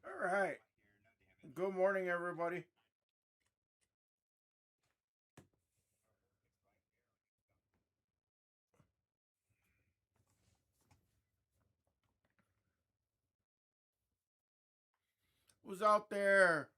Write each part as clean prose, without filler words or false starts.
All right. Good morning, everybody. Who's out there?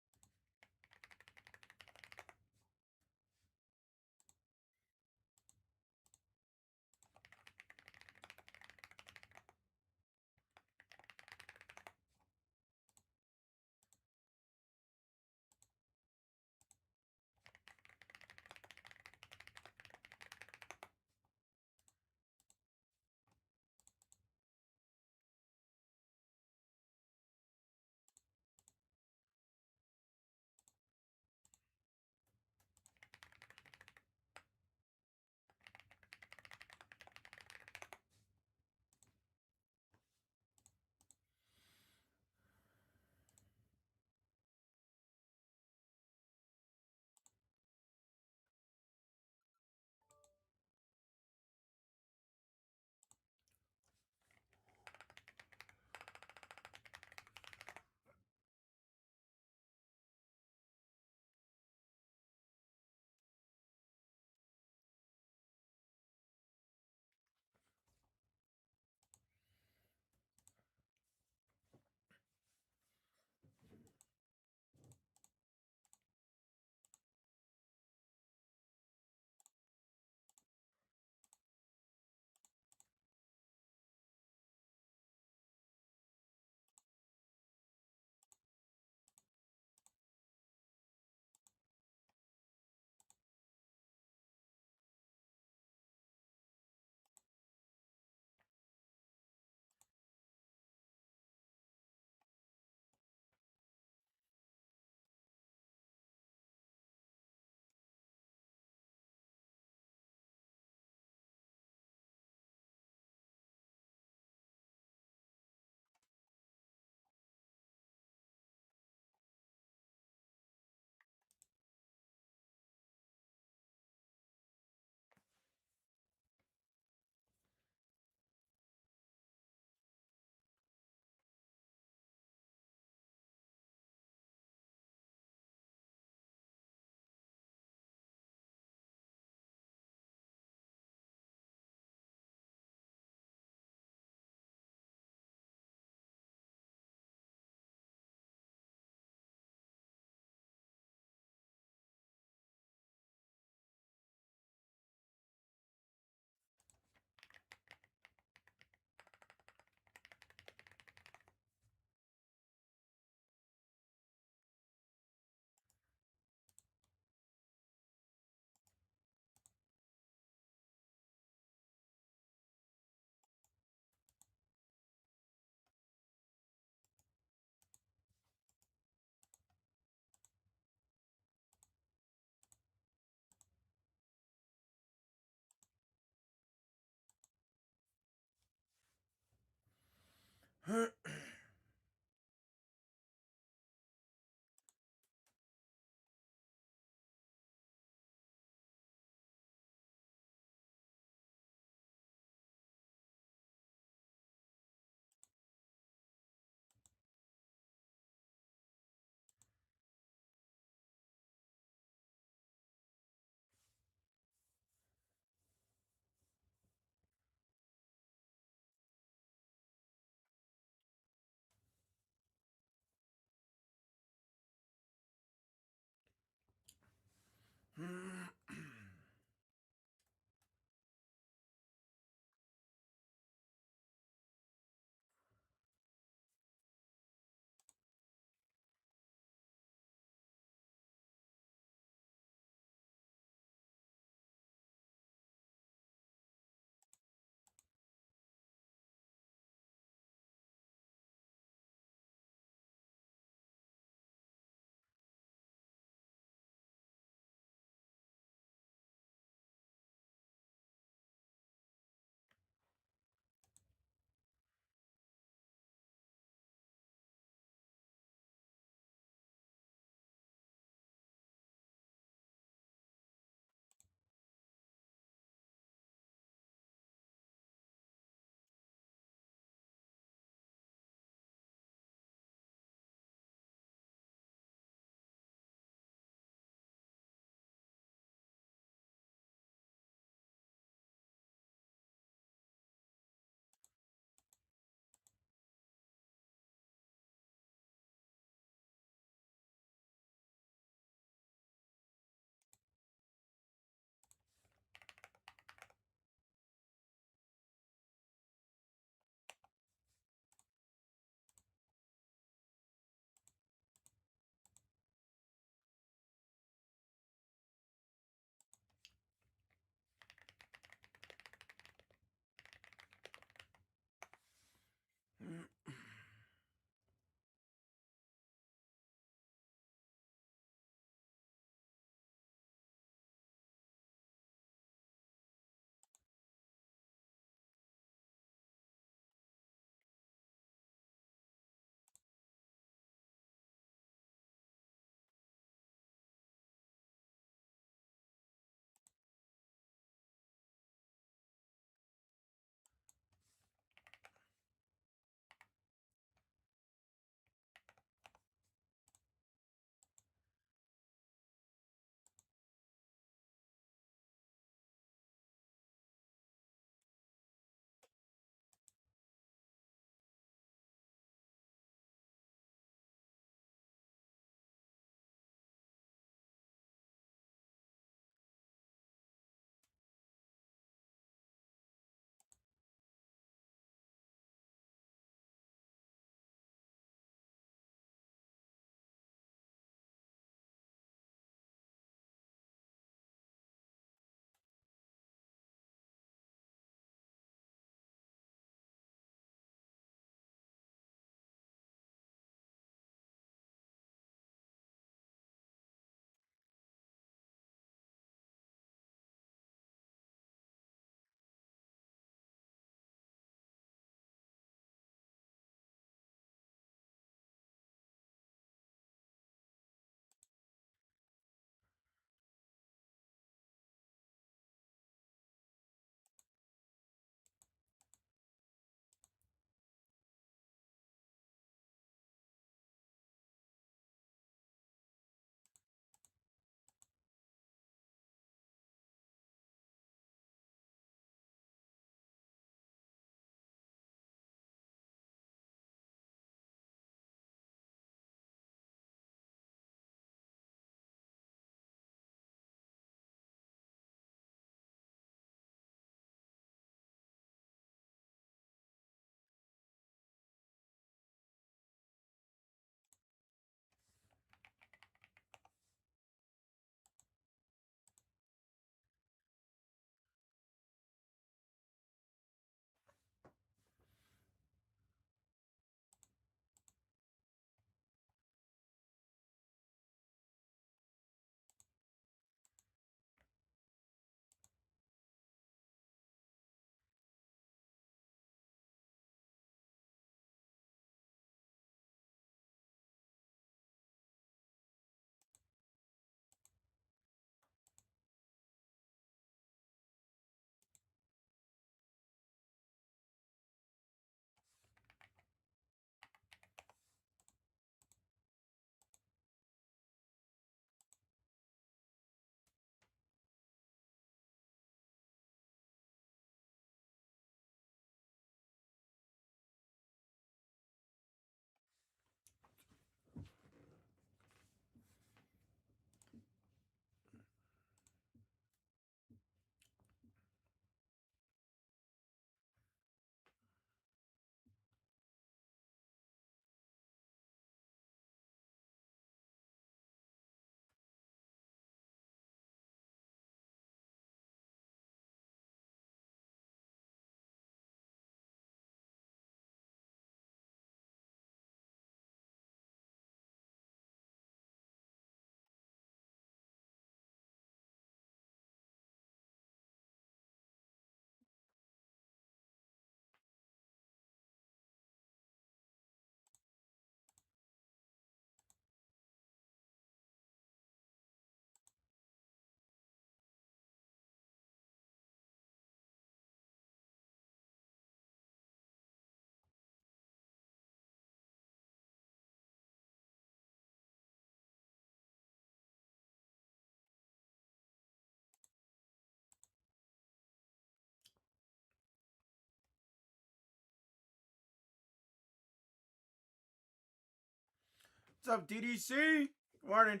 up, DDC? Good morning.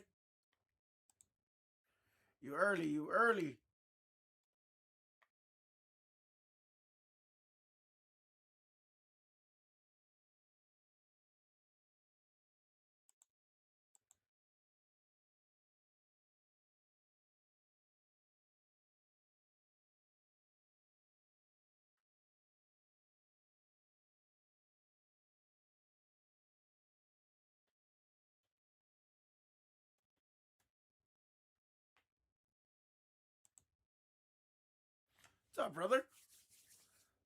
You early, you early. What's up, brother?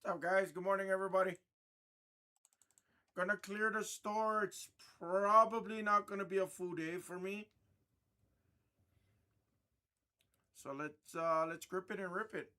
What's up, guys? Good morning, everybody. Gonna clear the store. It's probably not gonna be a full day for me. So let's grip it and rip it.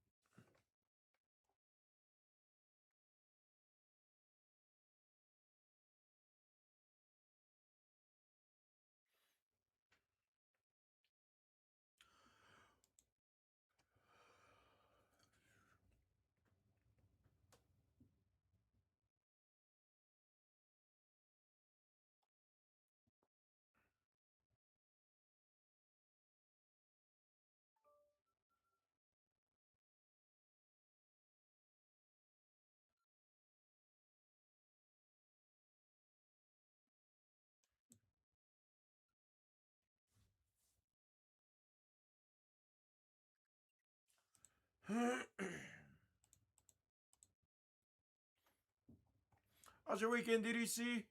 How's your weekend, DDC?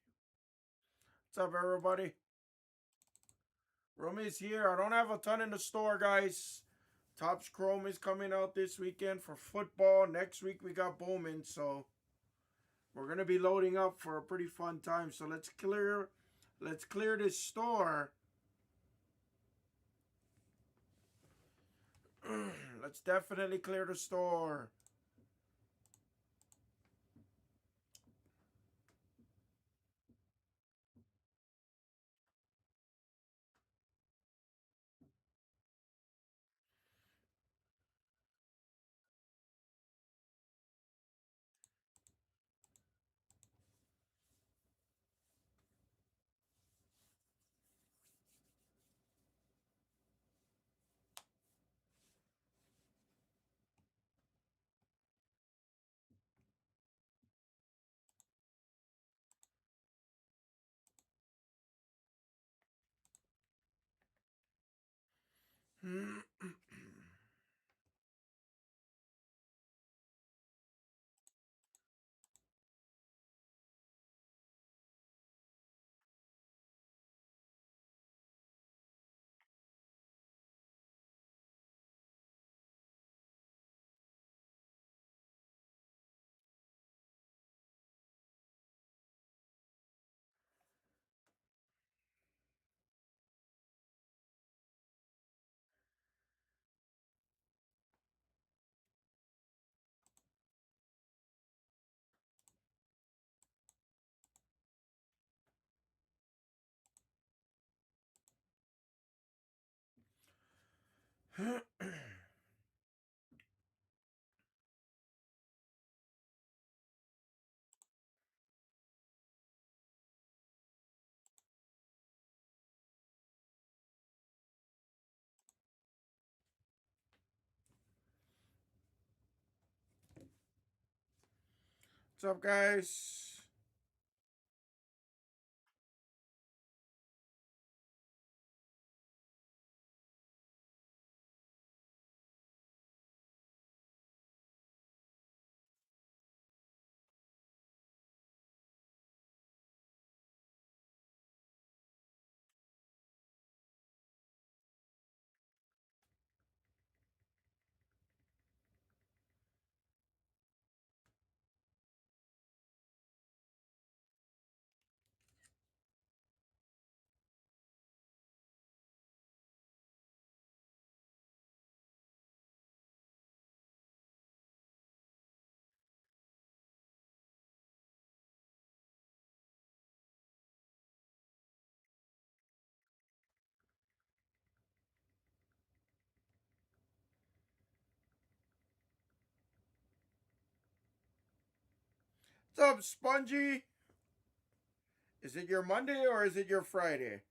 What's up, everybody? Romy's here. I don't have a ton in the store, guys. Topps Chrome is coming out this weekend for football. Next week we got Bowman, so we're gonna be loading up for a pretty fun time. So let's clear this store. Let's definitely clear the store. What's up, guys? What's up, Spongy? Is it your Monday or is it your Friday?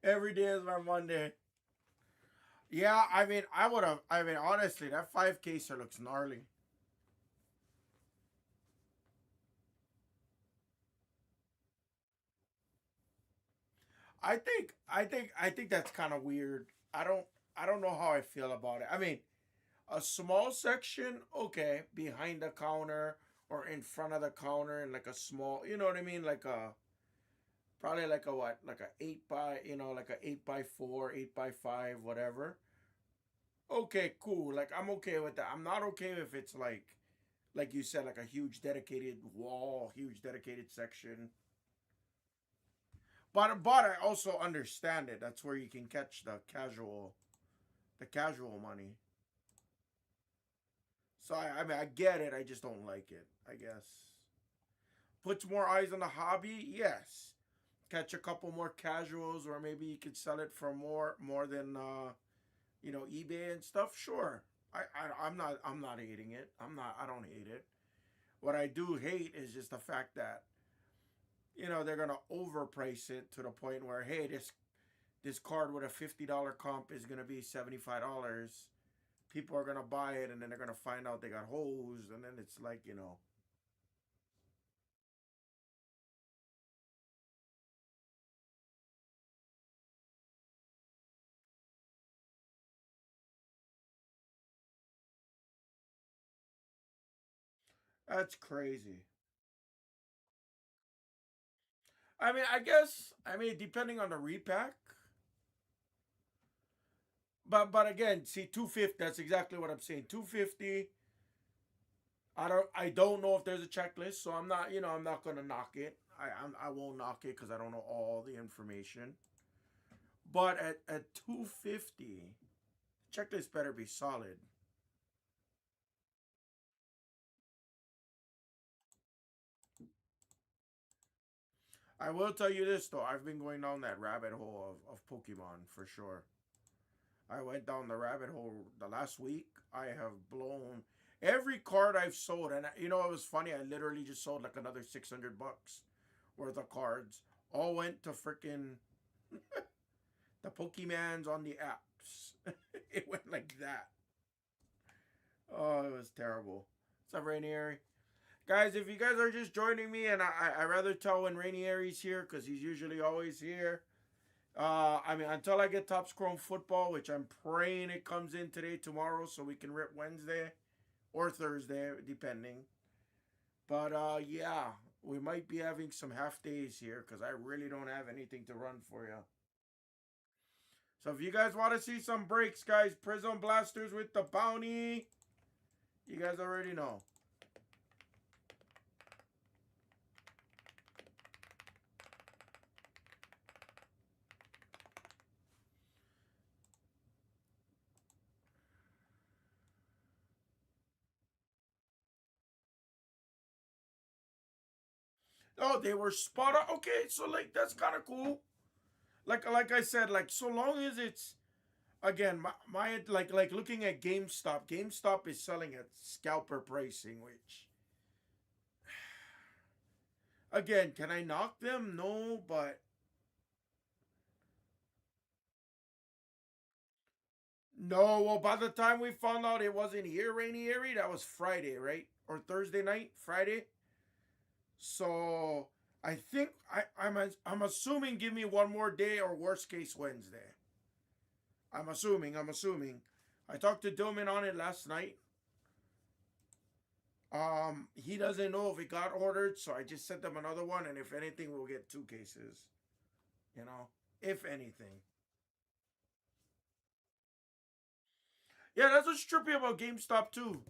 Every day is my Monday. Yeah, I mean, I would have. I mean, honestly, that 5K looks gnarly. I think that's kind of weird. I don't know how I feel about it. I mean, a small section, okay, behind the counter or in front of the counter, and like a small, you know what I mean, like a probably like a what, like a 8 by, like a 8 by 4, 8 by 5, whatever. Okay, cool. Like I'm okay with that. I'm not okay if it's like you said, like a huge dedicated wall, huge dedicated section. But I also understand it. That's where you can catch the casual money. So I mean I get it. I just don't like it. I guess puts more eyes on the hobby. Yes, catch a couple more casuals, or maybe you could sell it for more than eBay and stuff. Sure, I'm not hating it. I don't hate it. What I do hate is just the fact that they're gonna overprice it to the point where, hey, this card with a $50 comp is gonna be $75. People are gonna buy it, and then they're gonna find out they got hosed, and then it's like that's crazy. I mean, I guess, depending on the repack, but again, see, 250. That's exactly what I'm saying. 250. I don't know if there's a checklist, so I'm not gonna knock it. I won't knock it because I don't know all the information. But at 250, checklist better be solid. I will tell you this though, I've been going down that rabbit hole of Pokemon for sure. I went down the rabbit hole the last week. I have blown every card I've sold, and it was funny. I literally just sold like another $600 worth of cards. All went to freaking the Pokemans on the apps. It went like that. Oh, it was terrible. What's up, Rainieri? Guys, if you guys are just joining me, and I rather tell when Rainieri's here because he's usually always here. Until I get Topps Chrome football, which I'm praying it comes in today, tomorrow, so we can rip Wednesday or Thursday, depending. But yeah, we might be having some half days here because I really don't have anything to run for you. So if you guys want to see some breaks, guys, Prism Blasters with the bounty, you guys already know. Oh, they were spot on. Okay, so like that's kind of cool. Like I said, like so long as it's again my like looking at GameStop. GameStop is selling at scalper pricing, which again, can I knock them? No, but no. Well, by the time we found out it wasn't here, Rainy Airy, that was Friday, right? Or Thursday night, Friday. So I think I'm assuming give me one more day or worst case Wednesday. I'm assuming. I talked to Dillman on it last night. He doesn't know if it got ordered, so I just sent them another one, and if anything, we'll get 2 cases. You know, if anything. Yeah, that's what's trippy about GameStop too.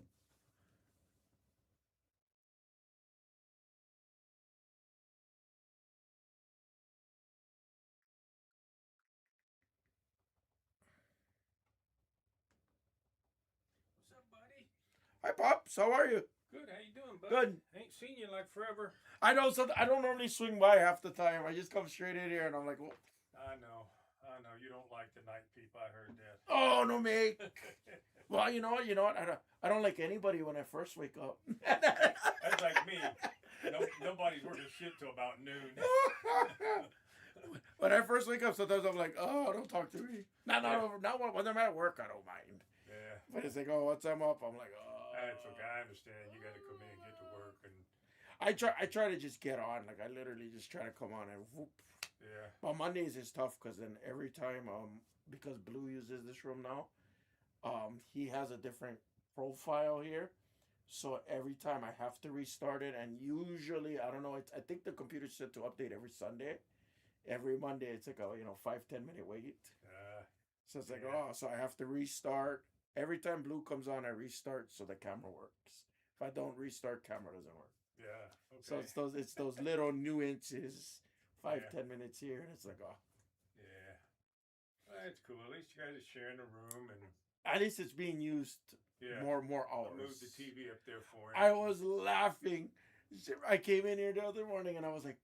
What's up, buddy? Hi, Pops. How are you? Good. How you doing, buddy? Good. Ain't seen you in like forever. I know. So I don't normally swing by half the time. I just come straight in here, and I'm like, well, I know. I know. You don't like the night peep. I heard that. oh no, mate. Well, you know what? You know what? I don't like anybody when I first wake up. That's like me. No, nobody's worth a shit till about noon. When I first wake up, sometimes I'm like, oh, don't talk to me. Not when I'm at work, I don't mind. Yeah. But it's like, oh, once I'm up, I'm like, oh. That's okay. I understand. You got to come in and get to work, and I try to just get on. Like I literally just try to come on and whoop. yeah. But Mondays is tough because then every time because Blue uses this room now, he has a different profile here. So every time I have to restart it, and usually I don't know. I think the computer's set to update every Sunday. Every Monday it's like a 5-10 minute wait. So it's like Yeah. so I have to restart every time Blue comes on. I restart so the camera works. If I don't restart, camera doesn't work. Yeah. So Okay. it's those little nuances. Five Yeah. 10 minutes here, and it's like Yeah. Well, that's cool. At least you guys are sharing a room, and at least it's being used yeah. more I hours. moved the TV up there for you. I was laughing. I came in here the other morning and I was like,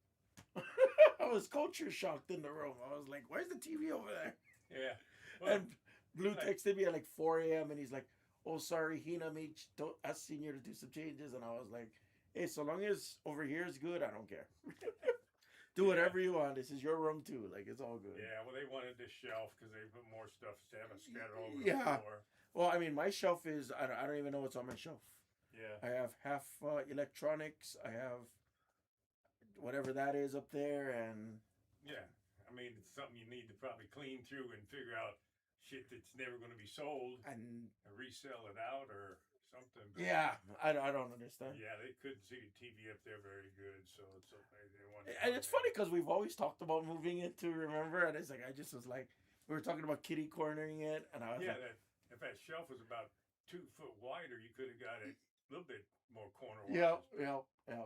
I was culture shocked in the room. I was like, where's the TV over there? Yeah. Well, And Blue like, texted me at like 4 a.m. and he's like, oh, sorry, Hina made asked Senior to do some changes. And I was like, hey, so long as over here is good, I don't care. Do yeah. whatever you want. This is your room too. Like, it's all good. Yeah, well, they wanted this shelf because they put more stuff scattered all over the Yeah. floor. Well, I mean, my shelf is, I don't even know what's on my shelf. Yeah. I have half electronics. I have whatever that is up there, and Yeah. I mean, it's something you need to probably clean through and figure out shit that's never going to be sold and and resell it out or something. But yeah, I don't understand. yeah, they couldn't see the TV up there very good, so it's okay. They wanted And it's funny because we've always talked about moving it to, remember, and it's like I just was like we were talking about kitty cornering it, and I was Yeah, like, that if that shelf was about 2 foot wider, you could have got it a little bit more corner yeah, wise. yeah, yeah.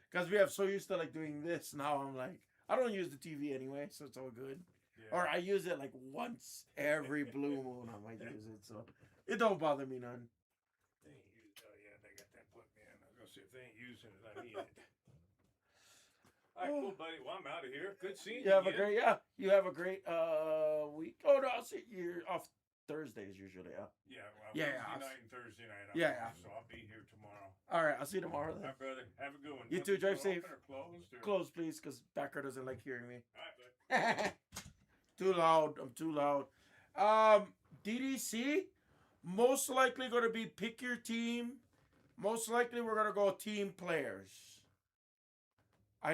Because we have so used to like doing this. Now I'm like, I don't use the TV anyway, so it's all good. Yeah. Or I use it like once every blue moon. I might use it, so it don't bother me none. They ain't used. Oh yeah, they got that plugged in. I was gonna say if they ain't using it, I need it. All right, cool, buddy. Well, I'm out of here. Good seeing you. You have a Again. great You have a great week. Oh no, I'll see you're off Thursdays usually. Yeah. Yeah, well, Yeah, Wednesday yeah. night and Thursday night. Yeah, yeah. So I'll be here tomorrow. All right, I'll see you tomorrow All then. right, brother. Have a good one. You Want too, the drive store safe. open or closed? Or? Close, please, because Backer doesn't like hearing me. All right, bud. Too loud. I'm too loud. DDC, most likely going to be pick your team. Most likely we're going to go team players. I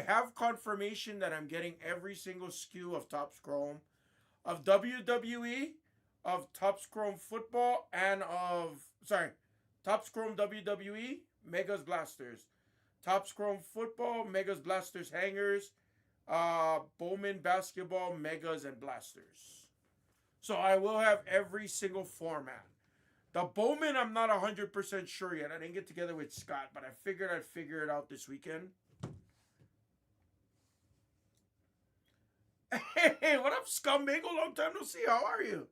have confirmation that I'm getting every single SKU of Topps Chrome, of WWE, of Topps Chrome Football, and Topps Chrome WWE, Megas Blasters. Topps Chrome Football, Megas Blasters Hangers, Bowman Basketball, Megas, and Blasters. So I will have every single format. The Bowman, I'm not 100% sure yet. I didn't get together with Scott, but I figured I'd figure it out this weekend. Hey, what up, scumbag? Long time no see. How are you?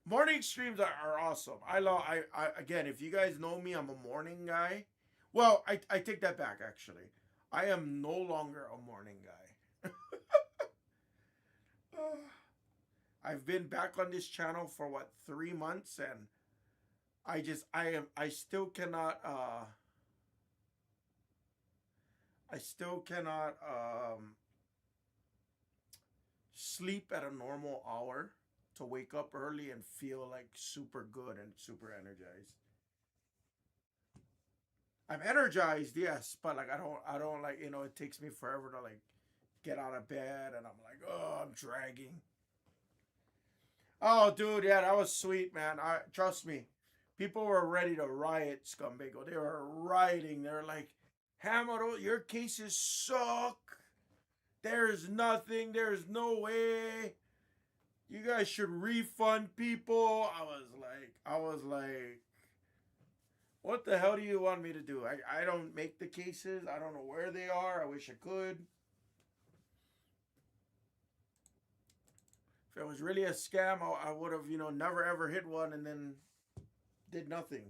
Morning streams are awesome. I again, if you guys know me, I'm a morning guy. Well, I take that back actually. I am no longer a morning guy. I've been back on this channel for what 3 months, and I still cannot sleep at a normal hour to wake up early and feel like super good and super energized. I'm energized, yes, but like I don't like it takes me forever to like get out of bed, and I'm like, oh, I'm dragging. Oh, dude, yeah, that was sweet, man. I trust me. People were ready to riot, Scumbago. They were rioting. They're like, Hammer, your cases suck. There's nothing. There's no way. You guys should refund people. I was like, what the hell do you want me to do? I don't make the cases. I don't know where they are. I wish I could. If it was really a scam, I would have, never ever hit one and then did nothing.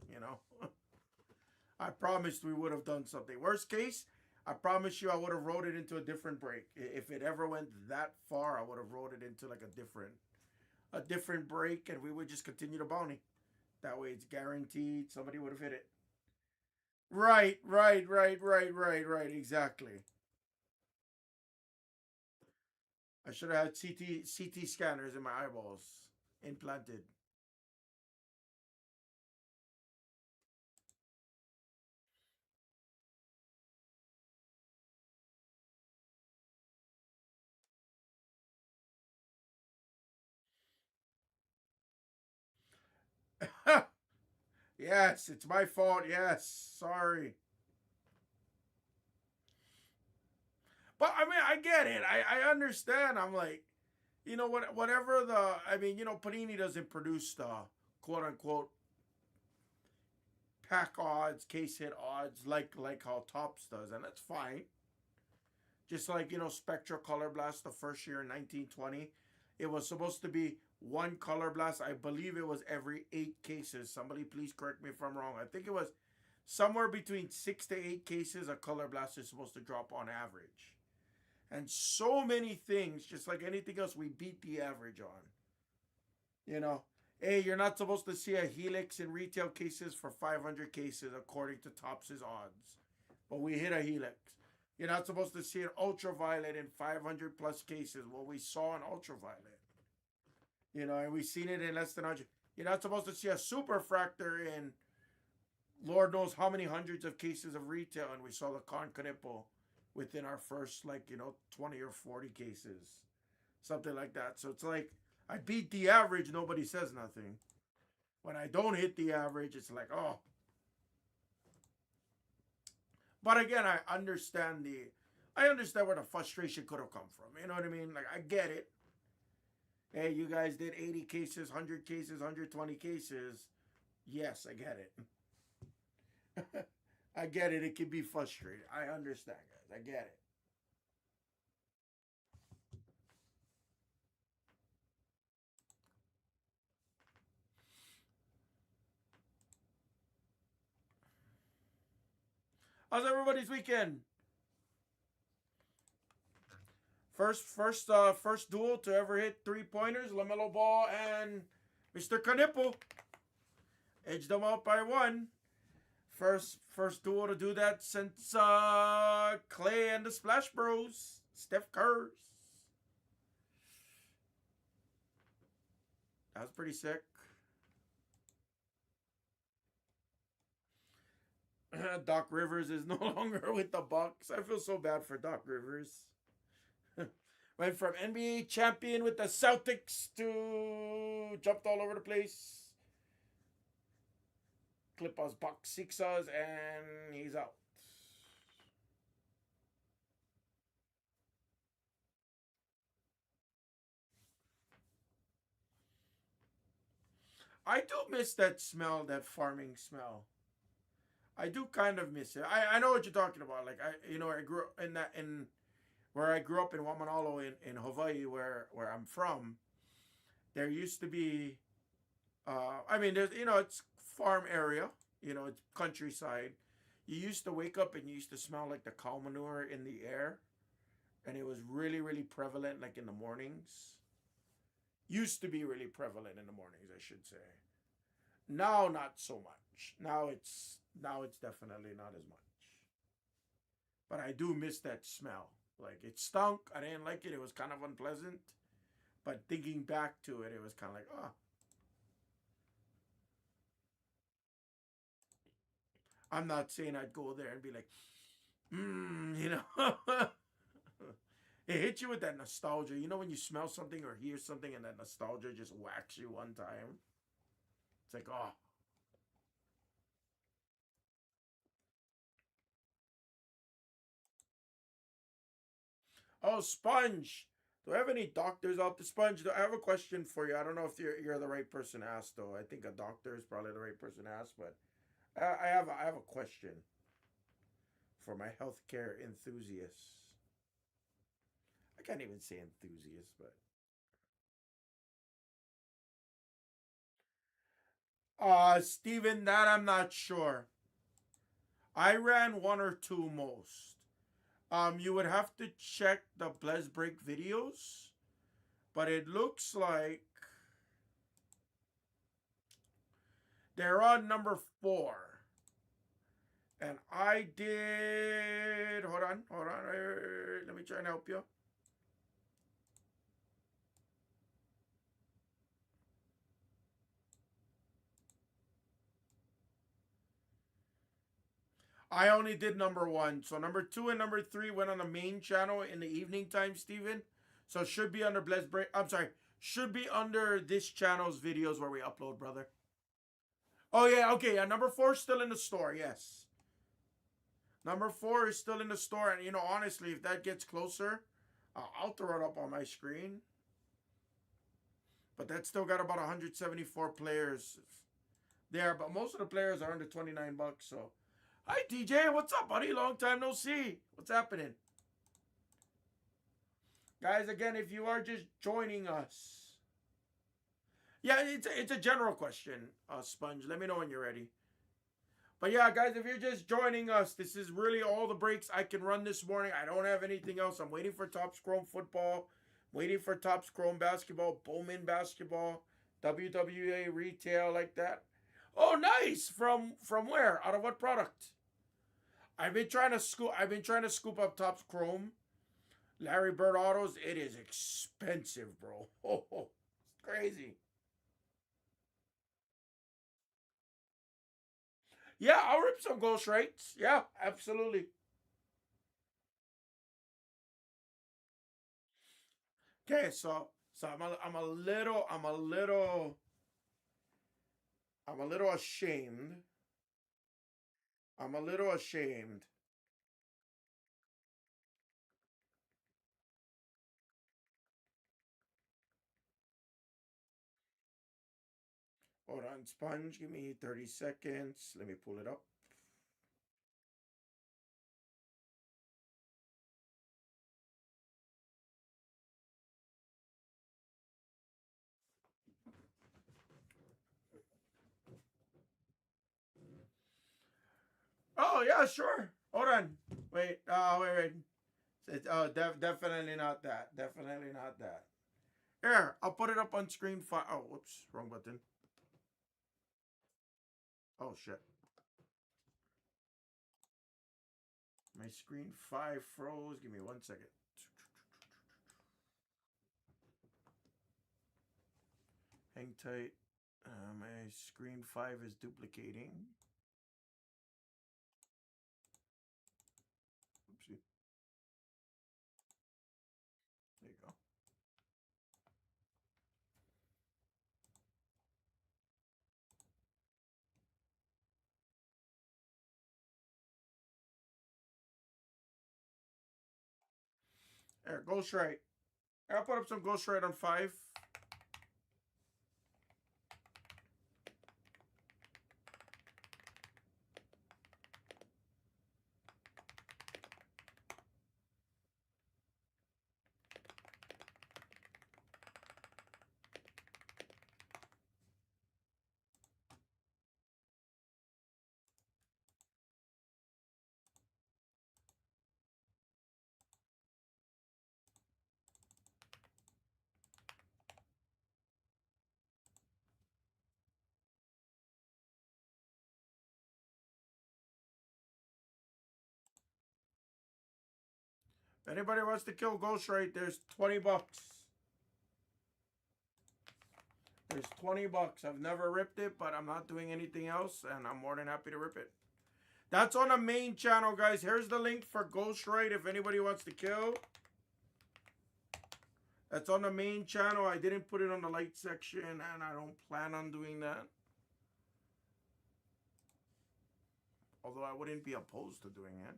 I promised we would have done something. Worst case, I promise you I would have wrote it into a different break. If it ever went that far, I would have wrote it into like a different break, and we would just continue the bounty. That way it's guaranteed somebody would have hit it. Right. Exactly. I should have had CT scanners in my eyeballs implanted. Yes, it's my fault. Yes, sorry. But I mean, I get it. I understand. I'm like, whatever Panini doesn't produce the quote unquote pack odds, case hit odds like how Tops does, and that's fine. Just like Spectra Color Blast the first year in 1920, it was supposed to be one color blast. I believe it was every 8 cases. Somebody please correct me if I'm wrong. I think it was somewhere between 6 to 8 cases a color blast is supposed to drop on average. And so many things, just like anything else, we beat the average on. You know, hey, you're not supposed to see a helix in retail cases for 500 cases according to Tops's odds, but we hit a helix. You're not supposed to see an ultraviolet in 500 plus cases. Well, we saw an ultraviolet. And we've seen it in less than 100. You're not supposed to see a superfractor in Lord knows how many hundreds of cases of retail, and we saw the con canipo within our first 20 or 40 cases, something like that. So it's like I beat the average, nobody says nothing. When I don't hit the average, it's like, oh. But again, I understand where the frustration could have come from. You know what I mean? Like, I get it. Hey, you guys did 80 cases, 100 cases, 120 cases. Yes, I get it. I get it. It can be frustrating. I understand, guys. I get it. How's everybody's weekend? First duel to ever hit 3-pointers. LaMelo Ball and Mr. Canipo edged them out by 1. First duel to do that since Clay and the Splash Bros. Steph Curry. That was pretty sick. Doc Rivers is no longer with the Bucks. I feel so bad for Doc Rivers. Went from NBA champion with the Celtics to jumped all over the place. Clippers, Bucks, Sixers, and he's out. I do miss that smell, that farming smell. I do kind of miss it. I know what you're talking about. Like I grew up in where I grew up in Wamanalo in Hawaii, where I'm from. There used to be, there's it's farm area. It's countryside. You used to wake up and you used to smell like the cow manure in the air, and it was really really prevalent like in the mornings. Used to be really prevalent in the mornings, I should say. Now not so much. Now it's definitely not as much. But I do miss that smell. Like it stunk. I didn't like it. It was kind of unpleasant. But thinking back to it, it was kind of like, oh. I'm not saying I'd go there and be like, It hits you with that nostalgia. When you smell something or hear something and that nostalgia just whacks you one time? It's like, oh. Oh, Sponge. Do I have any doctors out the Sponge? I have a question for you. I don't know if you're the right person to ask, though. I think a doctor is probably the right person to ask, but I have a question for my healthcare enthusiasts. I can't even say enthusiasts, but Steven, that I'm not sure. I ran one or two most. You would have to check the Blez Break videos, but it looks like they're on number 4. And I did. Hold on. Let me try and help you. I only did number 1. So number 2 and number 3 went on the main channel in the evening time, Steven. So it should be under Blez Break. I'm sorry. Should be under this channel's videos where we upload, brother. Oh, yeah. Okay. Yeah. Number 4 is still in the store. Yes. Number 4 is still in the store. And, honestly, if that gets closer, I'll throw it up on my screen. But that's still got about 174 players there. But most of the players are under 29 bucks. So, hi, DJ. What's up, buddy? Long time no see. What's happening? Guys, again, if you are just joining us. Yeah, it's a general question, Sponge. Let me know when you're ready. But yeah, guys, if you're just joining us, this is really all the breaks I can run this morning. I don't have anything else. I'm waiting for Topps Chrome football, waiting for Topps Chrome basketball, Bowman basketball, WWA retail like that. Oh, nice! From where? Out of what product? I've been trying to scoop up Topps Chrome, Larry Bird autos. It is expensive, bro. Oh, it's crazy. Yeah, I'll rip some ghostwrites. Yeah, absolutely. Okay, so I'm a little ashamed. I'm a little ashamed. Hold on, Sponge. Give me 30 seconds. Let me pull it up. Oh yeah, sure. Hold on. Wait. Definitely not that. Definitely not that. Here, I'll put it up on screen. Oh, whoops, wrong button. Oh shit. My screen 5 froze. Give me 1 second. Hang tight. My screen 5 is duplicating. Oopsie. There you go. There, ghostwrite. I'll put up some ghostwrite on 5. If anybody wants to kill ghostwrite, there's 20 bucks. There's 20 bucks. I've never ripped it, but I'm not doing anything else, and I'm more than happy to rip it. That's on the main channel, guys. Here's the link for ghostwrite if anybody wants to kill. That's on the main channel. I didn't put it on the Lite section, and I don't plan on doing that. Although I wouldn't be opposed to doing it.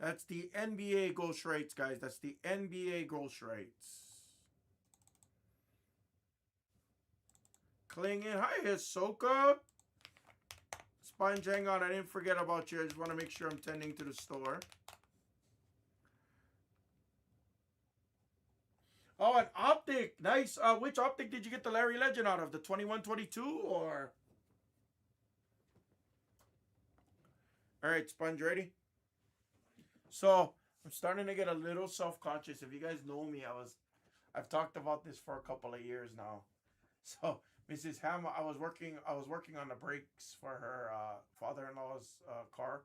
That's the NBA ghostwrites, guys. That's the NBA ghostwrites. Clinging. Hi, Hisoka. Sponge, hang on. I didn't forget about you. I just want to make sure I'm tending to the store. Oh, an optic. Nice. Which optic did you get the Larry Legend out of? The 2122 or? All right, Sponge, ready? So I'm starting to get a little self-conscious. If you guys know me, I've talked about this for a couple of years now. So Mrs. Ham, I was working on the brakes for her father-in-law's car,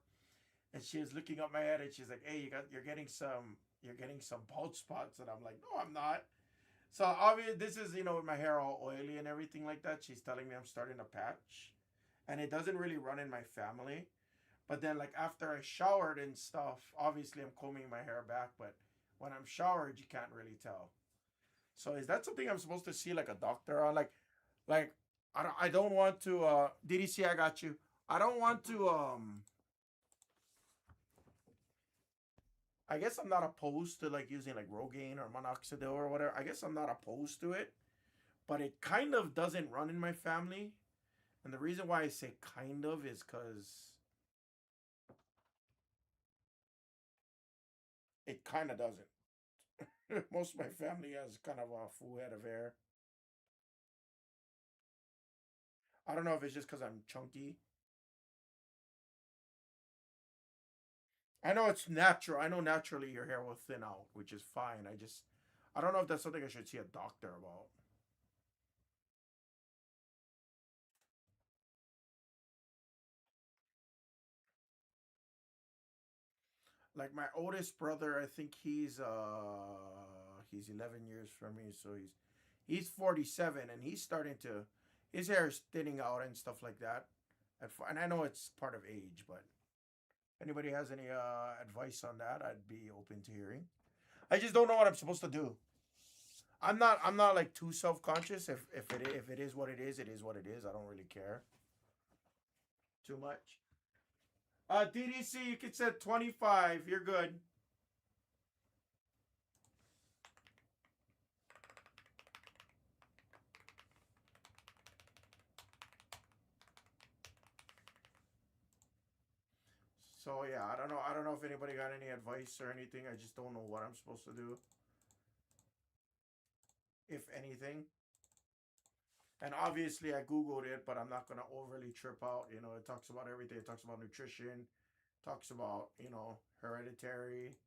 and she was looking up my head, and she's like, "Hey, you're getting some bald spots," and I'm like, "No, I'm not." So obviously, this is with my hair all oily and everything like that. She's telling me I'm starting to patch, and it doesn't really run in my family. But then, like after I showered and stuff, obviously I'm combing my hair back. But when I'm showered, you can't really tell. So is that something I'm supposed to see like a doctor on? Like I don't want to. DDC, I got you. I don't want to. I guess I'm not opposed to like using like Rogaine or Minoxidil or whatever. I guess I'm not opposed to it, but it kind of doesn't run in my family. And the reason why I say kind of is because it kind of doesn't. Most of my family has kind of a full head of hair. I don't know if it's just because I'm chunky. I know it's natural. I know naturally your hair will thin out, which is fine. I don't know if that's something I should see a doctor about. Like my oldest brother, I think he's 11 years from me, so he's 47 and he's starting to his hair is thinning out and stuff like that. And I know it's part of age, but if anybody has any advice on that, I'd be open to hearing. I just don't know what I'm supposed to do. I'm not like too self conscious. If it is what it is what it is. I don't really care too much. DDC, you can set 25. You're good. So yeah, I don't know. I don't know if anybody got any advice or anything. I just don't know what I'm supposed to do, if anything. And obviously, I googled it, but I'm not gonna overly trip out. It talks about everything. It talks about nutrition, talks about hereditary.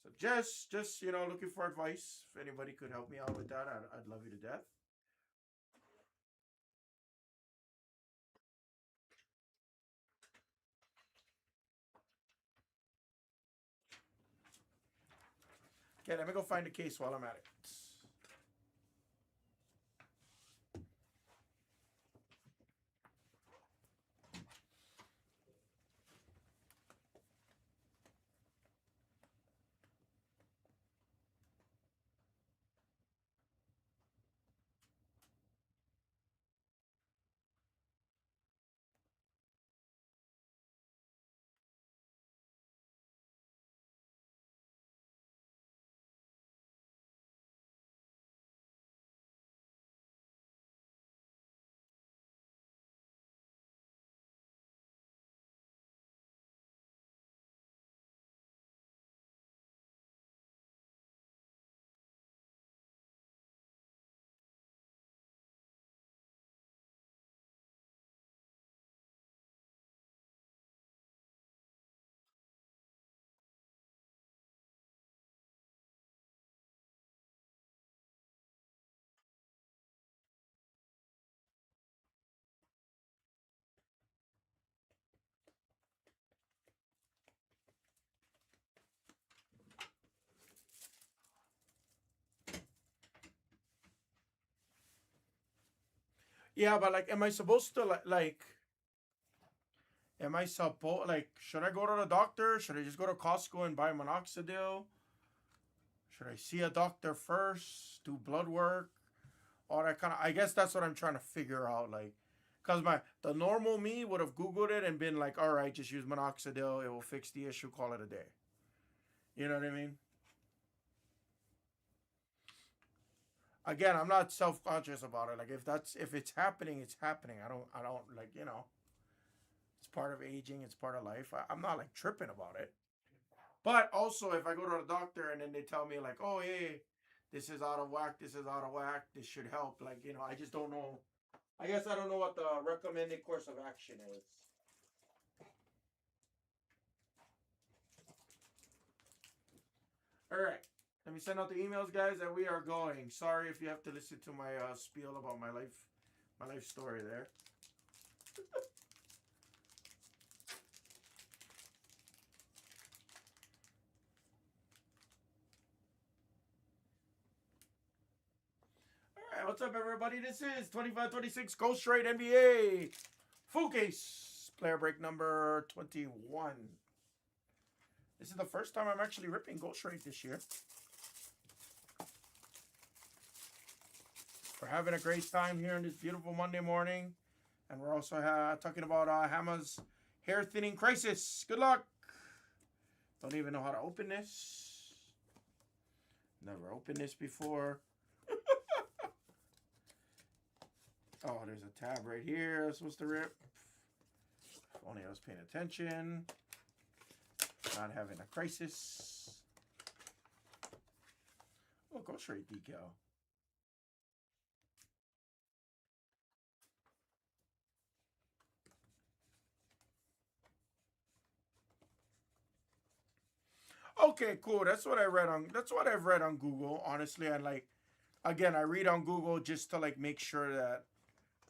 So just looking for advice. If anybody could help me out with that, I'd love you to death. Okay, let me go find the case while I'm at it. Yeah, but like, am I supposed to like? Am I supposed like? Should I go to the doctor? Should I just go to Costco and buy minoxidil? Should I see a doctor first? Do blood work? Or I guess that's what I'm trying to figure out. Like, Because the normal me would have Googled it and been like, all right, just use minoxidil. It will fix the issue. Call it a day. You know what I mean? Again, I'm not self-conscious about it. Like if it's happening, it's happening. I don't like, it's part of aging, it's part of life. I'm not like tripping about it. But also if I go to the doctor and then they tell me like, oh hey, this is out of whack, this is out of whack, this should help. Like, I just don't know. I guess I don't know what the recommended course of action is. Alright. Let me send out the emails, guys, and we are going. Sorry if you have to listen to my spiel about my life story there. Alright, what's up, everybody? This is 2526 Ghostwrite NBA full case player break number 21. This is the first time I'm actually ripping Ghostwrite this year. We're having a great time here on this beautiful Monday morning. And we're also talking about Hama's hair thinning crisis. Good luck. Don't even know how to open this. Never opened this before. Oh, there's a tab right here I'm supposed to rip. If only I was paying attention. Not having a crisis. Oh, Ghostwrite decal. Okay, cool. That's what I've read on Google. Honestly, and like again, I read on Google just to like make sure that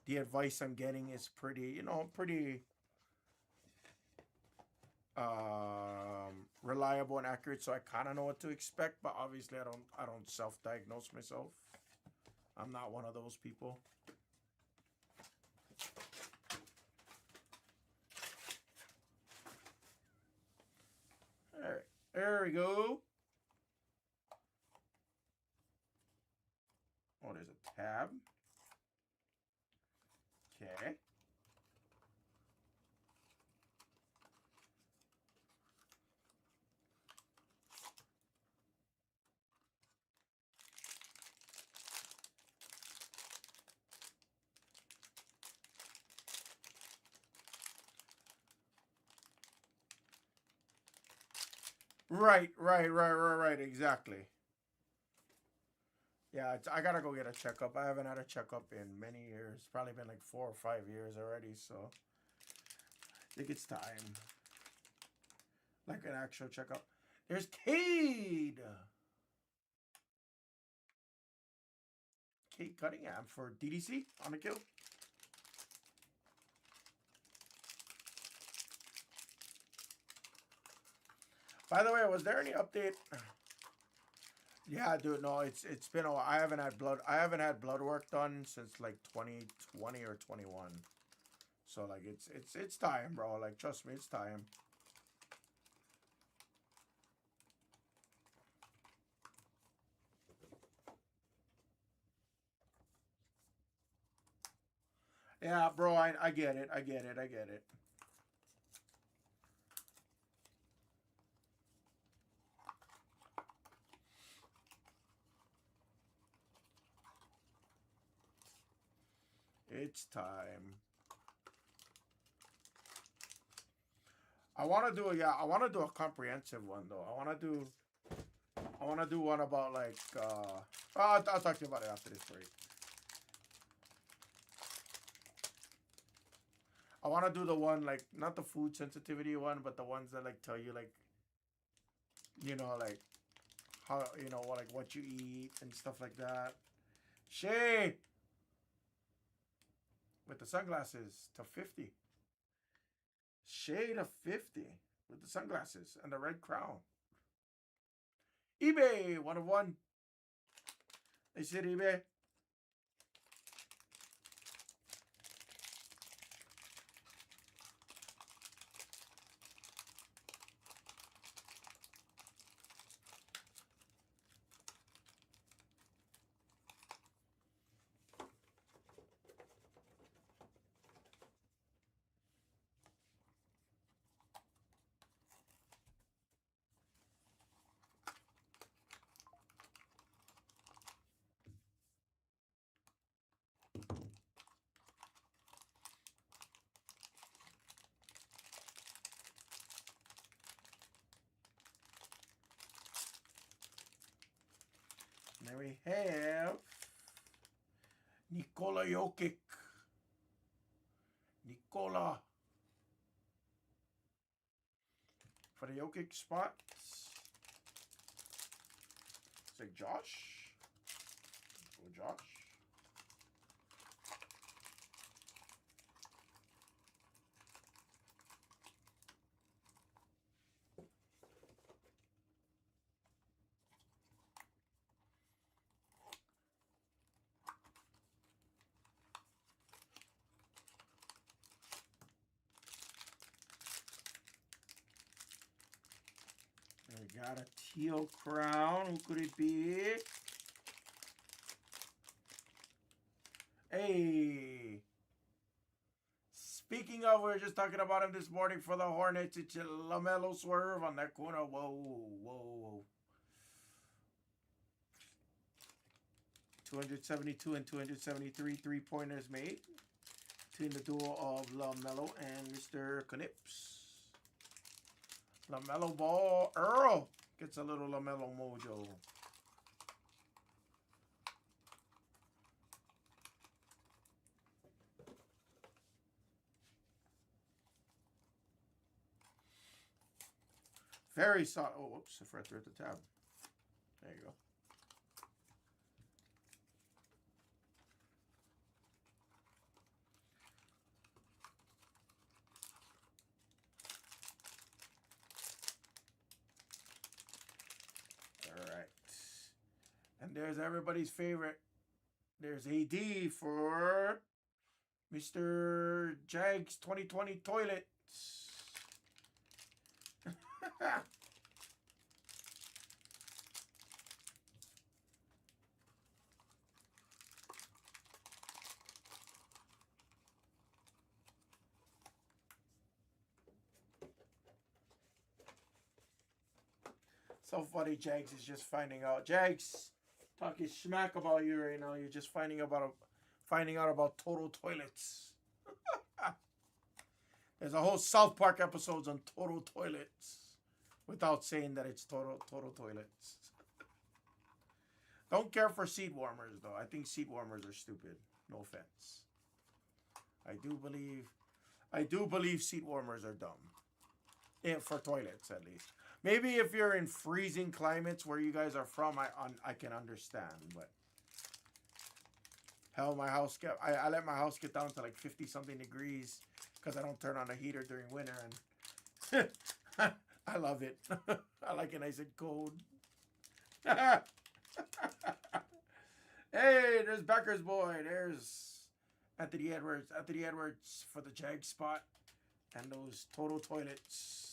the advice I'm getting is pretty, pretty reliable and accurate, so I kind of know what to expect. But obviously, I don't self-diagnose myself. I'm not one of those people. All right, there we go. Oh, there's a tab. Okay. Right. Exactly. Yeah, I gotta go get a checkup. I haven't had a checkup in many years. Probably been like 4 or 5 years already. So I think it's time. Like an actual checkup. There's Cade. Cade Cunningham for DDC on the kill. By the way, was there any update? Yeah, dude. No, it's been a while. I haven't had blood work done since like 2020 or 21. So like it's time, bro. Like trust me, it's time. Yeah, bro. I get it. I get it. It's time. I want to do a comprehensive one though. I want to do one about like I'll talk to you about it after this break. I want to do the one like not the food sensitivity one, but the ones that like tell you like like how what you eat and stuff like that. Shay with the sunglasses to 50. Shade of 50 with the sunglasses and the red crown. eBay 1 of 1. They said eBay. we have Nikola Jokic. Nikola. For the Jokic spot. It's like Josh. Go Josh. We got a teal crown. Who could it be? Hey. Speaking of, we were just talking about him this morning for the Hornets. It's a LaMelo swerve on that corner. Whoa, whoa, whoa. 272 and 273 three-pointers made between the duo of LaMelo and Mr. Knips. LaMelo Ball. Earl gets a little LaMelo mojo. Very solid. Oh, whoops. I forgot to hit the tab. There you go. And there's everybody's favorite. There's AD for Mr. Jags 2020 toilets. So funny, Jags is just finding out. Jags talking smack about you right now. You're just finding out about total toilets. There's a whole South Park episodes on total toilets without saying that it's total toilets. Don't care for seat warmers though. I think seat warmers are stupid. No offense. I do believe seat warmers are dumb. For toilets at least. Maybe if you're in freezing climates where you guys are from, I can understand. But hell, I let my house get down to like 50 something degrees because I don't turn on the heater during winter, and I love it. I like it nice and cold. Hey, there's Becker's boy. There's Anthony Edwards. Anthony Edwards for the Jag spot and those total toilets.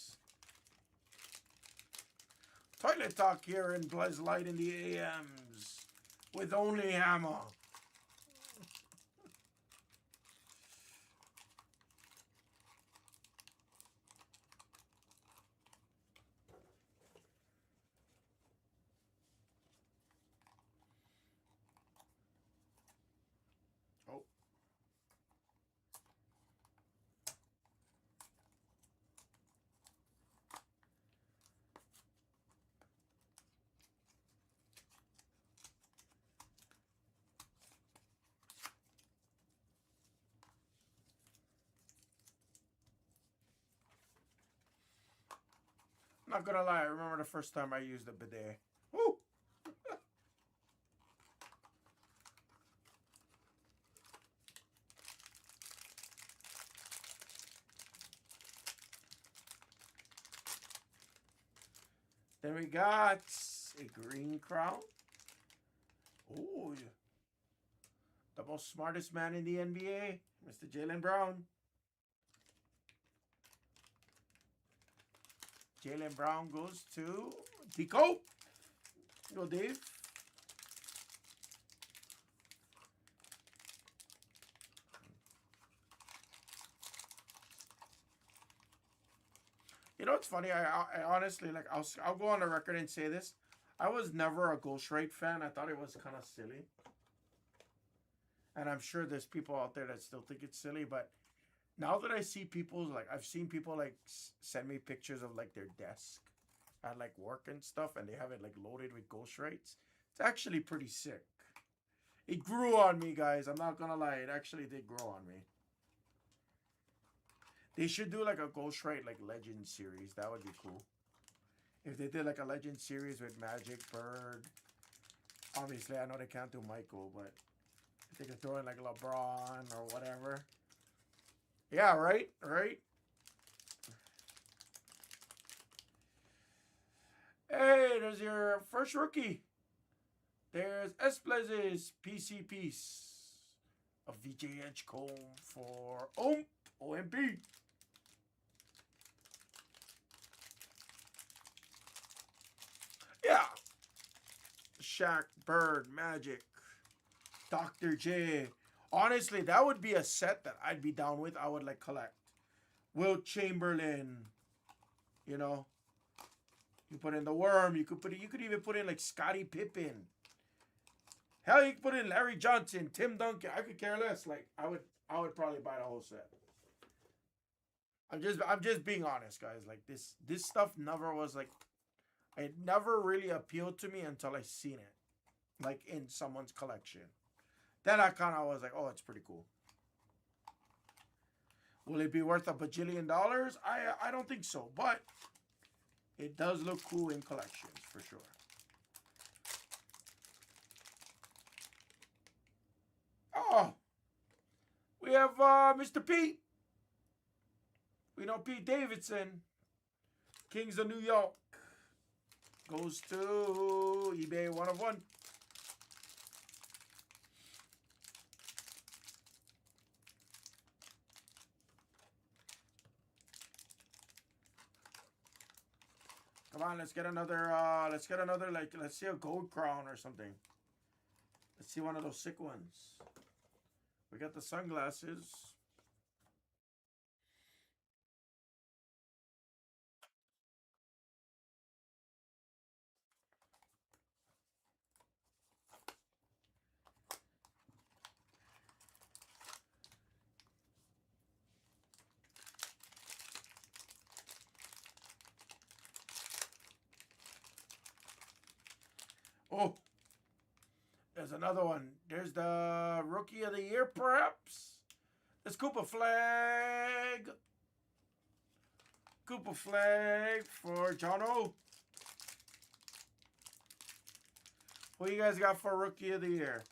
Toilet talk here in Blez Lite in the AMs with only Hammer. Oh. Not gonna lie, I remember the first time I used a bidet. Woo! Then we got a green crown. Oh, the most smartest man in the NBA, Mr. Jaylen Brown. Jaylen Brown goes to Tico. Go, Dave. You know what's funny? I honestly, like, I'll go on the record and say this. I was never a ghostwrite fan. I thought it was kind of silly. And I'm sure there's people out there that still think it's silly, but now that I see people, like, I've seen people, like, send me pictures of, like, their desk at, like, work and stuff, and they have it, like, loaded with ghostwrites. It's actually pretty sick. It grew on me, guys. I'm not gonna lie. It actually did grow on me. They should do like a ghostwrite like legend series. That would be cool. If they did like a legend series with Magic, Bird. Obviously, I know they can't do Michael, but if they could throw in like LeBron or whatever. Yeah, right? Right? Hey, there's your first rookie. There's Blez's PC piece of VJH Comb for OMP. Yeah. Shaq, Bird, Magic, Dr. J. Honestly, that would be a set that I'd be down with. I would like collect. Wilt Chamberlain. You know. You put in the Worm. You could even put in like Scottie Pippen. Hell, you could put in Larry Johnson, Tim Duncan. I could care less. Like I would probably buy the whole set. I'm just being honest, guys. Like this stuff never was like, it never really appealed to me until I seen it, like in someone's collection. Then I kind of was like, oh, it's pretty cool. Will it be worth $1 bajillion? I don't think so, but it does look cool in collections for sure. Oh, we have Mr. Pete. We know Pete Davidson. Kings of New York. Goes to eBay 1 of 1. Come on, let's get another, like, let's see a gold crown or something. Let's see one of those sick ones. We got the sunglasses. Oh, there's another one. There's the Rookie of the Year, perhaps. Let's Cooper flag. Cooper flag for John O. What you guys got for Rookie of the Year?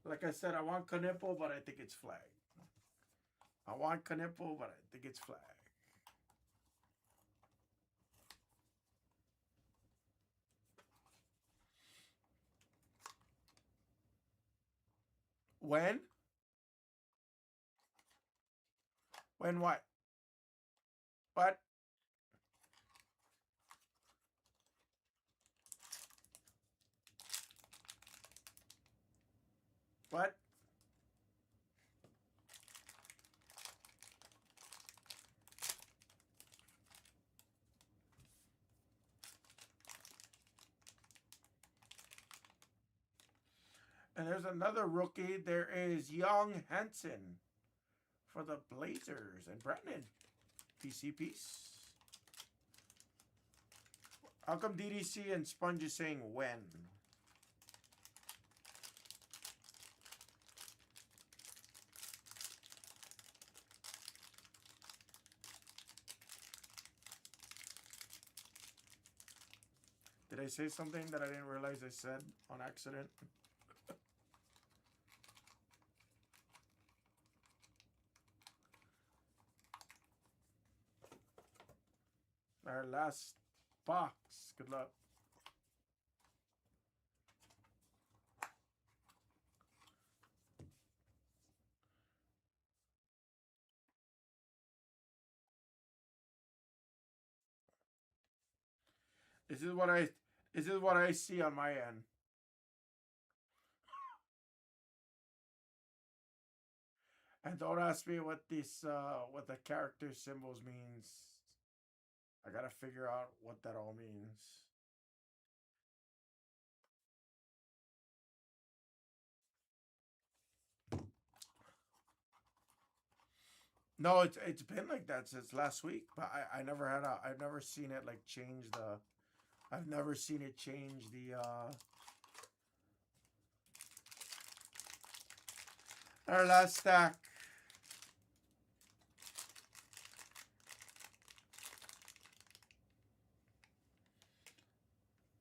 Like I said, I want Knipple, but I think it's flag. I want Knipple, but I think it's flag. When? When what? What? What? And there's another rookie. There is Young Hansen for the Blazers. And Brennan. PC piece. How come DDC and Sponge is saying when? Did I say something that I didn't realize I said on accident? Our last box. Good luck. This is what I see on my end. And don't ask me what what the character symbols means. I gotta figure out what that all means. No, it's been like that since last week, but I never had a I've never seen it like change the I've never seen it change the our last stack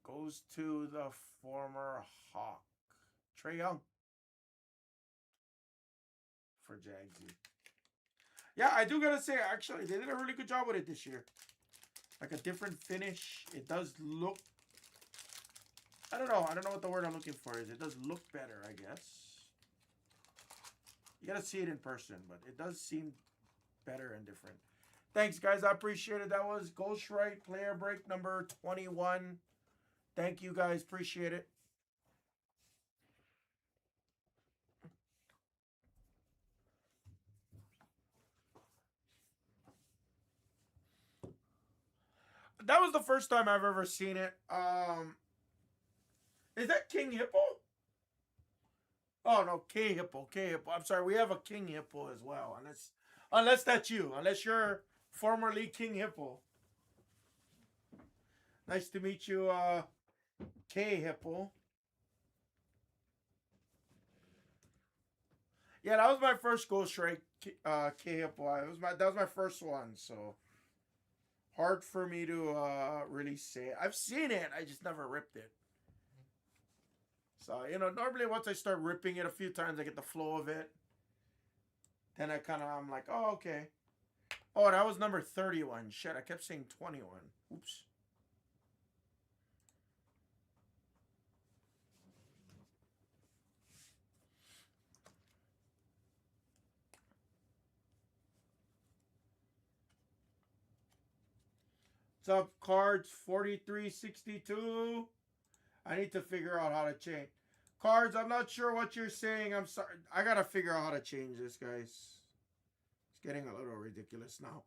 goes to the former Hawk. Trey Young for Jagsy. Yeah, I do gotta say, actually, they did a really good job with it this year. Like a different finish. It does look. I don't know. I don't know what the word I'm looking for is. It does look better, I guess. You gotta see it in person, but it does seem better and different. Thanks, guys. I appreciate it. That was ghostwrite player break number 21. Thank you, guys. Appreciate it. That was the first time I've ever seen it. Is that King Hippo? Oh no, K Hippo, K Hippo. I'm sorry, we have a King Hippo as well. Unless that's you. Unless you're formerly King Hippo. Nice to meet you, K Hippo. Yeah, that was my first Ghost Strike, K Hippo. That was my first one, so hard for me to really say. I've seen it, I just never ripped it. So, normally once I start ripping it a few times, I get the flow of it. Then I'm like, oh, okay. Oh, that was number 31. Shit, I kept saying 21. Oops. What's up, cards 4362? I need to figure out how to change. Cards, I'm not sure what you're saying. I'm sorry. I gotta figure out how to change this, guys. It's getting a little ridiculous now.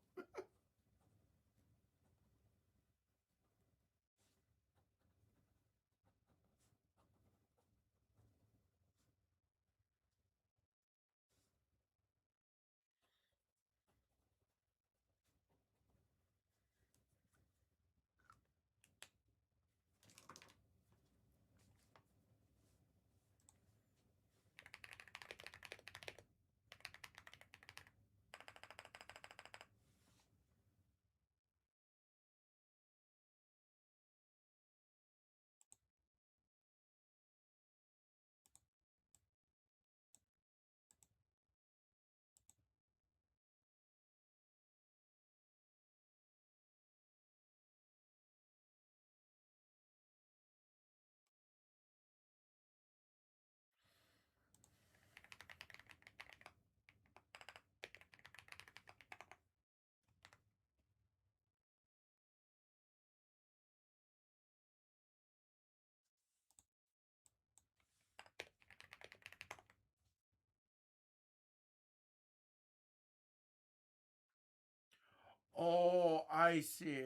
Oh, I see.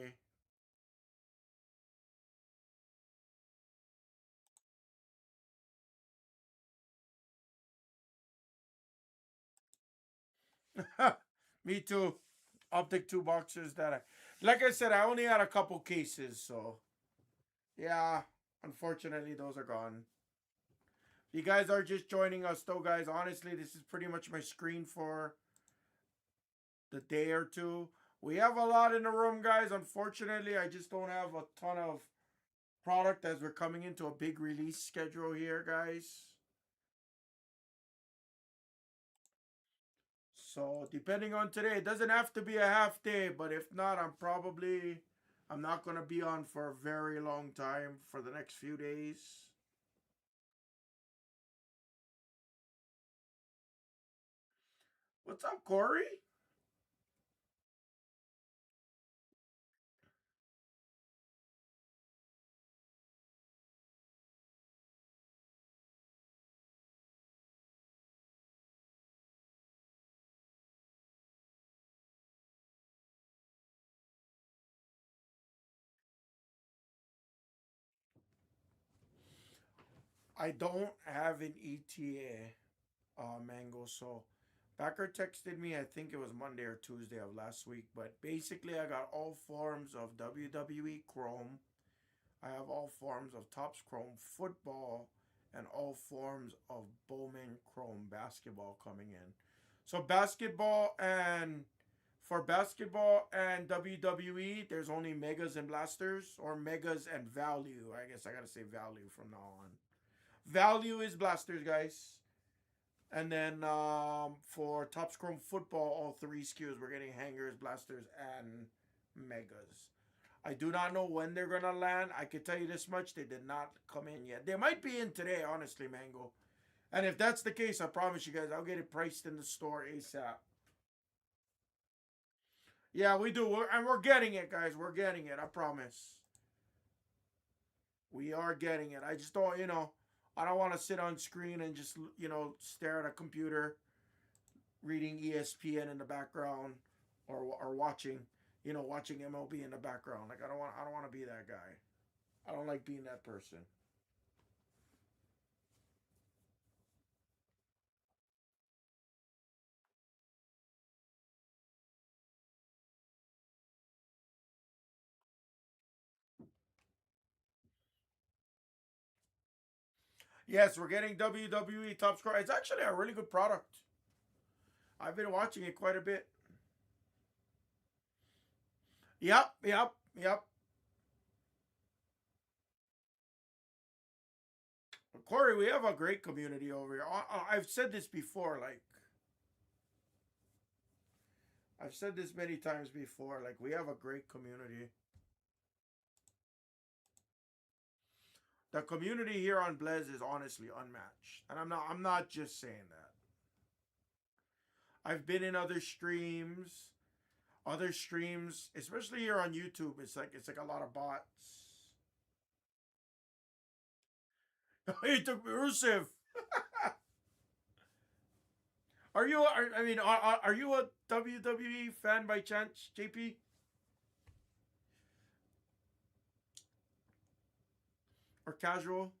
Me too. I'll take two boxes that like I said, I only had a couple cases, so yeah, unfortunately, those are gone. If you guys are just joining us, though, guys, honestly, this is pretty much my screen for the day or two. We have a lot in the room, guys. Unfortunately, I just don't have a ton of product as we're coming into a big release schedule here, guys. So depending on today, it doesn't have to be a half day, but if not, I'm not gonna be on for a very long time for the next few days. What's up, Corey? I don't have an ETA, Mango, so Backer texted me, I think it was Monday or Tuesday of last week, but basically I got all forms of WWE Chrome. I have all forms of Topps Chrome football and all forms of Bowman Chrome basketball coming in. So basketball and WWE, there's only megas and blasters, or megas and value. I guess I gotta say value from now on. Value is blasters, guys. And then for Topps Chrome football, all three SKUs, we're getting hangers, blasters, and megas. I do not know when they're gonna land. I can tell you this much: they did not come in yet. They might be in today, honestly, Mango. And if that's the case, I promise you guys, I'll get it priced in the store ASAP. Yeah, we do, and we're getting it, guys. We're getting it. I promise. We are getting it. I just don't, I don't want to sit on screen and just, stare at a computer reading ESPN in the background, or watching, watching MLB in the background. Like I don't want to be that guy. I don't like being that person. Yes, we're getting WWE Top Score. It's actually a really good product. I've been watching it quite a bit. Yep, yep, yep. Corey, we have a great community over here. I've said this before, like I've said this many times before. Like, we have a great community. The community here on Blez is honestly unmatched, and I'm not just saying that. I've been in other streams, especially here on YouTube. It's like a lot of bots. He took me Rusev. Are you a WWE fan by chance, JP? Or casual?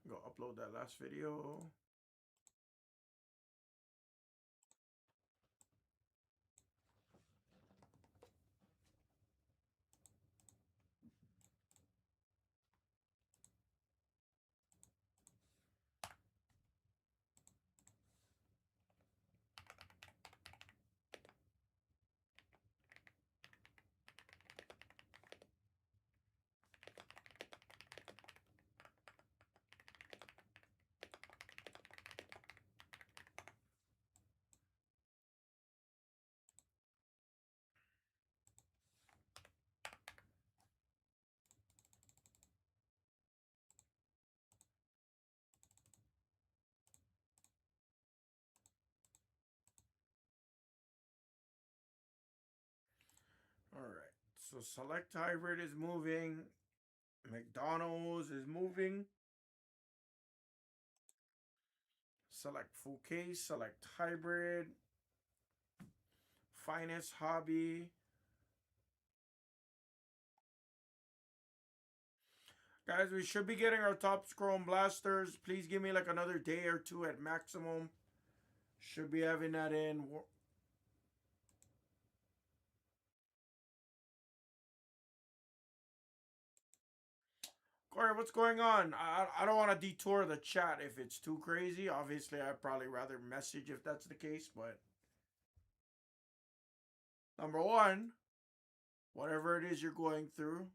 Go upload that last video. All right. So select hybrid is moving. McDonald's is moving. Select full case. Select hybrid. Finest hobby. Guys, we should be getting our top Chrome blasters. Please give me like another day or two at maximum. Should be having that in. Corey, what's going on? I don't want to detour the chat if it's too crazy. Obviously, I'd probably rather message if that's the case. But number one, whatever it is you're going through,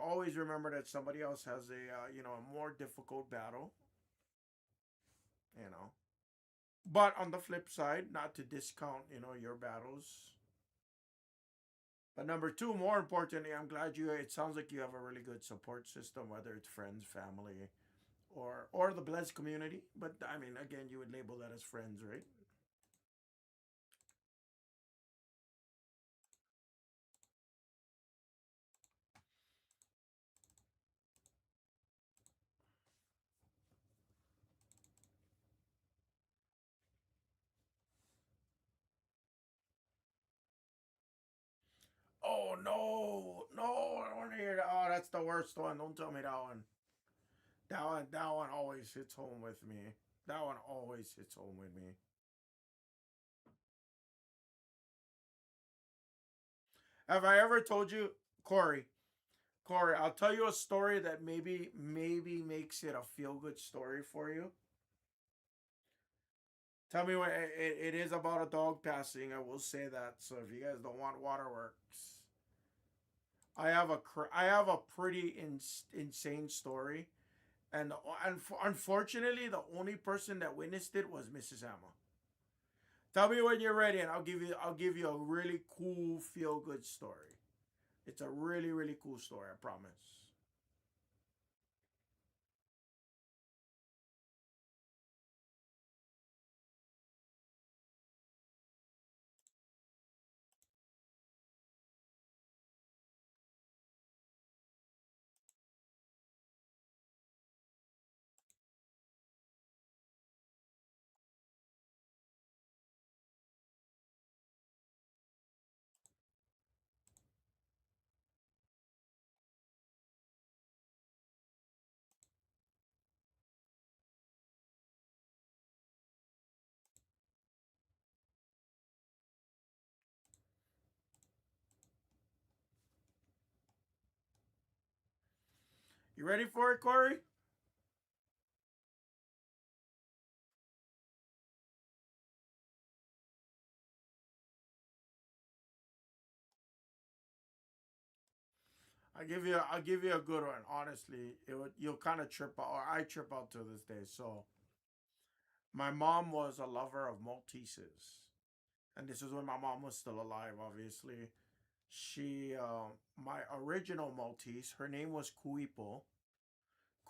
always remember that somebody else has a more difficult battle. You know. But on the flip side, not to discount, your battles. But number two, more importantly, I'm glad it sounds like you have a really good support system, whether it's friends, family, or the Blez community. But I mean, again, you would label that as friends, right? Oh no, no, I don't want to hear that. Oh, that's the worst one. Don't tell me that one. That one always hits home with me. That one always hits home with me. Have I ever told you, Corey? Corey, I'll tell you a story that maybe makes it a feel good story for you. Tell me what it is about a dog passing. I will say that. So if you guys don't want waterworks, I have a pretty insane story, and unfortunately, the only person that witnessed it was Mrs. Emma. Tell me when you're ready, and I'll give you a really cool feel good story. It's a really cool story. I promise. You ready for it, Corey? I'll give you a good one. Honestly, you'll kind of trip out, or I trip out to this day. So my mom was a lover of Malteses, and this is when my mom was still alive. Obviously, my original Maltese, her name was Kuipo.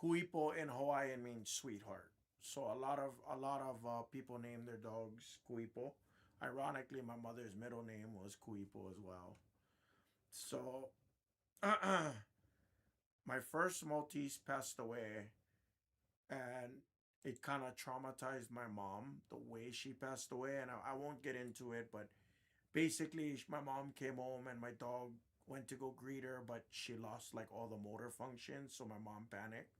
Kuipo in Hawaiian means sweetheart. So a lot of people name their dogs Kuipo. Ironically, my mother's middle name was Kuipo as well. So my first Maltese passed away, and it kind of traumatized my mom the way she passed away. And I won't get into it, but basically, my mom came home and my dog went to go greet her, but she lost like all the motor functions. So my mom panicked.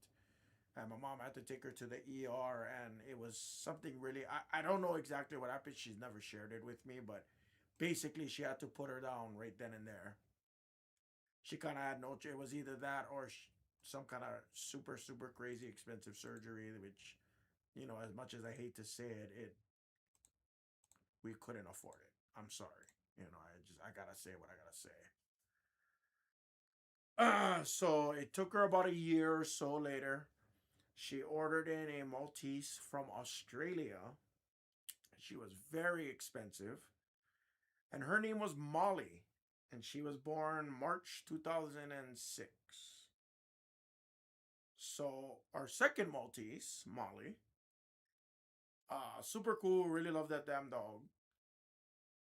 And my mom had to take her to the ER, and it was something really. I don't know exactly what happened. She's never shared it with me, but basically, she had to put her down right then and there. She kind of had no. It was either that or some kind of super crazy expensive surgery, which, as much as I hate to say it, we couldn't afford it. I'm sorry. I gotta say what I gotta say. So it took her about a year or so later. She ordered in a Maltese from Australia. She was very expensive, and her name was Molly, and she was born March 2006. So our second Maltese, Molly, super cool. Really love that damn dog.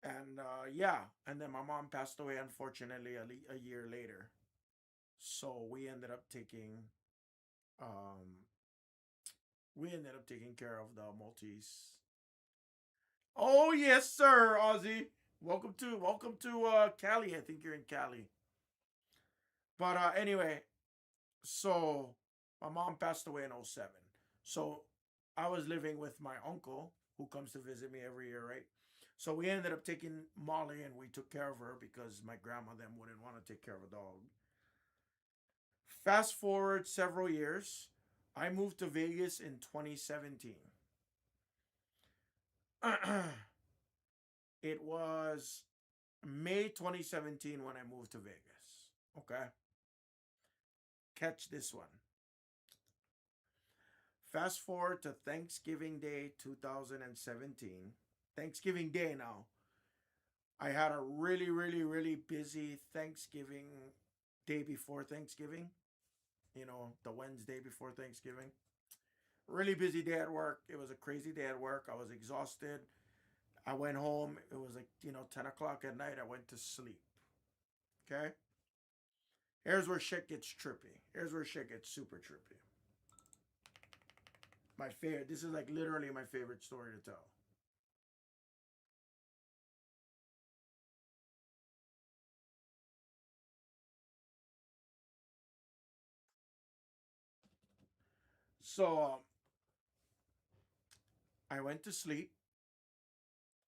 And yeah, and then my mom passed away unfortunately a year later. So um we ended up taking care of the Maltese. Oh yes, sir, Ozzy. Welcome to Cali. I think you're in Cali. But anyway, so my mom passed away in '07. So I was living with my uncle who comes to visit me every year, right? So we ended up taking Molly and we took care of her because my grandma then wouldn't want to take care of a dog. Fast forward several years, I moved to Vegas in 2017. It was May 2017 when I moved to Vegas. Okay? Catch this one. Fast forward to Thanksgiving Day 2017. Thanksgiving Day now. I had a really busy Thanksgiving day before Thanksgiving. The Wednesday before Thanksgiving. Really busy day at work. It was a crazy day at work. I was exhausted. I went home. It was like, 10 o'clock at night. I went to sleep. Okay? Here's where shit gets trippy. Here's where shit gets super trippy. My favorite. This is like literally my favorite story to tell. So I went to sleep.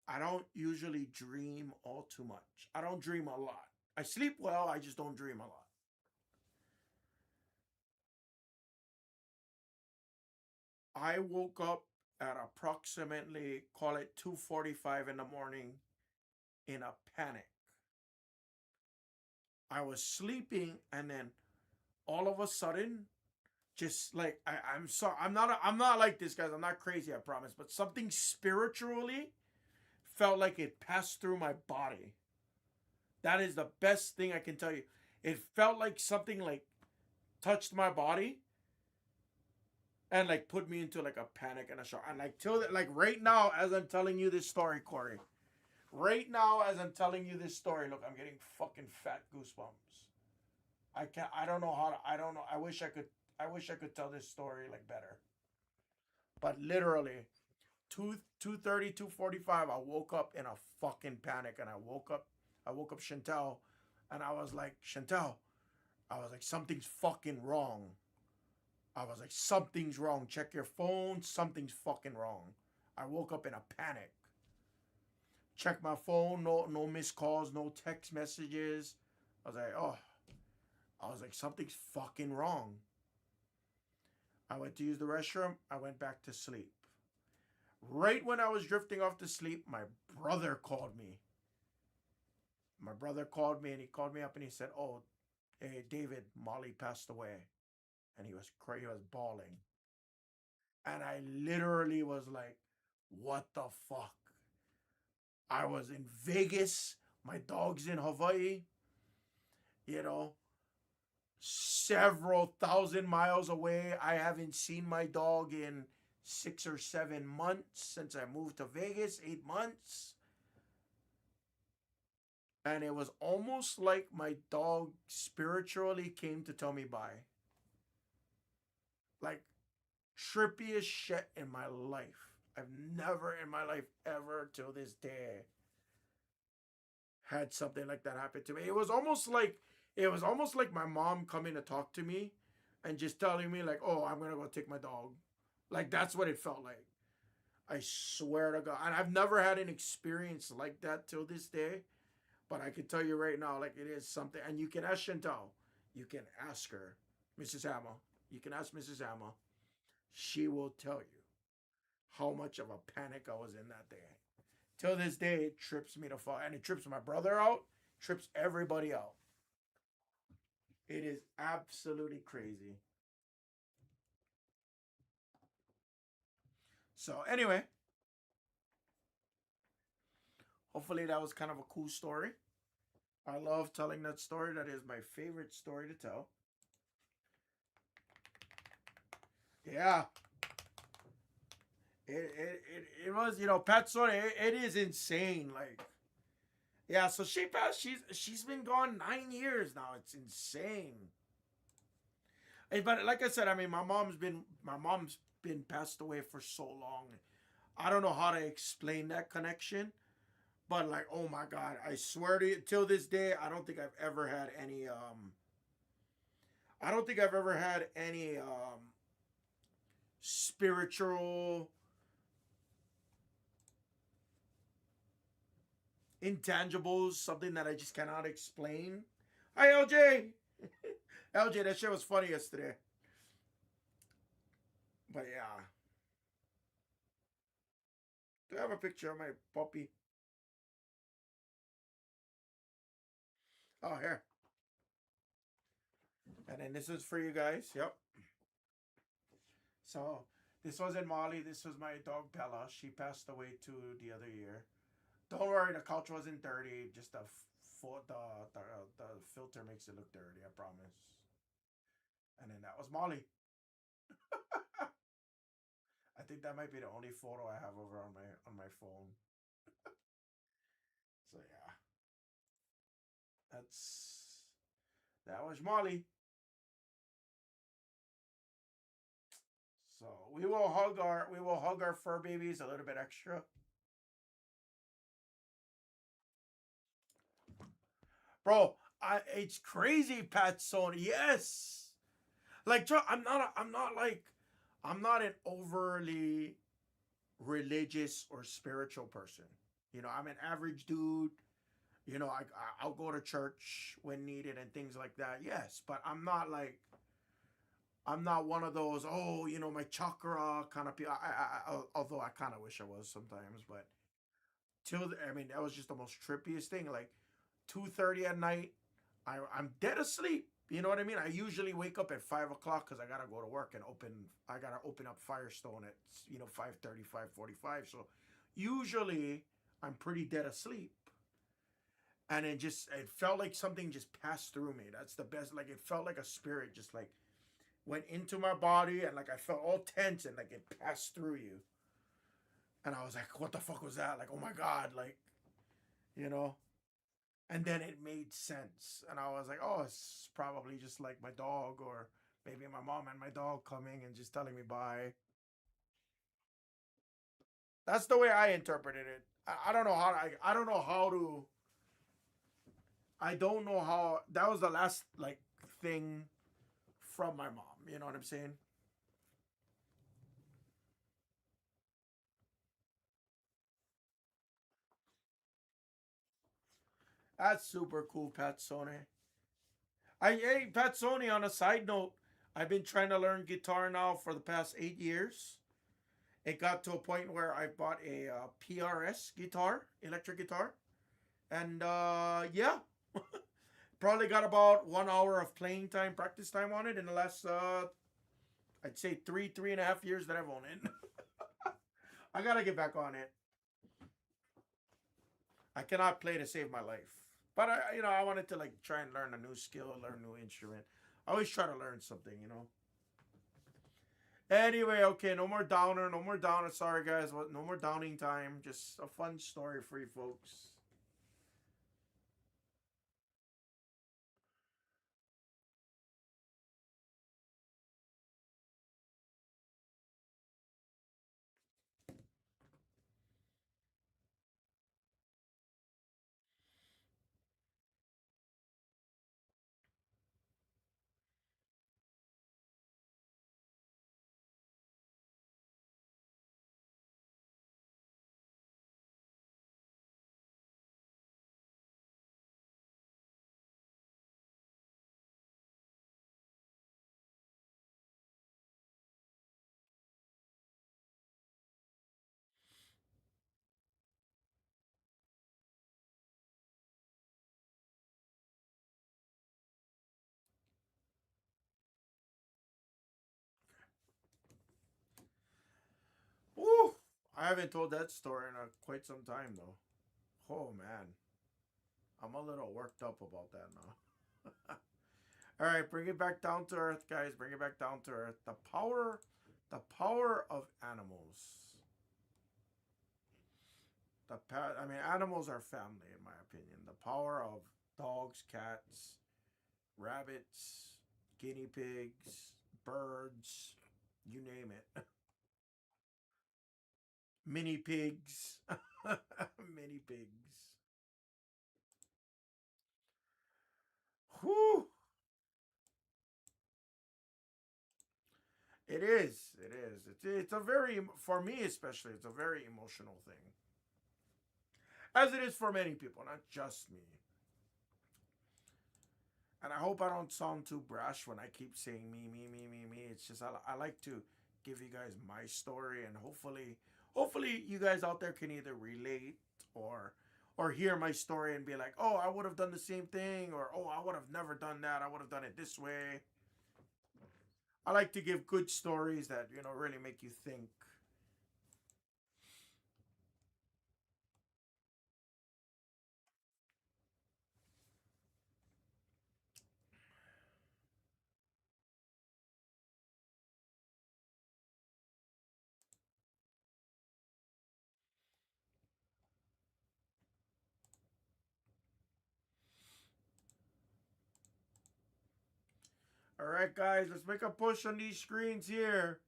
I don't usually dream all too much. I don't dream a lot. I sleep well, I just don't dream a lot. I woke up at approximately, call it 2:45 in the morning, in a panic. I was sleeping, and then all of a sudden, just like I'm sorry, I'm not like this, guys. I'm not crazy, I promise. But something spiritually felt like it passed through my body. That is the best thing I can tell you. It felt like something like touched my body and like put me into like a panic and a shock. And like till like right now, as I'm telling you this story, Corey. Right now, as I'm telling you this story, look, I'm getting fucking fat goosebumps. I can't. I don't know how to. I don't know. I wish I could. I wish I could tell this story like better. But literally, 2:30, 2:45, I woke up in a fucking panic, and I woke up. I woke up Chantel, and I was like, Chantel, I was like, something's fucking wrong. I was like, something's wrong. Check your phone. Something's fucking wrong. I woke up in a panic. Check my phone. No missed calls. No text messages. I was like, oh. I was like, something's fucking wrong. I went to use the restroom. I went back to sleep. Right when I was drifting off to sleep, my brother called me. My brother called me, and he called me up and he said, "Oh, hey David, Molly passed away," and he was bawling, and I literally was like, "What the fuck?" I was in Vegas. My dog's in Hawaii. You know, several thousand miles away. I haven't seen my dog in 6 or 7 months since I moved to Vegas. 8 months. And it was almost like my dog spiritually came to tell me bye. Like, trippiest shit in my life. I've never in my life ever till this day had something like that happen to me. It was almost like my mom coming to talk to me and just telling me like, "Oh, I'm going to go take my dog." Like that's what it felt like. I swear to God. And I've never had an experience like that till this day. But I can tell you right now, like it is something. And you can ask Chantal. You can ask her, Mrs. Hammer. You can ask Mrs. Hammer. She will tell you how much of a panic I was in that day. Till this day, it trips me to fall. And it trips my brother out, trips everybody out. It is absolutely crazy. So, anyway, hopefully that was kind of a cool story. I love telling that story. That is my favorite story to tell. Yeah. It was, Pat Soda, it is insane. Like, yeah, so she passed, she's been gone 9 years now. It's insane. But like I said, I mean, my mom's been passed away for so long. I don't know how to explain that connection, but like, oh my God, I swear to you, till this day, I don't think I've ever had any spiritual intangibles, something that I just cannot explain. Hi, LJ. LJ, that shit was funny yesterday. But yeah, do I have a picture of my puppy? Oh, here. And then this is for you guys. Yep. So this wasn't Molly. This was my dog Bella. She passed away too the other year. Don't worry, the couch wasn't dirty. Just the filter makes it look dirty. I promise. And then that was Molly. I think that might be the only photo I have over on my phone. So yeah, that's that was Molly. So we will hug our fur babies a little bit extra. Bro, it's crazy, Pat Sony. Yes. Like I'm not like I'm not an overly religious or spiritual person. You know, I'm an average dude. You know, I'll go to church when needed and things like that. Yes, but I'm not one of those. Oh, you know, my chakra kind of people. Although I kind of wish I was sometimes, but I mean, that was just the most trippiest thing. Like 2:30 at night, I'm dead asleep. You know what I mean? I usually wake up at 5 o'clock because I gotta go to work and open. I gotta open up Firestone at 5:30, 5:45. So usually I'm pretty dead asleep, and it felt like something just passed through me. That's the best. Like it felt like a spirit just like went into my body, and like I felt all tense, and like it passed through you. And I was like, what the fuck was that? Like, oh my god, like you know. And then it made sense, and I was like, oh, it's probably just like my dog, or maybe my mom and my dog coming and just telling me bye. That's the way I interpreted it. I don't know how I don't know how to. I don't know how. That was the last like thing from my mom. You know what I'm saying? That's super cool, Pat Sony. Hey, Pat Sony. On a side note, I've been trying to learn guitar now for the past 8 years. It got to a point where I bought a PRS guitar, electric guitar, and yeah, probably got about 1 hour of playing time, practice time on it in the last I'd say 3.5 years that I've owned it. I gotta get back on it. I cannot play to save my life. But I wanted to like try and learn a new skill, learn a new instrument. I always try to learn something. Anyway, okay, no more downer, no more downer. Sorry guys, no more downing time. Just a fun story for you folks. Woo! I haven't told that story in quite some time though. Oh man, I'm a little worked up about that now. All right, bring it back down to earth, guys. Bring it back down to earth. The power of animals. I mean, animals are family, in my opinion. The power of dogs, cats, rabbits, guinea pigs, birds, you name it. Mini pigs, mini pigs. Whew. It is. It is. It's a very, for me especially, it's a very emotional thing. As it is for many people, not just me. And I hope I don't sound too brash when I keep saying me, me, me, me, me. It's just I like to give you guys my story, and hopefully you guys out there can either relate or or hear my story and be like, oh, I would have done the same thing, or oh, I would have never done that. I would have done it this way. I like to give good stories that really make you think. All right, guys, let's make a push on these screens here.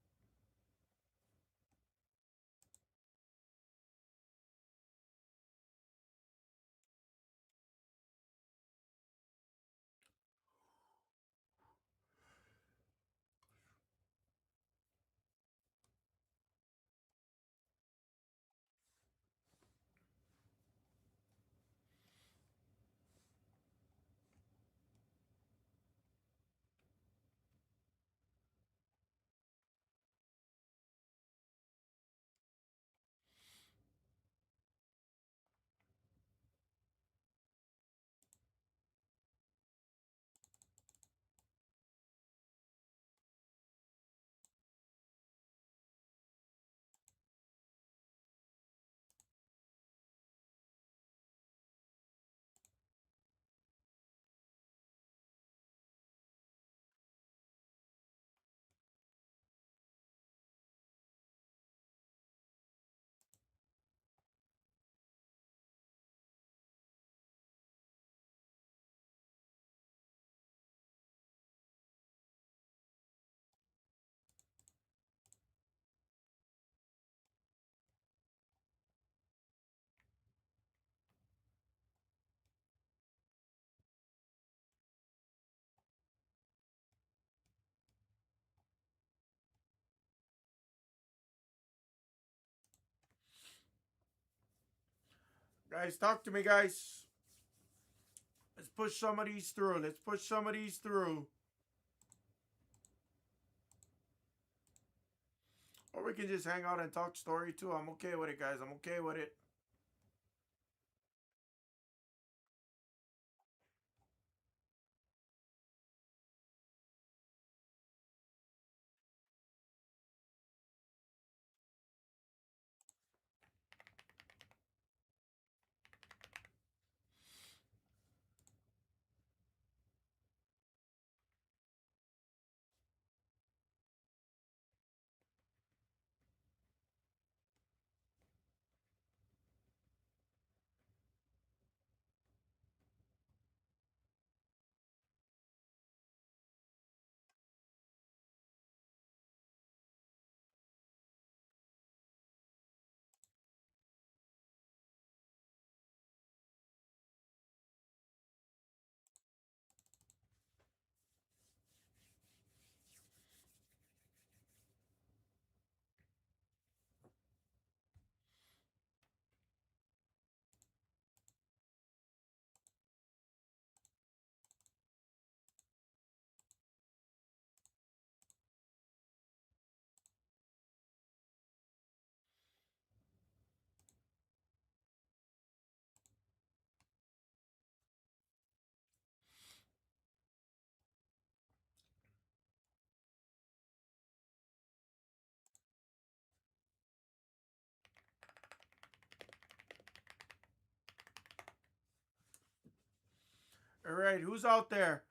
Guys, talk to me, guys. Let's push some of these through. Let's push some of these through. Or we can just hang out and talk story too. I'm okay with it, guys. I'm okay with it. All right, who's out there?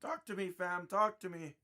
Talk to me, fam. Talk to me.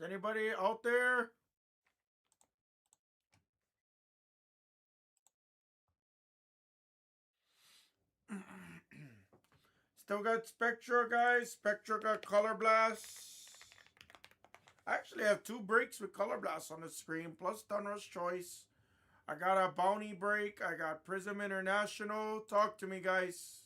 anybody out there? Still got Spectra, guys. Spectra got Color Blast. I actually have 2 breaks with Color Blast on the screen, plus Thunder's Choice. I got a Bounty break. I got Prism International. Talk to me, guys.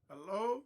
Hello?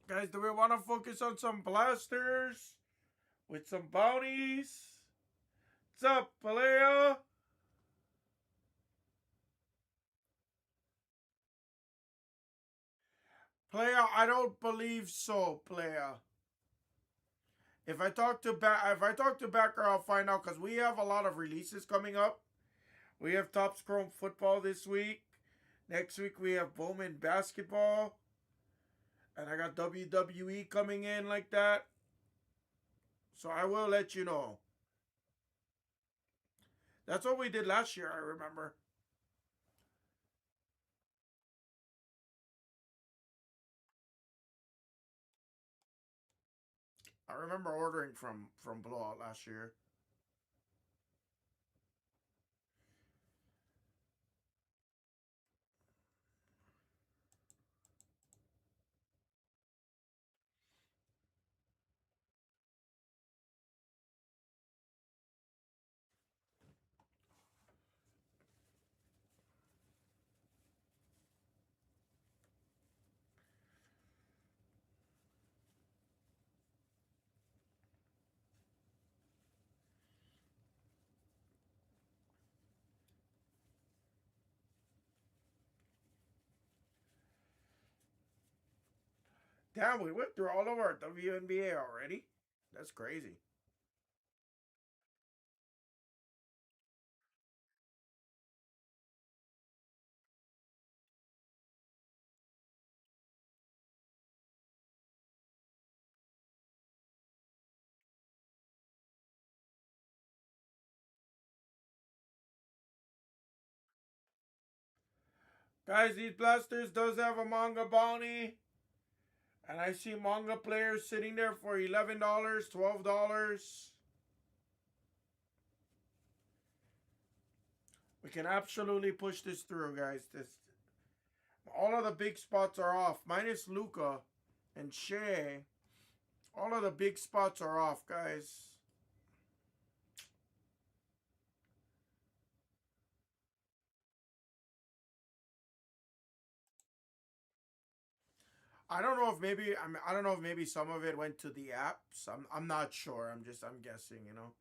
Guys, do we want to focus on some blasters with some bounties? What's up, Palea? Player, I don't believe so, player. If I talk to Backer, I'll find out because we have a lot of releases coming up. We have Topps Chrome football this week. Next week we have Bowman basketball. And I got WWE coming in like that. So I will let you know. That's what we did last year, I remember. I remember ordering from Blowout last year. Damn, we went through all of our WNBA already. That's crazy. Guys, these blasters does have a manga bounty. And I see manga players sitting there for $11, $12. We can absolutely push this through, guys. This all of the big spots are off. Minus Luca and Shea. All of the big spots are off, guys. I don't know if maybe I don't know if maybe some of it went to the apps. I'm not sure. I'm guessing, you know.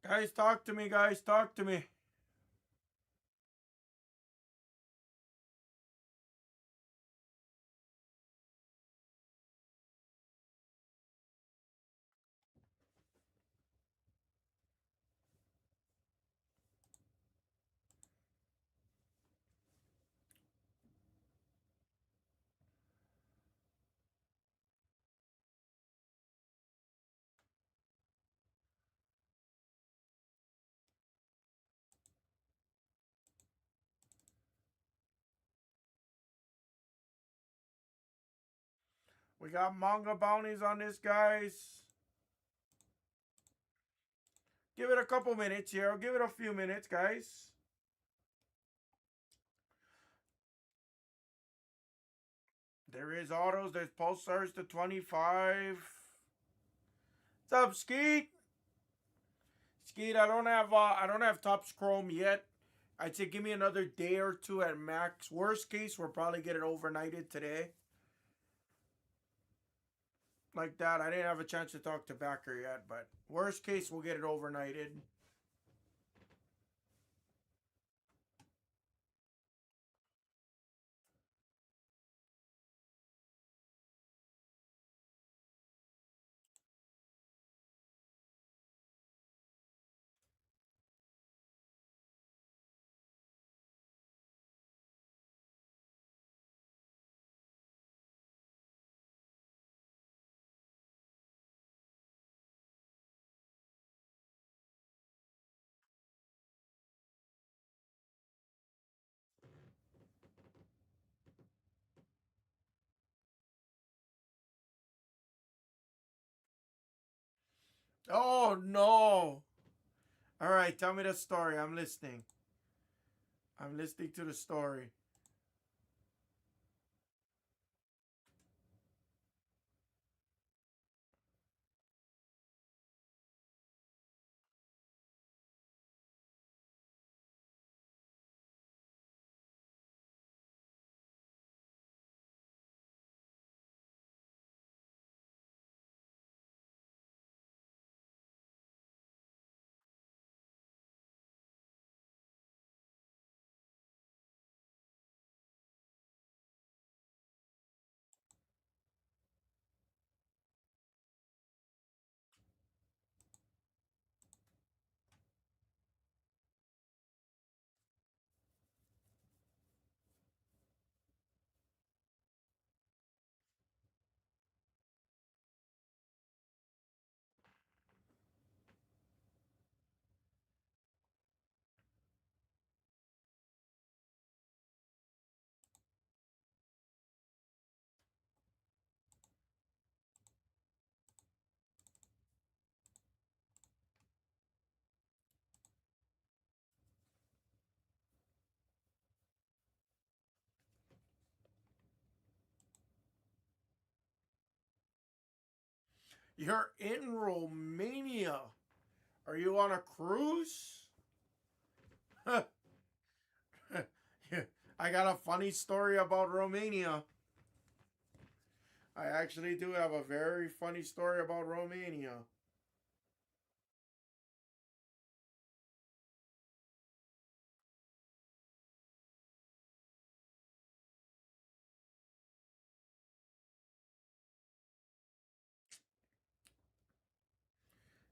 Guys, talk to me, guys. Talk to me. We got manga bounties on this, guys. Give it a couple minutes here. I'll give it a few minutes, guys. There is autos. There's pulsars to 25. What's up, Skeet? Skeet, I don't have Topps Chrome yet. I'd say give me another day or two at max. Worst case, we'll probably get it overnighted today. Like that. I didn't have a chance to talk to Backer yet, but worst case, we'll get it overnighted. Oh, no. All right, tell me the story. I'm listening. I'm listening to the story. You're in Romania. Are you on a cruise? I got a funny story about Romania. I actually do have a very funny story about Romania.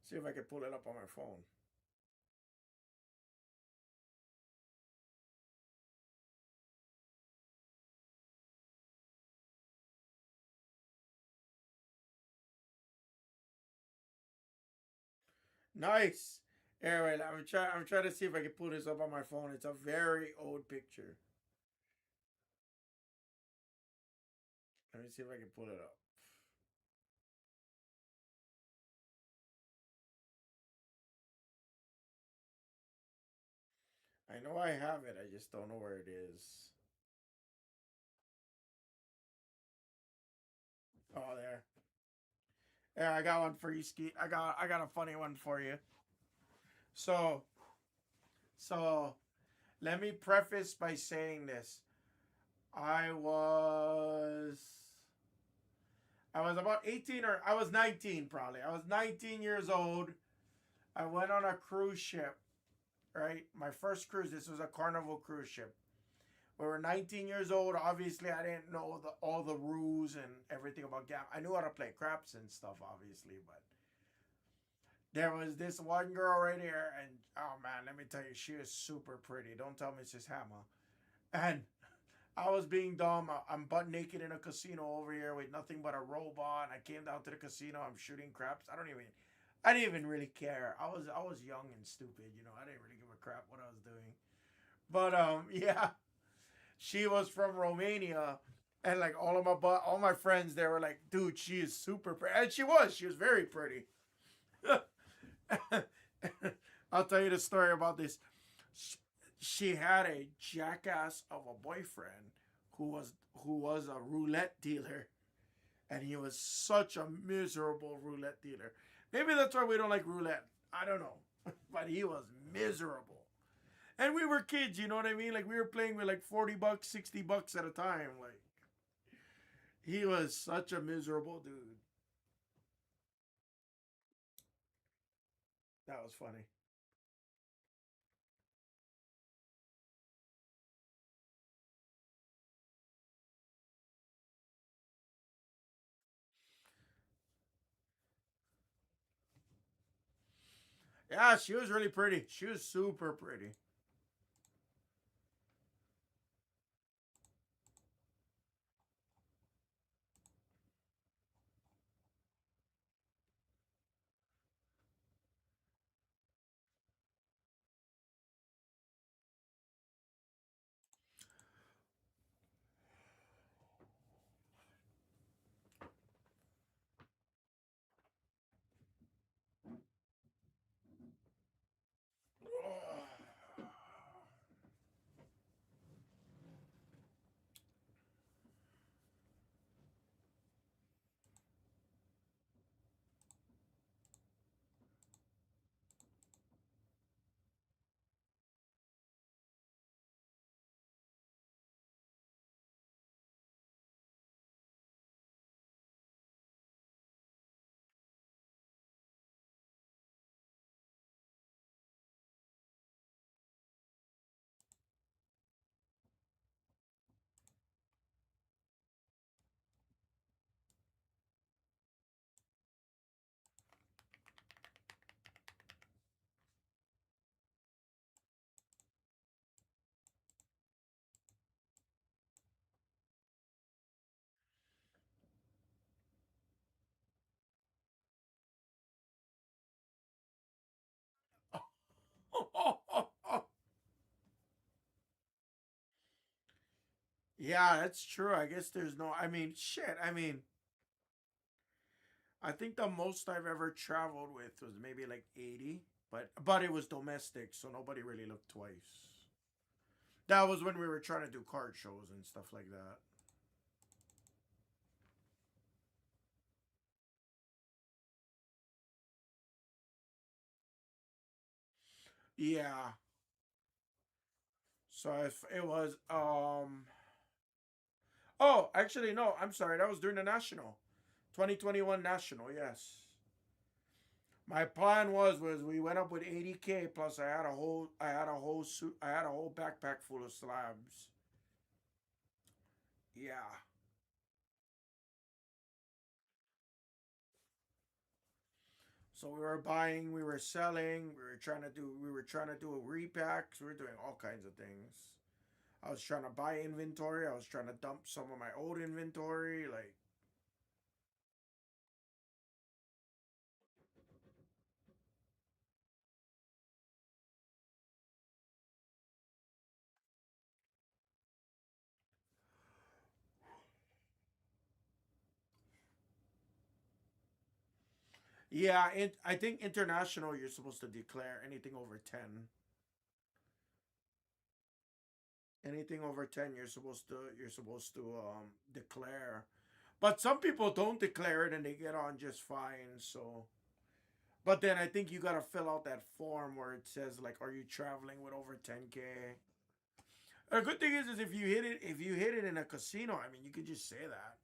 See if I can pull it up on my phone. Nice. Anyway, I'm trying to see if I can pull this up on my phone. It's a very old picture. Let me see if I can pull it up. I know I have it. I just don't know where it is. Oh, there. Yeah, I got one for you, Skeet. I got a funny one for you. So so let me preface by saying this. I was I was about 18 or I was 19 probably. I was 19 years old I went on a cruise ship, right? My first cruise. This was a Carnival cruise ship. We were 19 years old. Obviously, I didn't know all the rules and everything about gambling. I knew how to play craps and stuff, obviously, but there was this one girl right here, and oh man, let me tell you, she is super pretty. Don't tell Mrs. Hammer. And I was being dumb. I'm butt naked in a casino over here with nothing but a robot. I came down to the casino. I'm shooting craps. I didn't even really care. I was young and stupid. I didn't really give a crap what I was doing. But yeah, she was from Romania, and like all my friends, they were like, "Dude, she is super pretty," and she was very pretty. I'll tell you the story about this. She had a jackass of a boyfriend who was a roulette dealer, and he was such a miserable roulette dealer. Maybe that's why we don't like roulette. I don't know, but he was miserable. And we were kids, you know what I mean? Like we were playing with like $40, $60 at a time. Like he was such a miserable dude. That was funny. Yeah, she was really pretty. She was super pretty. Yeah, that's true. I guess there's no. I mean, shit. I think the most I've ever traveled with was maybe like 80, but it was domestic, so nobody really looked twice. That was when we were trying to do card shows and stuff like that. Yeah. So if it was oh, actually no, I'm sorry. That was during the national. 2021 national, yes. My plan was we went up with 80K plus I had a whole backpack full of slabs. Yeah. So we were buying, we were selling, we were trying to do repacks, we were doing all kinds of things. I was trying to buy inventory, I was trying to dump some of my old inventory, like yeah, I think international you're supposed to declare anything over 10. Anything over 10 you're supposed to declare. But some people don't declare it and they get on just fine, so but then I think you got to fill out that form where it says like are you traveling with over 10K. A good thing is if you hit it in a casino, I mean you could just say that.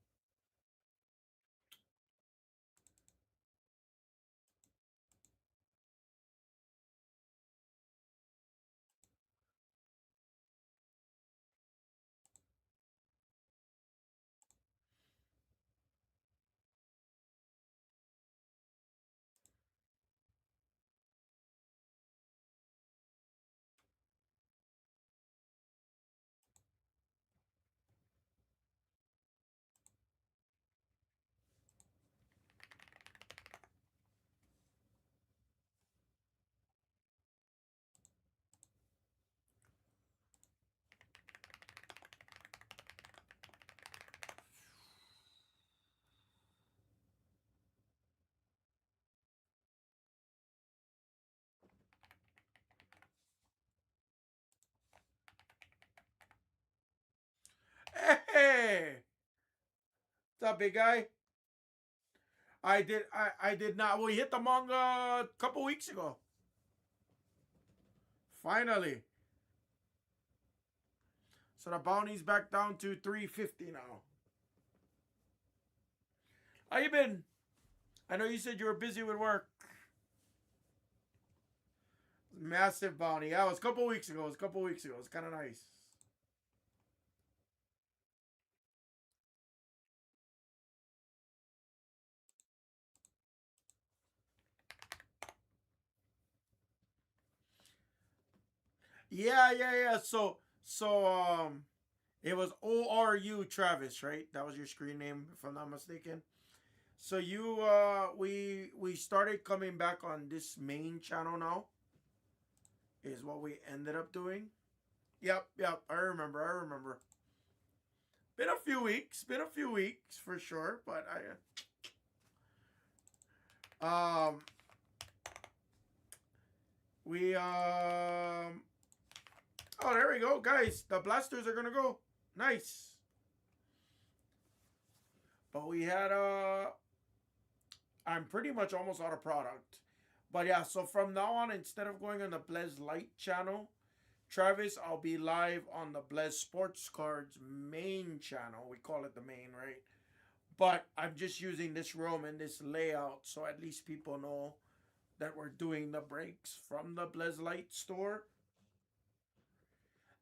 What's up, big guy? I did not. We hit the manga a couple weeks ago. Finally. So the bounty's back down to 350 now. How you been? I know you said you were busy with work. Massive bounty. Yeah, it was a couple weeks ago. It was kind of nice. Yeah. So it was ORU Travis, right? That was your screen name, if I'm not mistaken. So you we started coming back on this main channel now. Is what we ended up doing. Yep. I remember. Been a few weeks for sure, but we oh, there we go, guys. The blasters are gonna go. Nice. But we had I'm pretty much almost out of product. But yeah, so from now on, instead of going on the Blez Lite channel, Travis, I'll be live on the Blez Sports Cards main channel. We call it the main, right? But I'm just using this room and this layout so at least people know that we're doing the breaks from the Blez Lite store.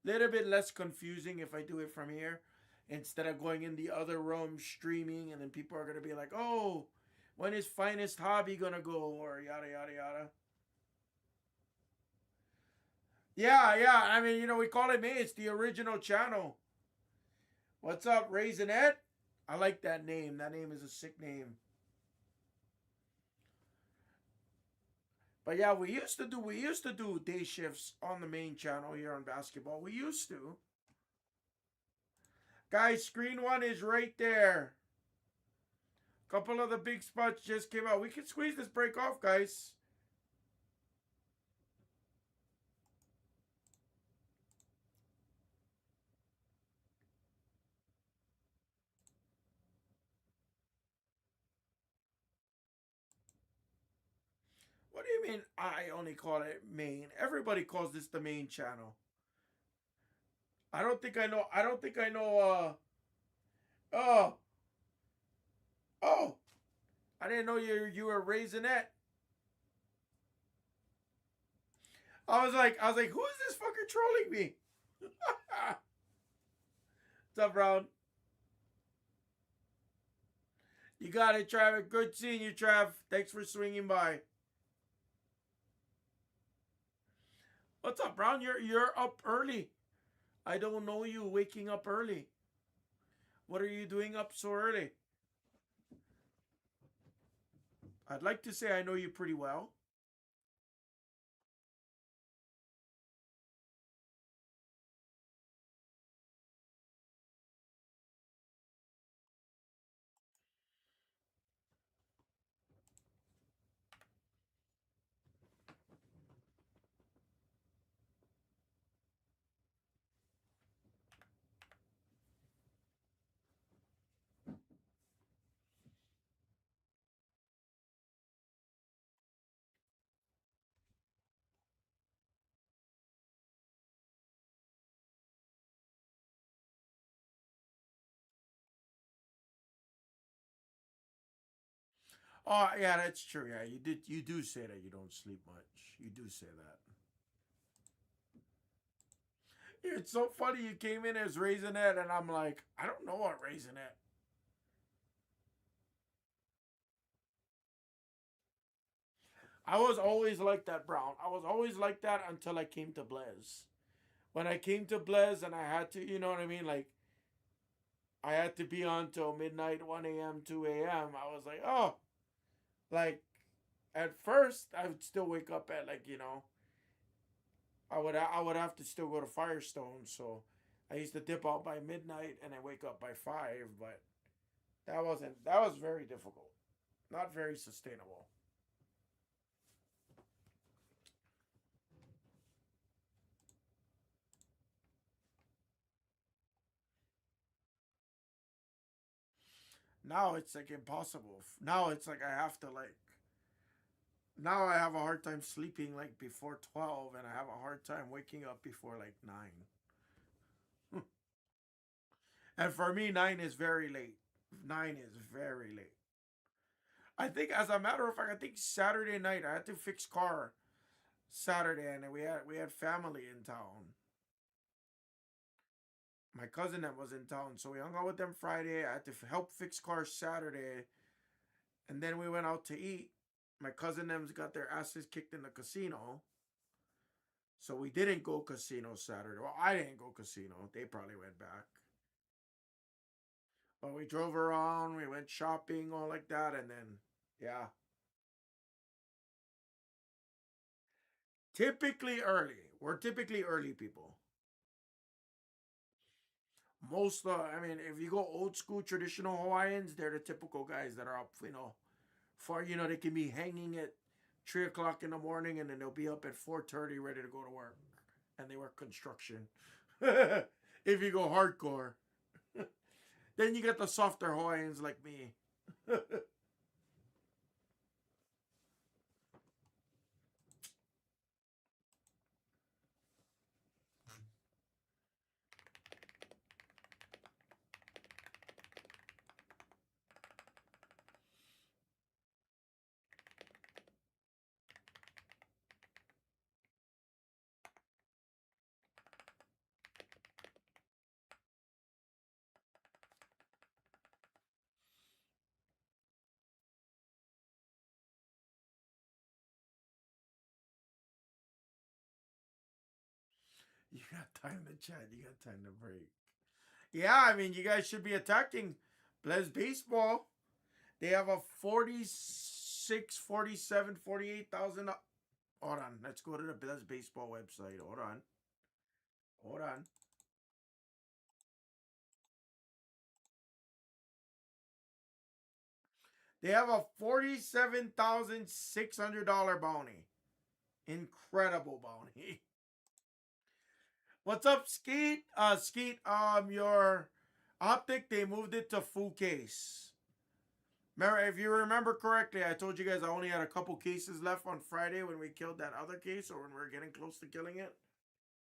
Little bit less confusing if I do it from here instead of going in the other room streaming, and then people are gonna be like, "Oh, when is Finest Hobby gonna go?" or yada yada yada. Yeah. I mean, we call it me. It's the original channel. What's up, Raisinette? I like that name. That name is a sick name. But yeah, we used to do day shifts on the main channel here on basketball. We used to. Guys, screen one is right there. Couple of the big spots just came out. We can squeeze this break off, guys. What do you mean I only call it main? Everybody calls this the main channel. I don't think I know oh oh I didn't know you were Raisinette. I was like, who is this fucker trolling me? What's up, Brown? You got it, Trav. Good seeing you, Trav. Thanks for swinging by. What's up, Brown? You're up early. I don't know you waking up early. What are you doing up so early? I'd like to say I know you pretty well. Oh yeah, that's true. Yeah, you do say that you don't sleep much. You do say that. It's so funny you came in as Raisinette and I'm like, I don't know what Raisinette. I was always like that, Brown. I was always like that until I came to Blez. When I came to Blez and I had to, you know what I mean? Like, I had to be on till midnight, 1 a.m., 2 a.m. I was like, oh, like, at first, I would still wake up at, like, I would have to still go to Firestone. So I used to dip out by midnight and I wake up by 5. But that was very difficult. Not very sustainable. Now it's like impossible. Now it's like I have to like. Now I have a hard time sleeping like before 12, and I have a hard time waking up before like 9. And for me, 9 is very late. 9 is very late. I think, as a matter of fact, I think Saturday night I had to fix car Saturday, and we had family in town. My cousin that was in town, so we hung out with them Friday. I had to help fix cars Saturday, and then we went out to eat. My cousin them's got their asses kicked in the casino, so we didn't go casino Saturday. Well, I didn't go casino. They probably went back. But we drove around, we went shopping, all like that, and then yeah, typically early. We're typically early people. Most, I mean, if you go old school traditional Hawaiians, they're the typical guys that are up, for they can be hanging at 3 o'clock in the morning, and then they'll be up at 4:30 ready to go to work, and they work construction. If you go hardcore, then you get the softer Hawaiians like me. You got time to chat. You got time to break. Yeah, I mean, you guys should be attacking Blez Baseball. They have a 46, 47, 48,000. Hold on. Let's go to the Blez Baseball website. Hold on. Hold on. They have a $47,600 bounty. Incredible bounty. What's up, Skeet? Skeet, your optic, they moved it to full case. Remember, if you remember correctly, I told you guys I only had a couple cases left on Friday when we killed that other case, or when we were getting close to killing it.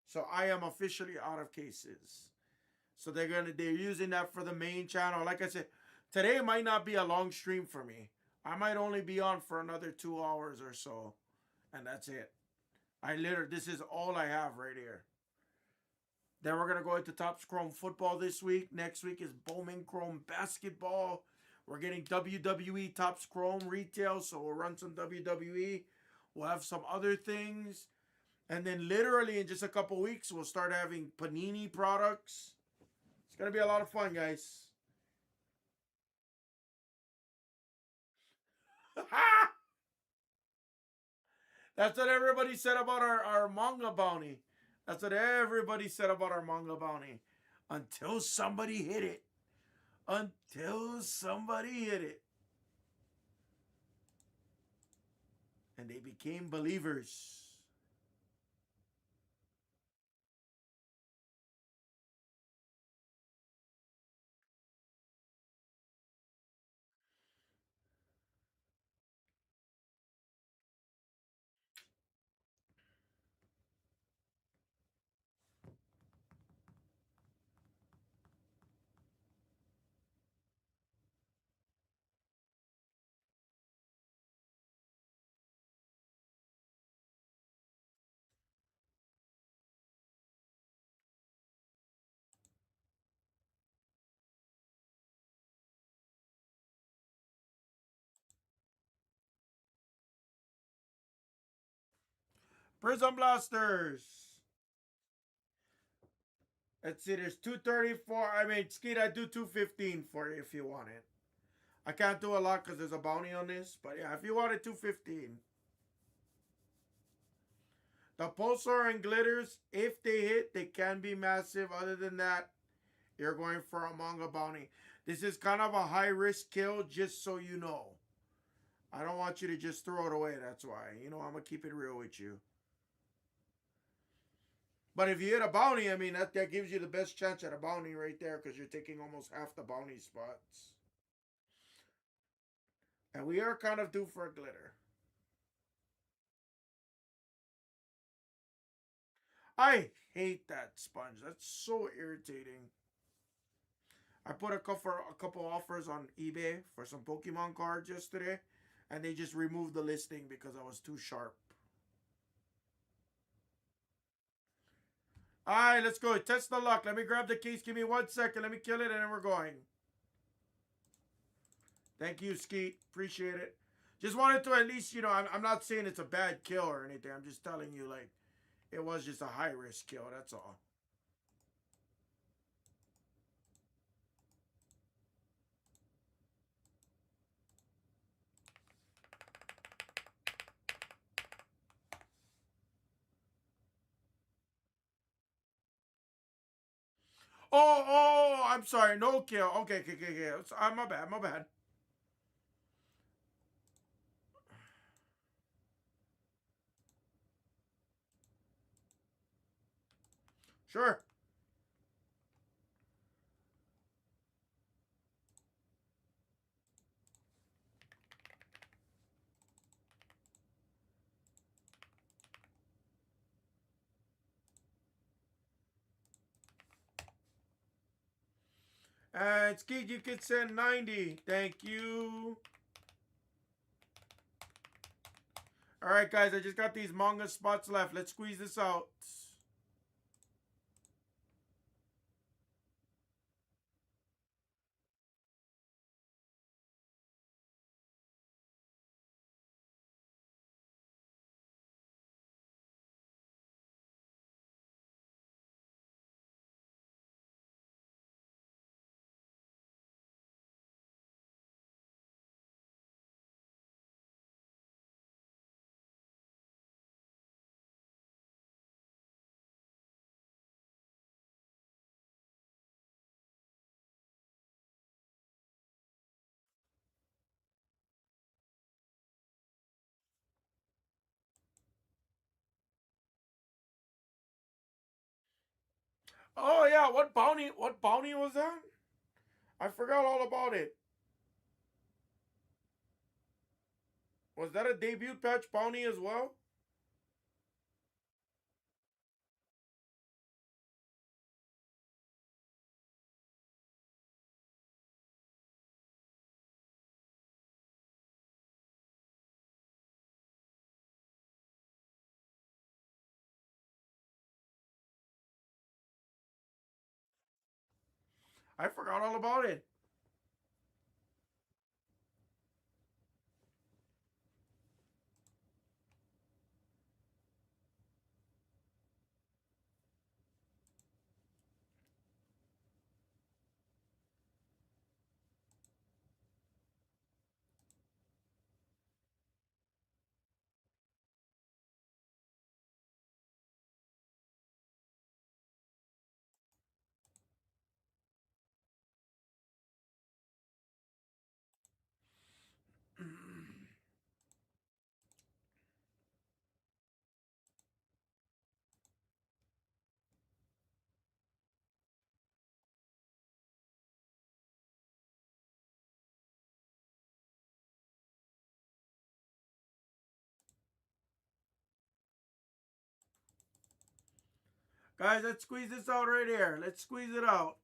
So I am officially out of cases. So they're using that for the main channel. Like I said, today might not be a long stream for me. I might only be on for another 2 hours or so, and that's it. This is all I have right here. Then we're gonna go into Topps Chrome football this week. Next week is Bowman Chrome basketball. We're getting WWE Topps Chrome retail, so we'll run some WWE. We'll have some other things. And then literally in just a couple weeks, we'll start having Panini products. It's going to be a lot of fun, guys. That's what everybody said about our manga bounty. That's what everybody said about our manga bounty. Until somebody hit it. Until somebody hit it. And they became believers. Prism Blasters. Let's see, there's 234. I mean, Skeet, I do 215 for you if you want it. I can't do a lot because there's a bounty on this. But yeah, if you want it, 215. The pulsar and glitters, if they hit, they can be massive. Other than that, you're going for a manga bounty. This is kind of a high risk kill, just so you know. I don't want you to just throw it away. That's why. I'm going to keep it real with you. But if you hit a bounty, I mean, that gives you the best chance at a bounty right there, because you're taking almost half the bounty spots. And we are kind of due for a glitter. I hate that sponge. That's so irritating. I put a couple offers on eBay for some Pokemon cards yesterday, and they just removed the listing because I was too sharp. All right, let's go. Test the luck. Let me grab the case. Give me 1 second. Let me kill it, and then we're going. Thank you, Skeet. Appreciate it. Just wanted to at least, I'm not saying it's a bad kill or anything. I'm just telling you, like, it was just a high risk kill. That's all. Oh, I'm sorry. No kill. Okay, okay, okay, okay. My bad, my bad. Sure. And Skeet, you could send 90. Thank you. All right, guys. I just got these manga spots left. Let's squeeze this out. Oh yeah, what bounty? What bounty was that? I forgot all about it. Was that a debut patch bounty as well? I forgot all about it. Guys, let's squeeze this out right here. Let's squeeze it out.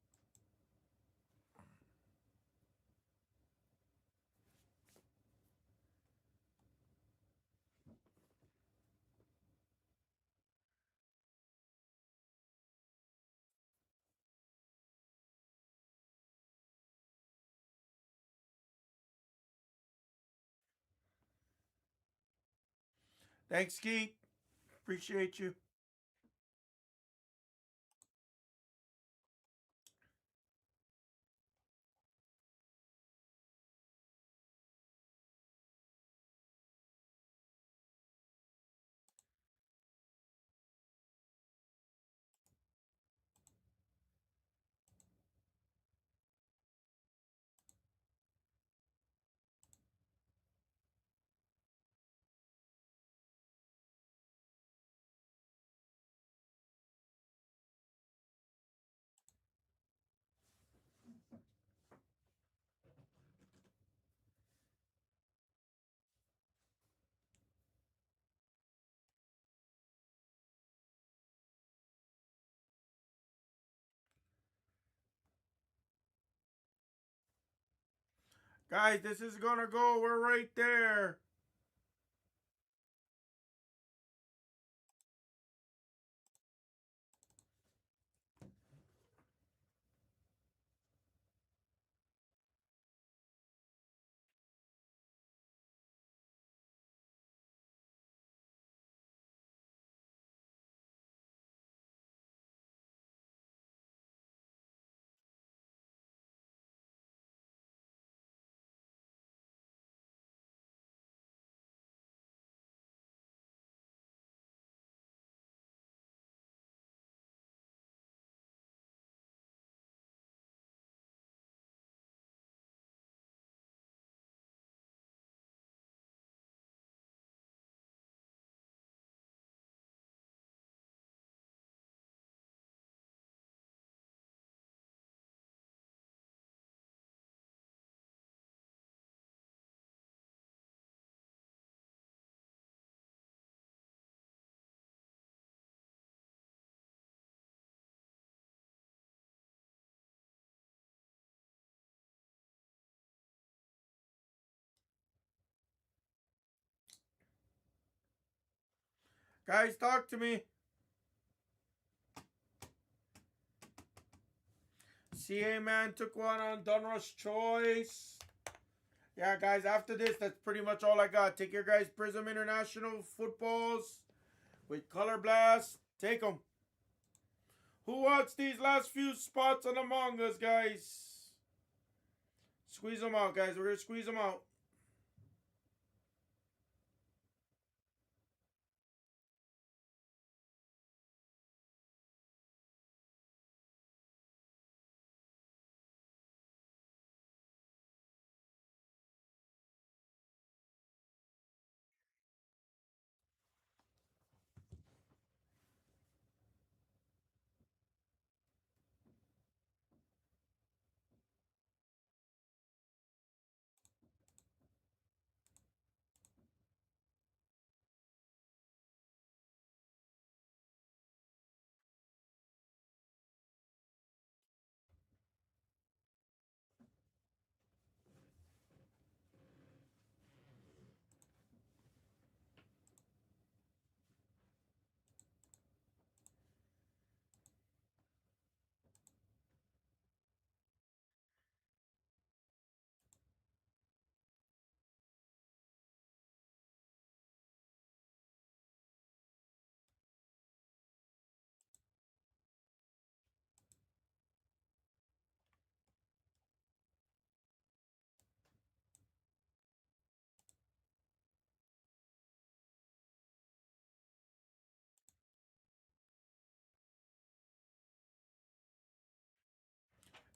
Thanks, Skeet. Appreciate you. Guys, this is gonna go. We're right there. Guys, talk to me. CA Man took one on Dunrush Choice. Yeah, guys, after this, that's pretty much all I got. Take your guys' Prism International footballs with Color Blast. Take them. Who wants these last few spots on Among Us, guys? Squeeze them out, guys. We're going to squeeze them out.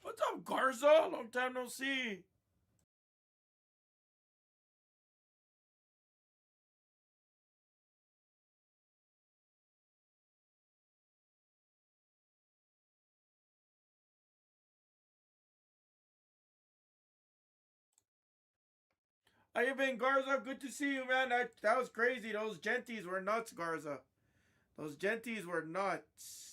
What's up, Garza? Long time no see. How you been, Garza? Good to see you, man. That was crazy. Those genties were nuts, Garza. Those genties were nuts.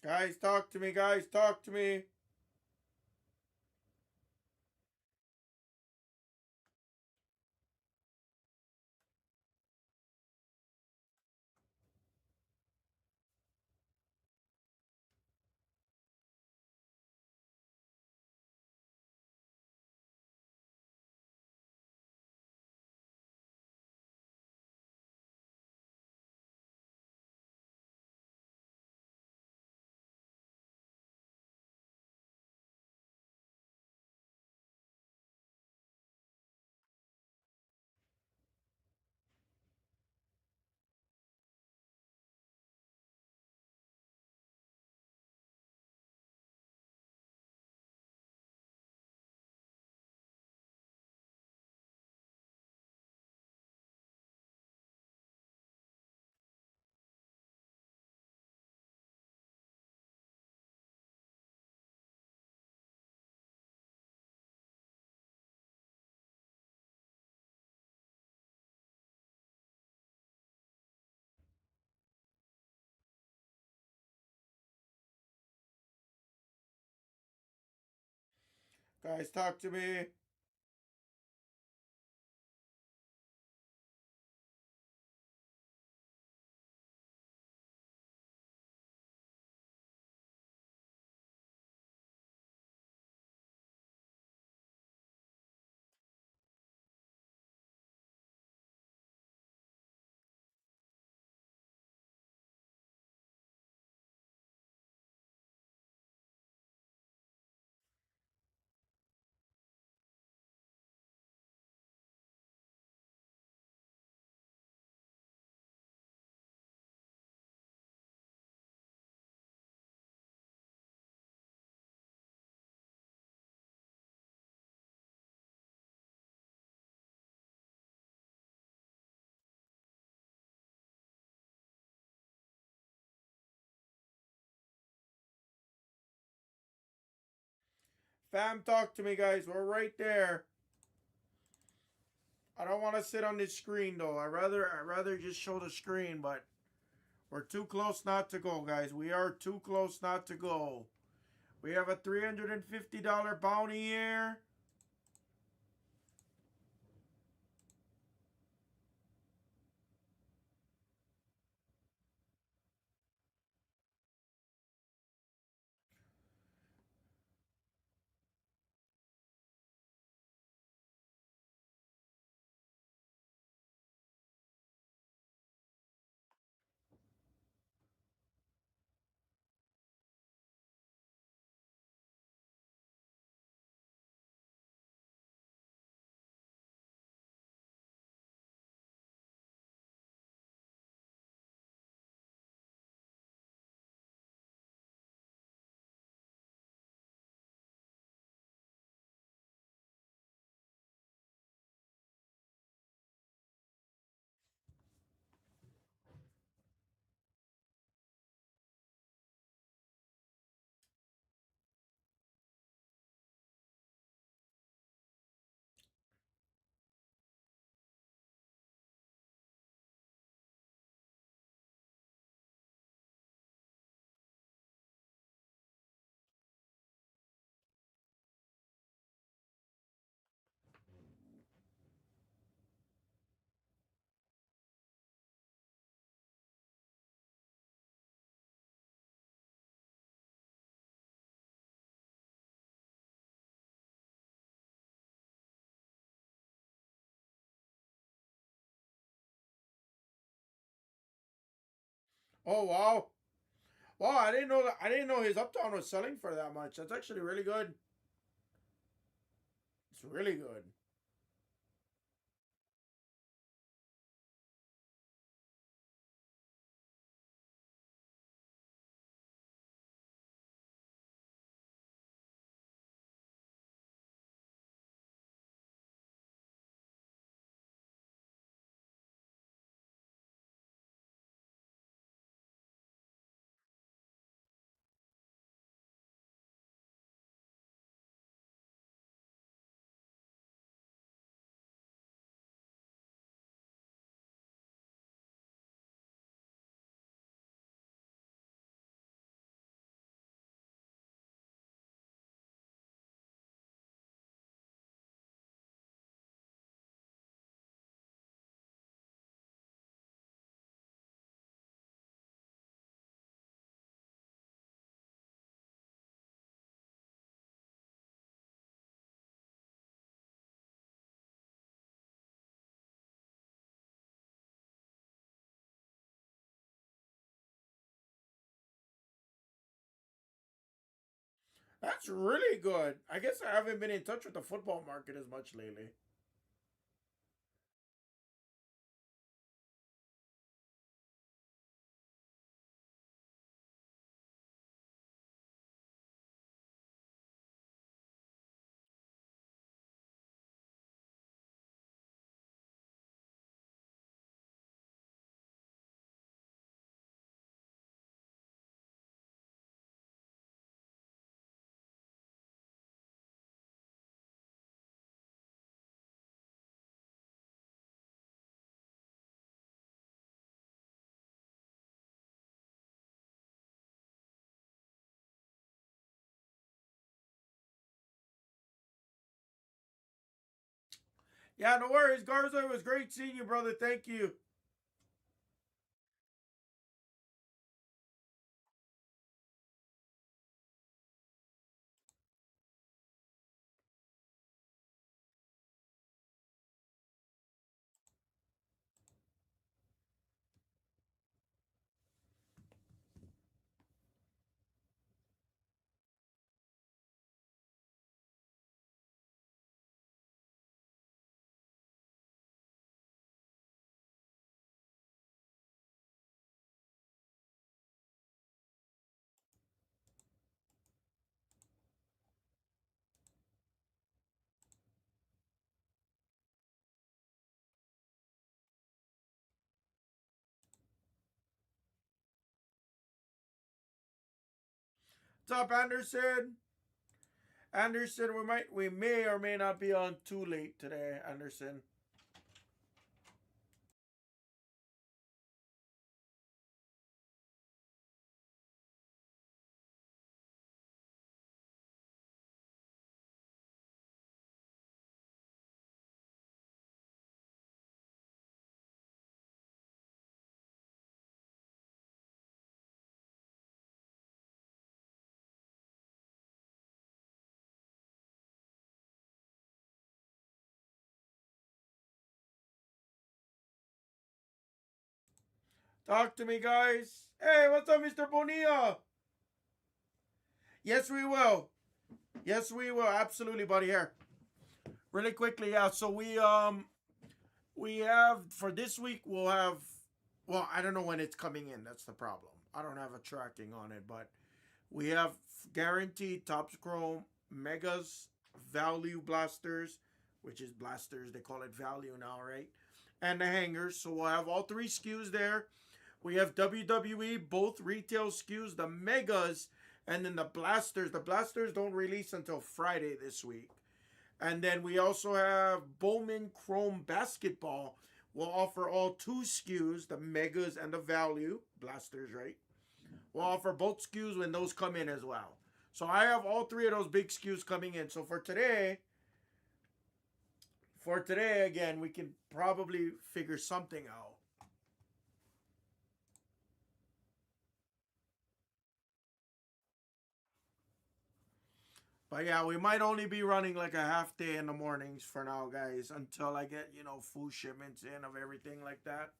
Guys, talk to me, guys, talk to me. Guys, talk to me. Fam, talk to me, guys. We're right there. I don't want to sit on this screen though. I rather just show the screen, but we're too close not to go, guys. We are too close not to go. We have a $350 bounty here. Oh wow. Wow, I didn't know that. I didn't know his Uptown was selling for that much. That's actually really good. It's really good. That's really good. I guess I haven't been in touch with the football market as much lately. Yeah, no worries, Garza. It was great seeing you, brother. Thank you. What's up, Anderson? Anderson, we may or may not be on too late today, Anderson. Talk to me, guys. Hey, what's up, Mr. Bonilla? Yes, we will. Yes, we will. Absolutely, buddy. Here, really quickly. Yeah. So we have for this week. We'll have. Well, I don't know when it's coming in. That's the problem. I don't have a tracking on it, but we have guaranteed Topps Chrome Megas Value Blasters, which is blasters. They call it value now, right? And the hangers. So we'll have all three SKUs there. We have WWE, both retail SKUs, the Megas, and then the Blasters. The Blasters don't release until Friday this week. And then we also have Bowman Chrome Basketball. We'll offer all two SKUs, the Megas and the Value Blasters, right? We'll offer both SKUs when those come in as well. So I have all three of those big SKUs coming in. So for today again, we can probably figure something out. But yeah, we might only be running like a half day in the mornings for now, guys, until I get, food shipments in of everything like that.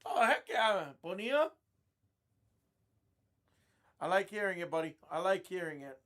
Oh, heck yeah, Bonilla. I like hearing it, buddy. I like hearing it.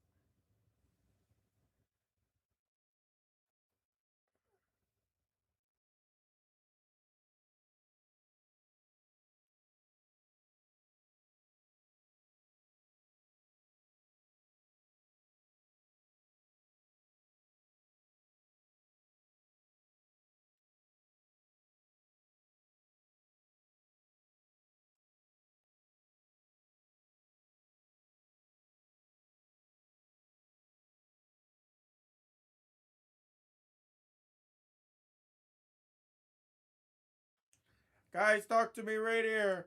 Guys, talk to me right here.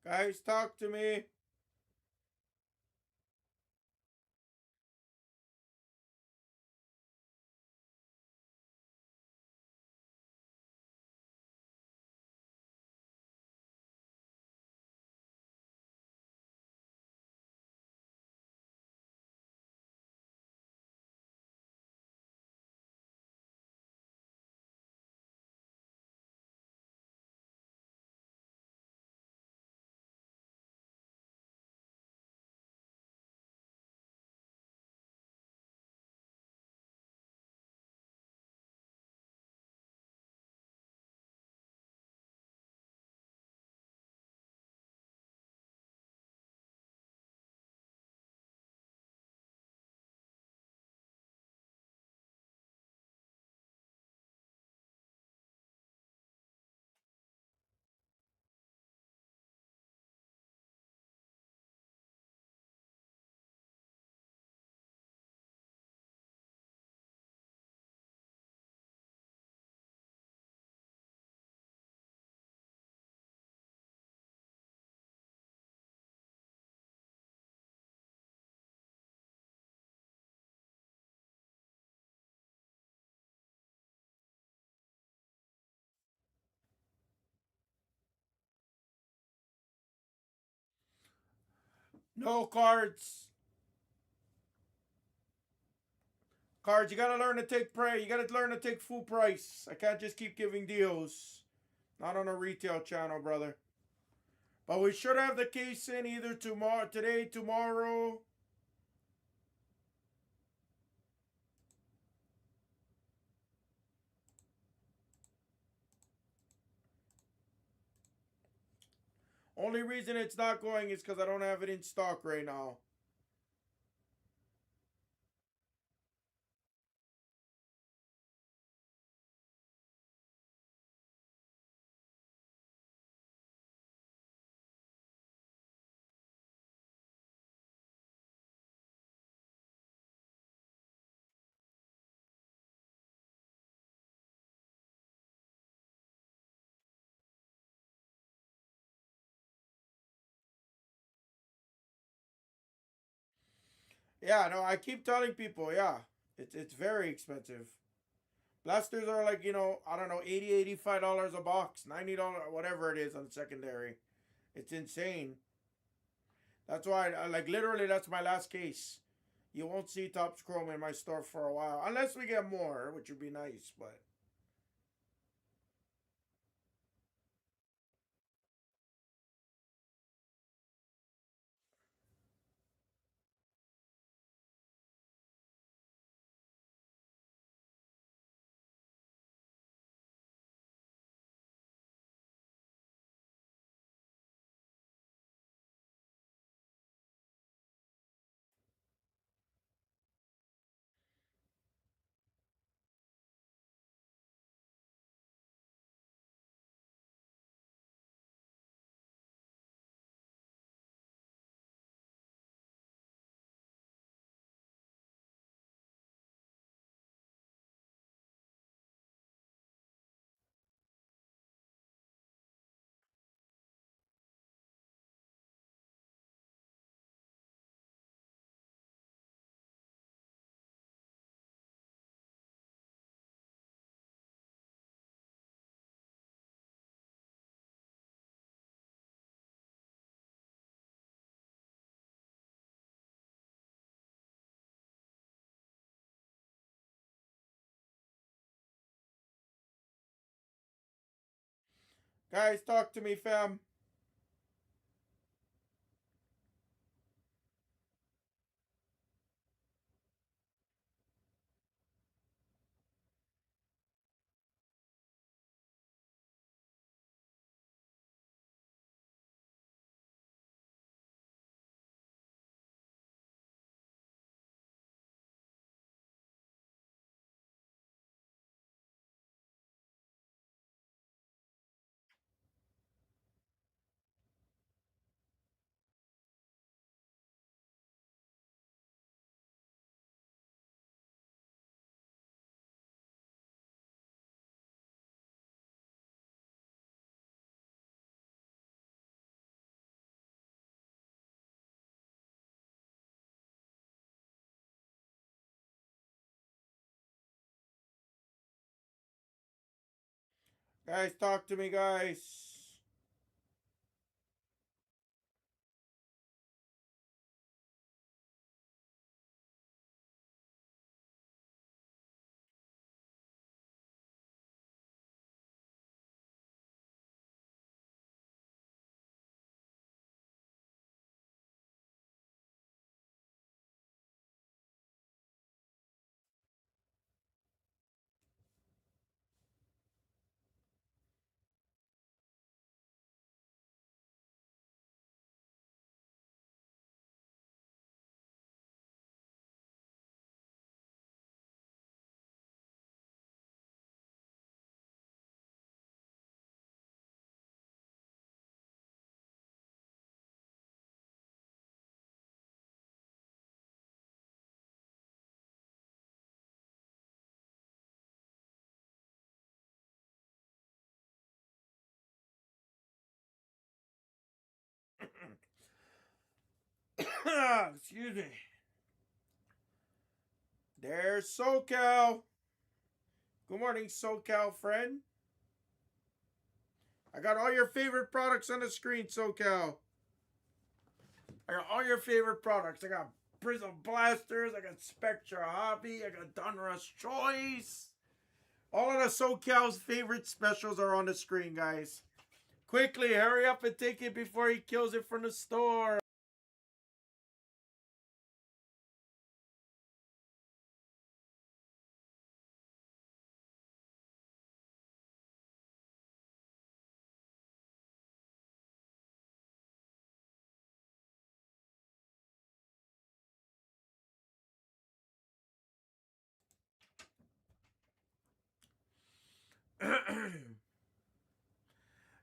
Guys, talk to me. No cards. Cards, you gotta learn to take price. You gotta learn to take full price. I can't just keep giving deals. Not on a retail channel, brother. But we should have the case in either tomorrow, today, tomorrow. Only reason it's not going is because I don't have it in stock right now. Yeah, no, I keep telling people, yeah. It's very expensive. Blasters are like, I don't know, 80 $85 a box, $90, whatever it is on secondary. It's insane. That's why, like, literally, that's my last case. You won't see Topps Chrome in my store for a while, unless we get more, which would be nice, but. Guys, talk to me, fam. Guys, talk to me, guys. Excuse me. There's SoCal. Good morning, SoCal friend. I got all your favorite products on the screen, SoCal. I got all your favorite products. I got Prism Blasters. I got Spectra Hobby. I got Donruss Choice. All of the SoCal's favorite specials are on the screen, guys. Quickly, hurry up and take it before he kills it from the store.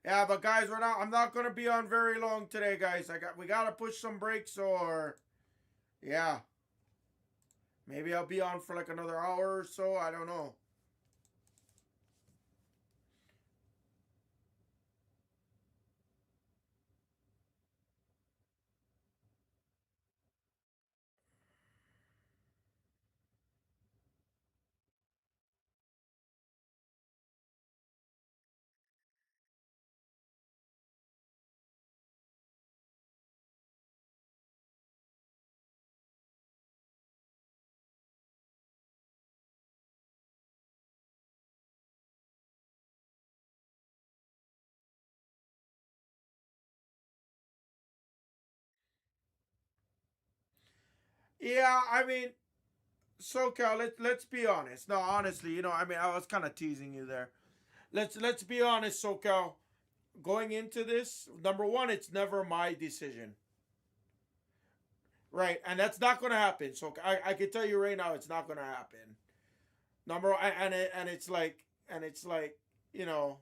Yeah, but guys, I'm not gonna be on very long today, guys. We gotta push some breaks, or yeah, maybe I'll be on for like another hour or so. I don't know. Yeah, I mean, SoCal. Let's be honest. No, honestly, I mean, I was kind of teasing you there. Let's be honest, SoCal. Going into this, number one, it's never my decision, right? And that's not going to happen. So I can tell you right now, it's not going to happen. Number and it's like, you know,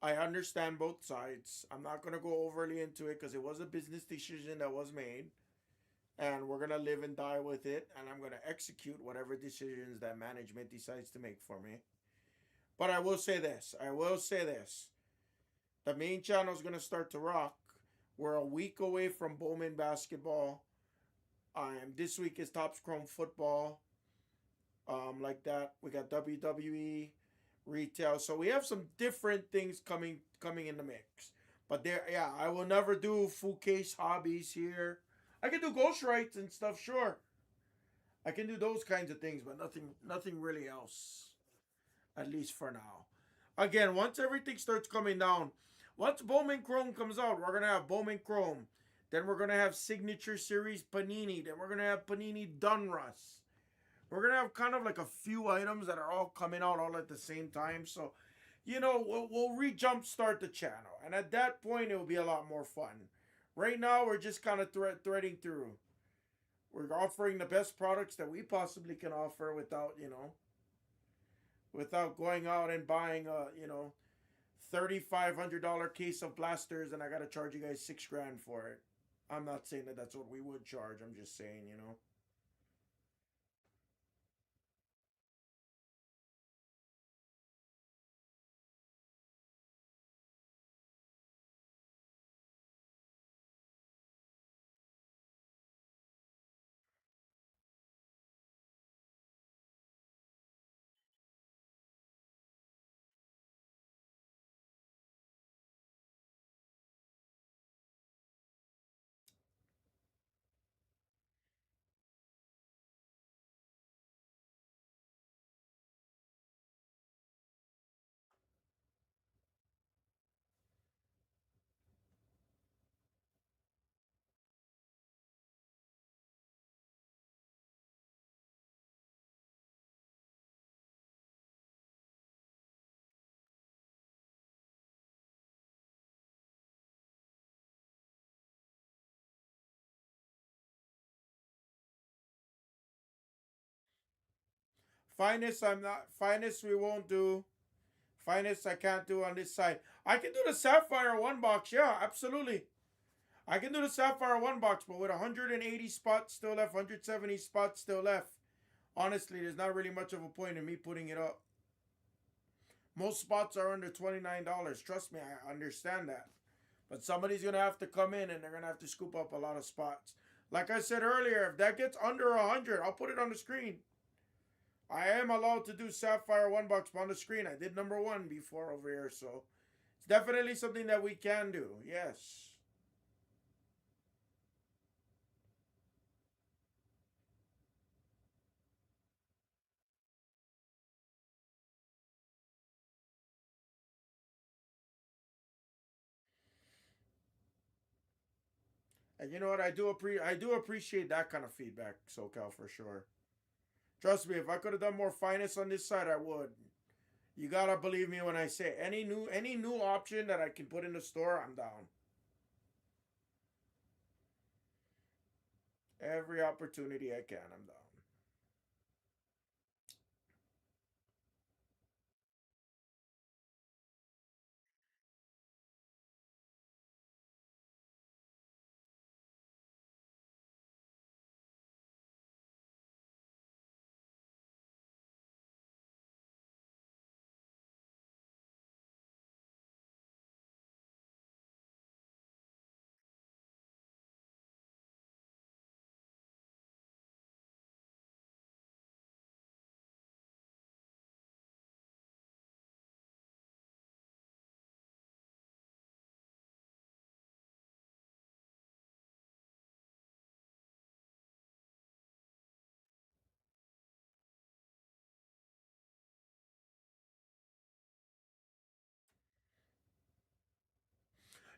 I understand both sides. I'm not going to go overly into it because it was a business decision that was made, and we're going to live and die with it, and I'm going to execute whatever decisions that management decides to make for me. But I will say this. I will say this. The main channel is going to start to rock. We're a week away from Bowman basketball. This week is Topps Chrome football. Like that. We got WWE retail. So we have some different things coming in the mix. But there, yeah, I will never do full case hobbies here. I can do ghostwrites and stuff, sure. I can do those kinds of things, but nothing really else. At least for now. Again, once everything starts coming down, once Bowman Chrome comes out, we're gonna have Bowman Chrome. Then we're gonna have Signature Series Panini. Then we're gonna have Panini Dunruss. We're gonna have kind of like a few items that are all coming out all at the same time. So, we'll re-jump start the channel, and at that point, it will be a lot more fun. Right now, we're just kind of threading through. We're offering the best products that we possibly can offer without going out and buying a $3,500 case of blasters, and I gotta charge you guys $6,000 for it. I'm not saying that that's what we would charge. I'm just saying. Finest, I'm not. Finest, we won't do. Finest, I can't do on this side. I can do the Sapphire one box. Yeah, absolutely. I can do the Sapphire one box, but with 180 spots still left, 170 spots still left. Honestly, there's not really much of a point in me putting it up. Most spots are under $29. Trust me, I understand that. But somebody's gonna have to come in and they're gonna have to scoop up a lot of spots. Like I said earlier, if that gets under 100, I'll put it on the screen. I am allowed to do Sapphire one box on the screen. I did number one before over here, so it's definitely something that we can do. Yes. And you know what? I do appreciate that kind of feedback, SoCal, for sure. Trust me, if I could have done more finest on this side, I would. You gotta believe me when I say any new option that I can put in the store, I'm down. Every opportunity I can, I'm down.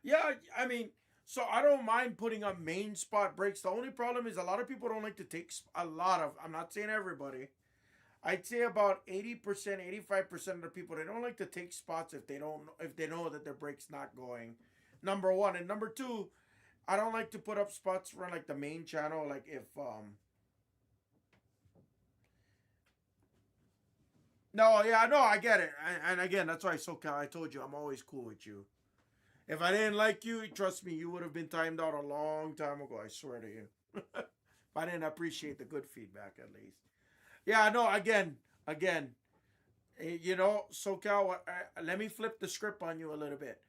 Yeah, I mean, So I don't mind putting up main spot breaks. The only problem is a lot of people don't like to take a lot of. I'm not saying everybody. I'd say about 80%, 85% of the people, they don't like to take spots if they know that their break's not going. Number one. And number two, I don't like to put up spots for like the main channel. Like if no, yeah, no, I get it. And again, that's why SoCal, I told you I'm always cool with you. If I didn't like you, trust me, you would have been timed out a long time ago. I swear to you. But I didn't appreciate the good feedback at least. Yeah, no, again, you know, SoCal, let me flip the script on you a little bit.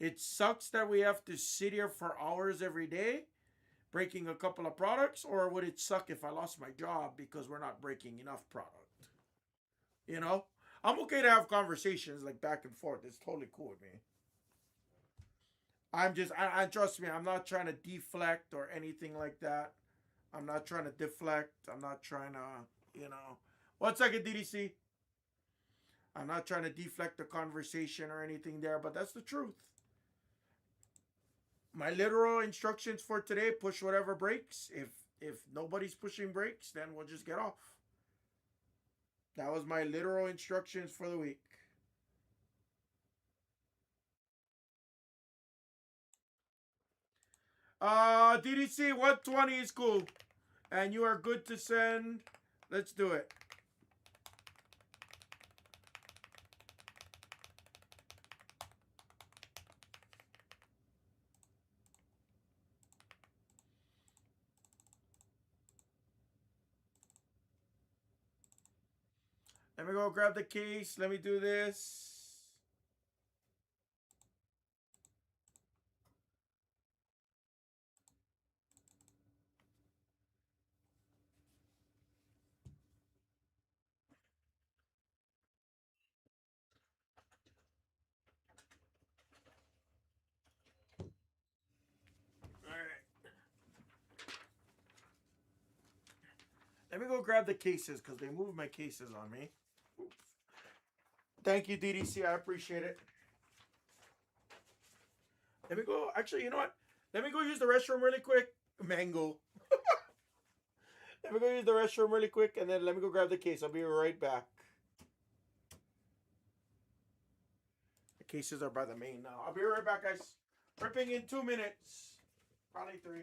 It sucks that we have to sit here for hours every day breaking a couple of products, or would it suck if I lost my job because we're not breaking enough product? You know, I'm okay to have conversations like back and forth. It's totally cool with me. I trust me, I'm not trying to deflect or anything like that. I'm not trying to deflect. I'm not trying to, you know. 1 second, DDC. I'm not trying to deflect the conversation or anything there, but that's the truth. My literal instructions for today: push whatever breaks. If nobody's pushing brakes, then we'll just get off. That was my literal instructions for the week. DDC 120 is cool, and you are good to send. Let's do it. Let me go grab the case. Let me do this. All right. Let me go grab the cases because they moved my cases on me. Oops. Thank you, DDC. I appreciate it. Let me go. Actually, you know what? Let me go use the restroom really quick. Mango. Let me go use the restroom really quick and then let me go grab the case. I'll be right back. The cases are by the main now. I'll be right back, guys. Ripping in 2 minutes. Probably 3.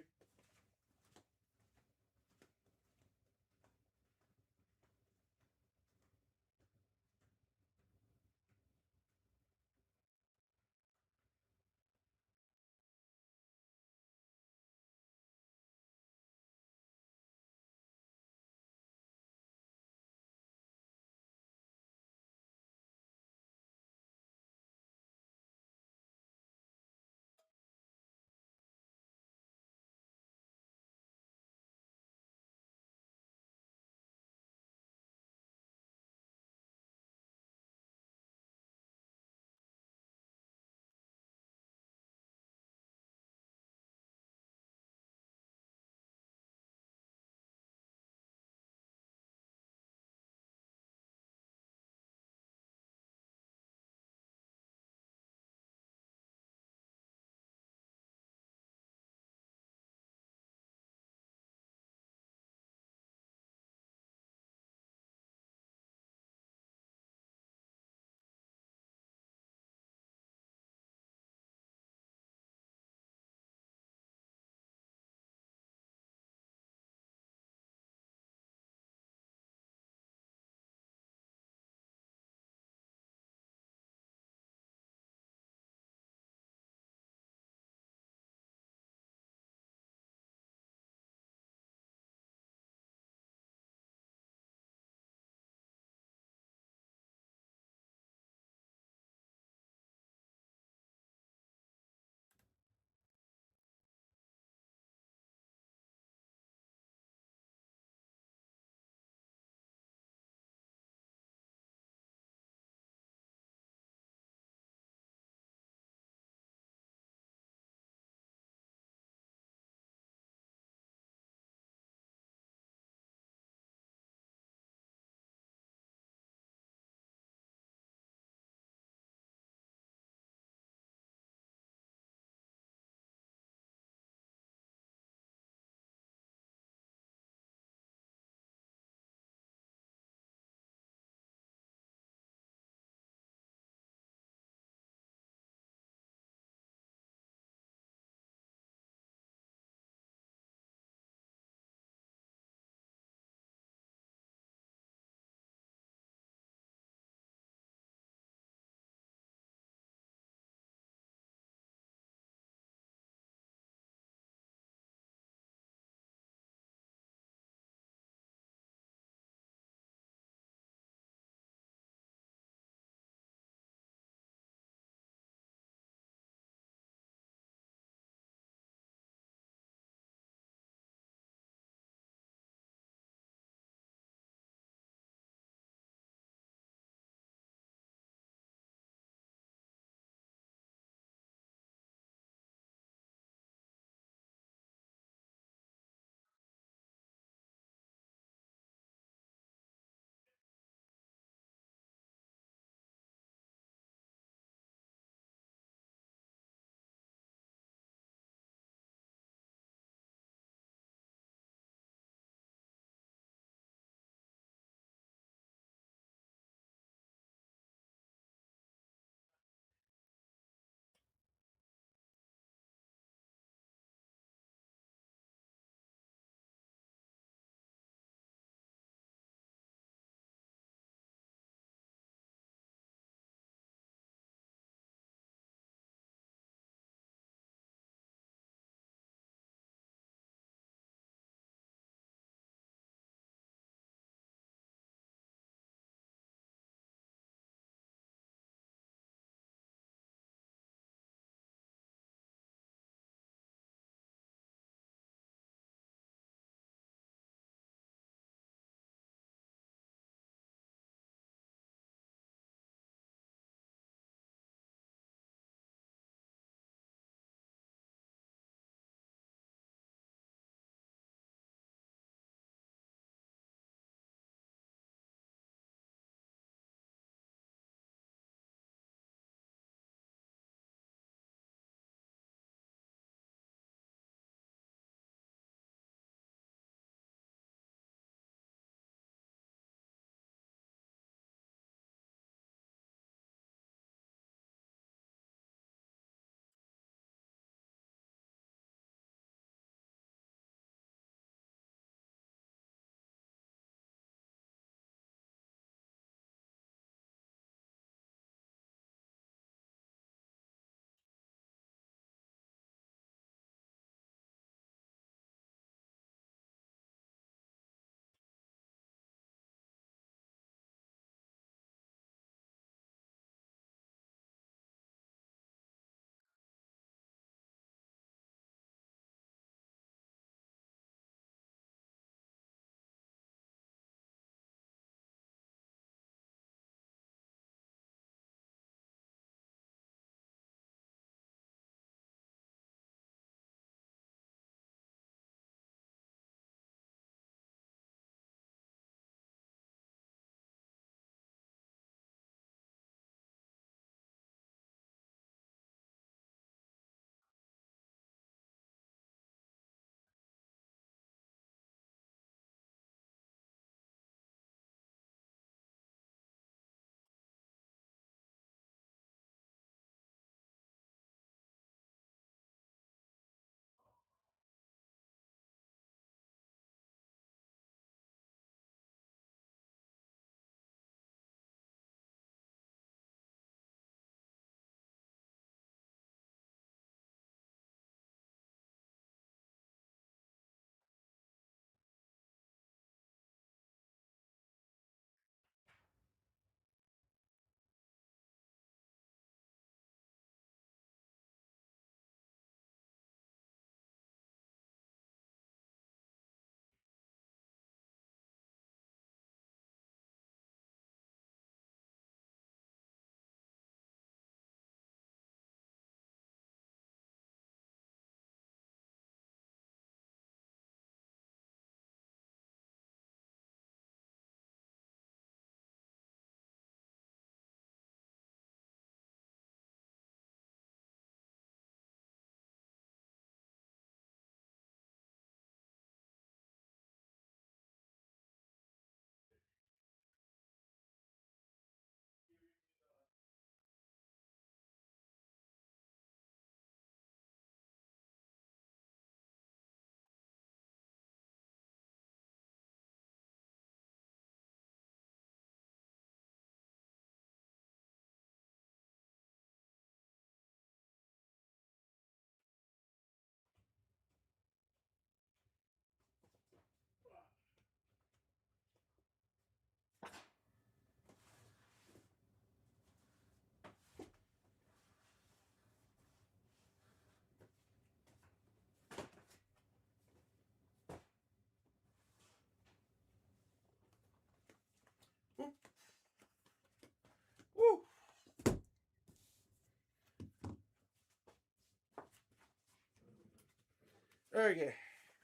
There you go.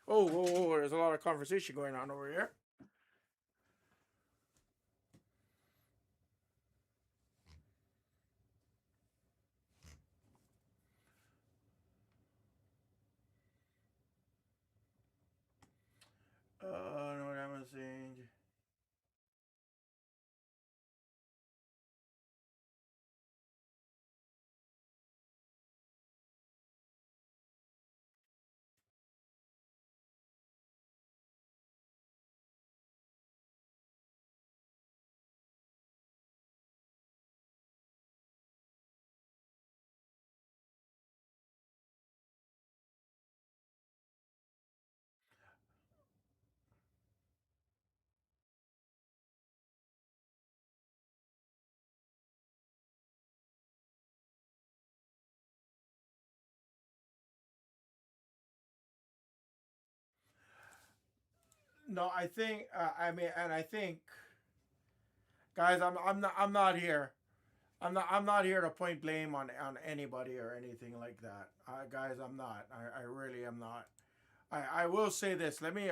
Oh, whoa, whoa, there's a lot of conversation going on over here. I know what I'm saying. No, I think. I mean, and I think, guys, I'm not here. I'm not here to point blame on anybody or anything like that. Guys, I'm not. I really am not. I will say this. Let me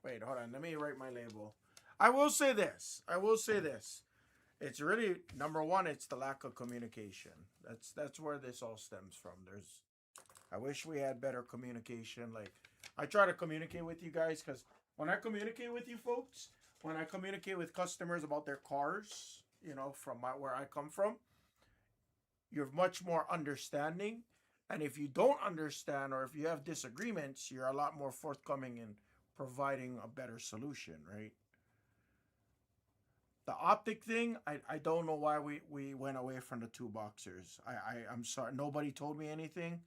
wait, hold on. Let me write my label. I will say this. I will say this. It's really number one, it's the lack of communication. That's where this all stems from. There's I wish we had better communication. Like I try to communicate with you guys because when I communicate with you folks, when I communicate with customers about their cars, from where I come from, you're much more understanding. And if you don't understand or if you have disagreements, you're a lot more forthcoming in providing a better solution, right? The optic thing, I don't know why we went away from the two boxers. I'm sorry. Nobody told me anything.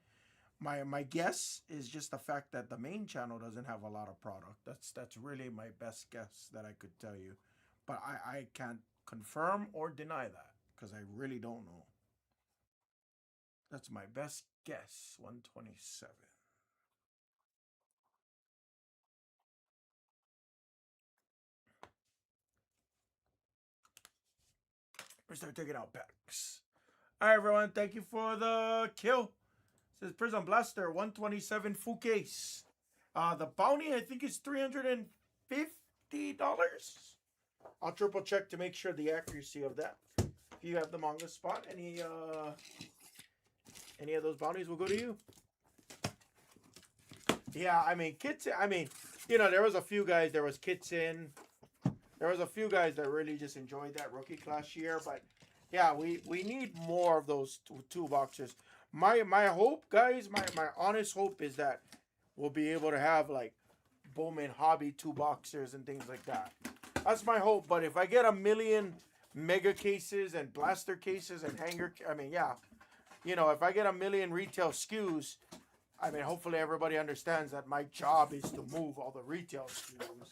My guess is just the fact that the main channel doesn't have a lot of product. That's really my best guess that I could tell you. But I can't confirm or deny that because I really don't know. That's my best guess. 127. We start taking out packs. All right, everyone. Thank you for the kill. It says Prison Blaster 127 full case. The bounty I think is $350. I'll triple check to make sure the accuracy of that. If you have them on the spot, any of those bounties will go to you. Yeah, I mean kits. I mean, there was a few guys. There was kits in. There was a few guys that really just enjoyed that rookie class year, but yeah, we need more of those two boxers. My hope, guys, my honest hope is that we'll be able to have like Bowman Hobby two boxers and things like that. That's my hope. But if I get a million mega cases and blaster cases and hanger, I mean, yeah, if I get a million retail SKUs, I mean, hopefully everybody understands that my job is to move all the retail SKUs.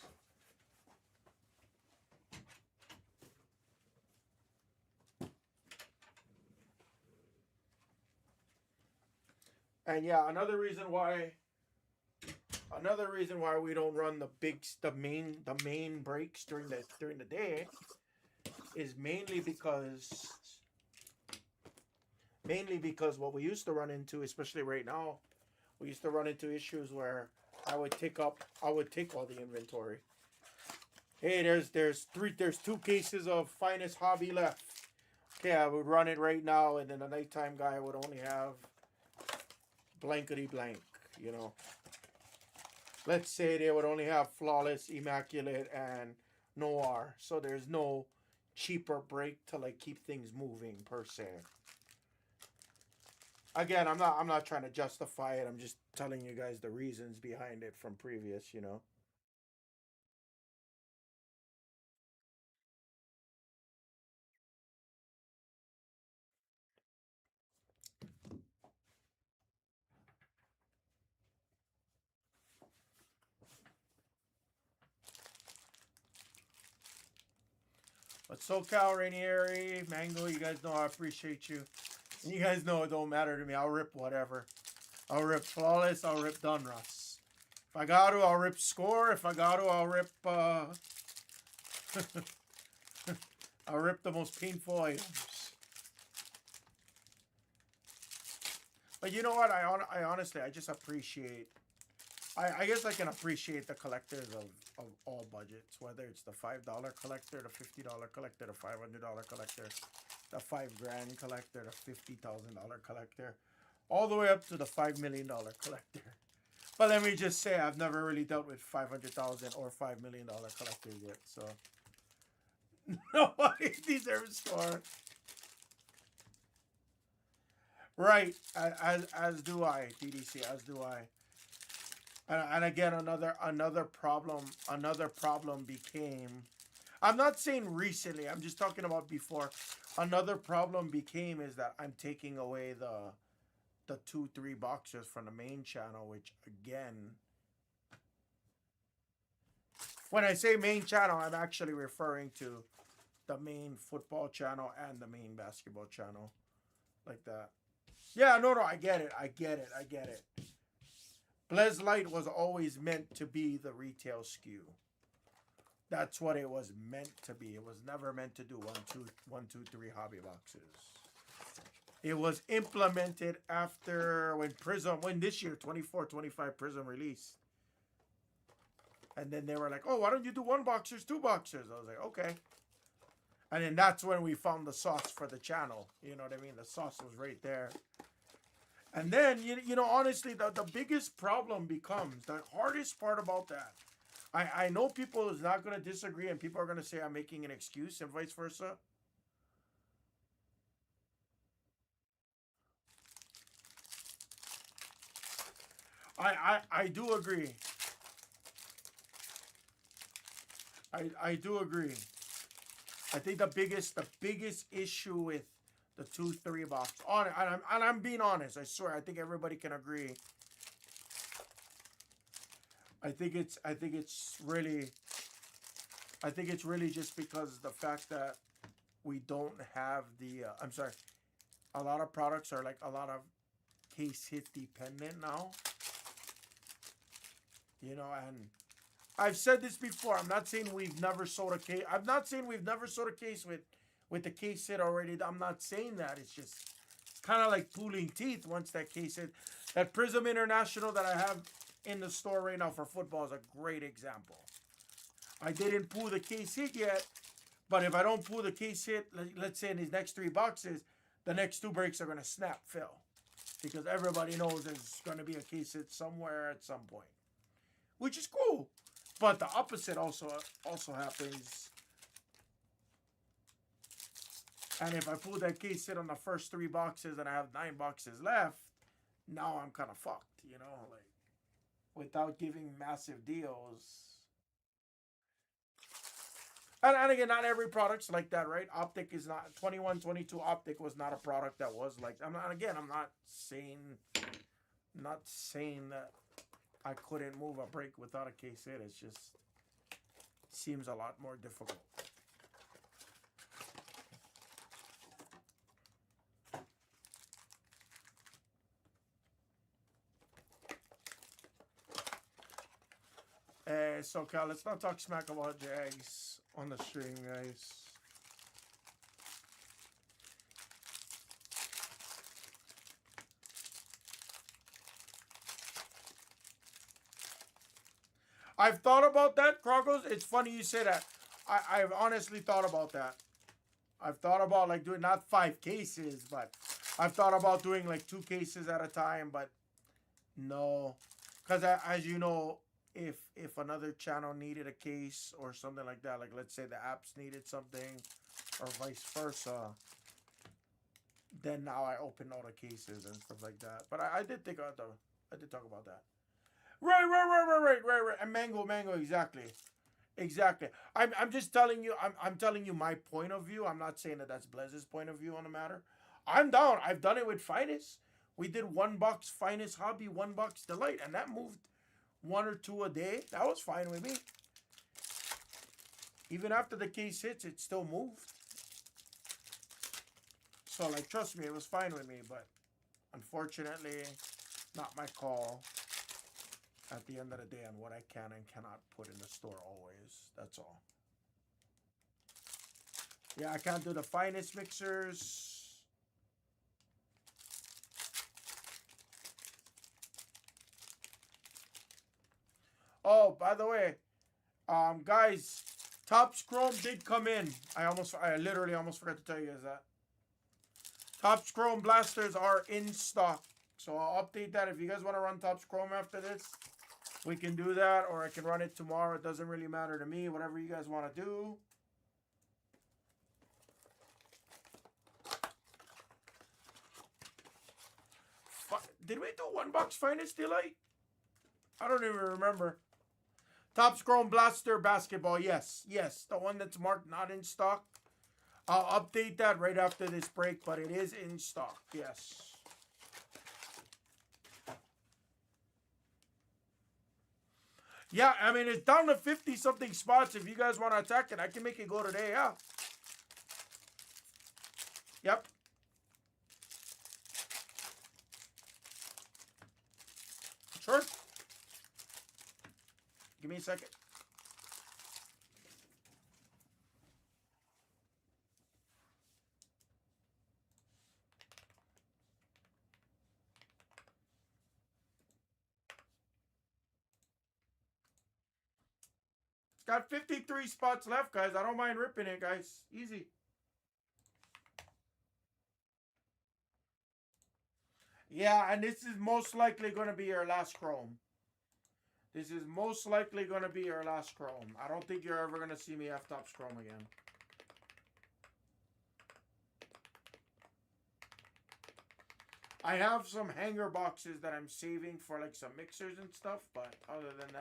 And yeah, another reason why we don't run the main breaks during the day is mainly because what we used to run into, especially right now, we used to run into issues where I would take all the inventory. Hey, there's two cases of finest hobby left. Okay, I would run it right now, and then the nighttime guy would only have blankety blank, Let's say they would only have flawless, immaculate, and noir. So there's no cheaper break to like keep things moving per se. Again, I'm not trying to justify it. I'm just telling you guys the reasons behind it from previous, But SoCal, Rainieri, Mango, you guys know I appreciate you. And you guys know it don't matter to me. I'll rip whatever. I'll rip Flawless. I'll rip Dunruss. If I got to, I'll rip Score. If I got to, I'll rip... I'll rip the most painful items. But you know what? I honestly, I just appreciate I guess I can appreciate the collectors of all budgets, whether it's the $5 collector, the $50 collector, the $500 collector, the $5,000 collector, the $50,000 collector, all the way up to the $5 million collector. But let me just say, I've never really dealt with 500,000 or $5 million collectors yet, so nobody deserves score. Right, as do I, DDC, as do I. And again, another problem became. I'm not saying recently. I'm just talking about before. Another problem became is that I'm taking away the 2-3 boxes from the main channel, which again, when I say main channel, I'm actually referring to the main football channel and the main basketball channel, like that. Yeah, no, I get it. Blez Lite was always meant to be the retail SKU. That's what it was meant to be. It was never meant to do 1, 2, 3 hobby boxes. It was implemented after when this year 24-25 Prism released. And then they were like, oh, why don't you do 1 boxers, 2 boxers? I was like, okay. And then that's when we found the sauce for the channel. You know what I mean? The sauce was right there. And then, you know, honestly, the biggest problem becomes, the hardest part about that, I know people is not going to disagree and people are going to say I'm making an excuse and vice versa. I do agree. I do agree. I think the biggest issue with the 2-3 box, and I'm being honest, I swear, I think everybody can agree. I think it's really just because the fact that we don't have the I'm sorry, a lot of products are like a lot of case hit dependent now. You know, and I've said this before. I'm not saying we've never sold a case. I'm not saying we've never sold a case with the case hit already. I'm not saying that. It's just kind of like pulling teeth once that case hit. That Prism International that I have in the store right now for football is a great example. I didn't pull the case hit yet, but if I don't pull the case hit, let's say in these next 3 boxes, the next 2 breaks are going to snap fill. Because everybody knows there's going to be a case hit somewhere at some point. Which is cool. But the opposite also happens. And if I pull that case hit on the first 3 boxes and I have 9 boxes left, now I'm kind of fucked, you know, like without giving massive deals. And again, not every product's like that, right? Optic is not 21, 22 Optic was not a product that was like. I'm not saying that I couldn't move a break without a case hit. It's just seems a lot more difficult. So Cal, let's not talk smack about Jags on the stream, guys. I've thought about that, Krogos. It's funny you say that. I've honestly thought about that. I've thought about like doing not 5 cases, but I've thought about doing like 2 cases at a time, but no. Because as you know, if another channel needed a case or something like that, like let's say the apps needed something or vice versa, then now I open all the cases and stuff like that. But I did think about I did talk about that. Right. And mango, exactly. I'm just telling you, I'm telling you my point of view. I'm not saying that that's Blez's point of view on the matter. I'm down. I've done it with Finest. We did 1 box Finest Hobby, 1 box Delight, and that moved 1 or 2 a day. That was fine with me. Even after the case hits, it still moved. So, like, trust me, it was fine with me. But unfortunately, not my call at the end of the day on what I can and cannot put in the store always. That's all. Yeah, I can't do the Finest mixers. Oh, by the way, guys, Topps Chrome did come in. I literally almost forgot to tell you guys that. Topps Chrome blasters are in stock. So I'll update that. If you guys want to run Topps Chrome after this, we can do that. Or I can run it tomorrow. It doesn't really matter to me. Whatever you guys want to do. Did we do one box finest delight? I don't even remember. Topps Chrome Blaster Basketball. Yes. Yes. The one that's marked not in stock. I'll update that right after this break, but it is in stock. Yes. Yeah, I mean, it's down to 50-something spots. If you guys want to attack it, I can make it go today, yeah. Yep. Sure. Give me a second. Got 53 spots left, guys. I don't mind ripping it, guys. Easy. Yeah, and this is most likely going to be your last Chrome. This is most likely going to be your last Chrome. I don't think you're ever going to see me have Topps Chrome again. I have some hanger boxes that I'm saving for like some mixers and stuff, but other than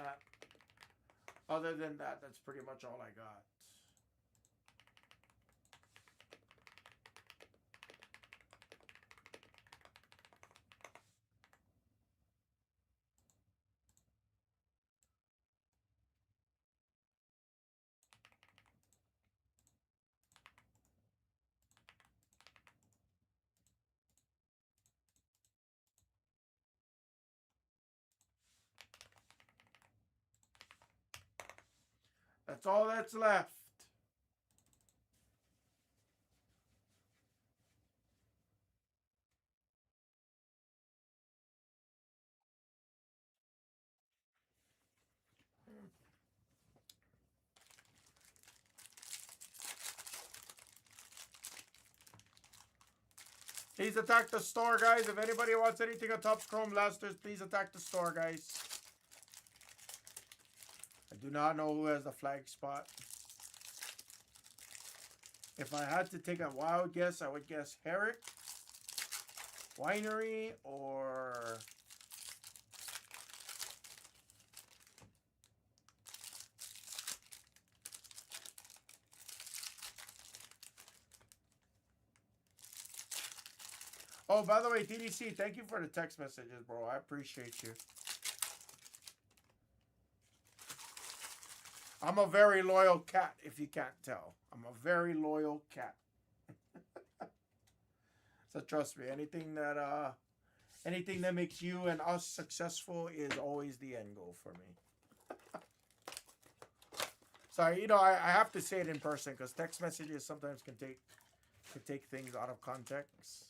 that, that's pretty much all I got. That's all that's left. Please attack the store, guys. If anybody wants anything on Topps Chrome Blasters, please attack the store, guys. I do not know who has the flag spot. If I had to take a wild guess, I would guess Herrick, Winery, or... Oh, by the way, DDC, thank you for the text messages, bro. I appreciate you. I'm a very loyal cat, if you can't tell. I'm a very loyal cat. So trust me, anything that makes you and us successful is always the end goal for me. Sorry, you know, I have to say it in person because text messages sometimes can take things out of context.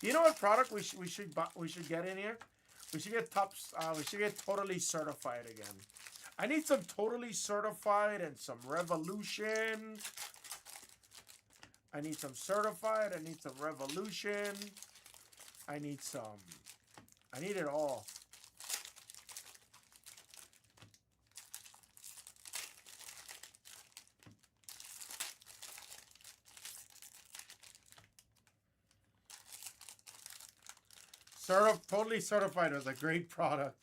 You know what product we should get in here? We should get Topps. We should get Totally Certified again. I need some Totally Certified and some Revolution. I need some Certified. I need some Revolution. I need it all. Totally Certified was a great product.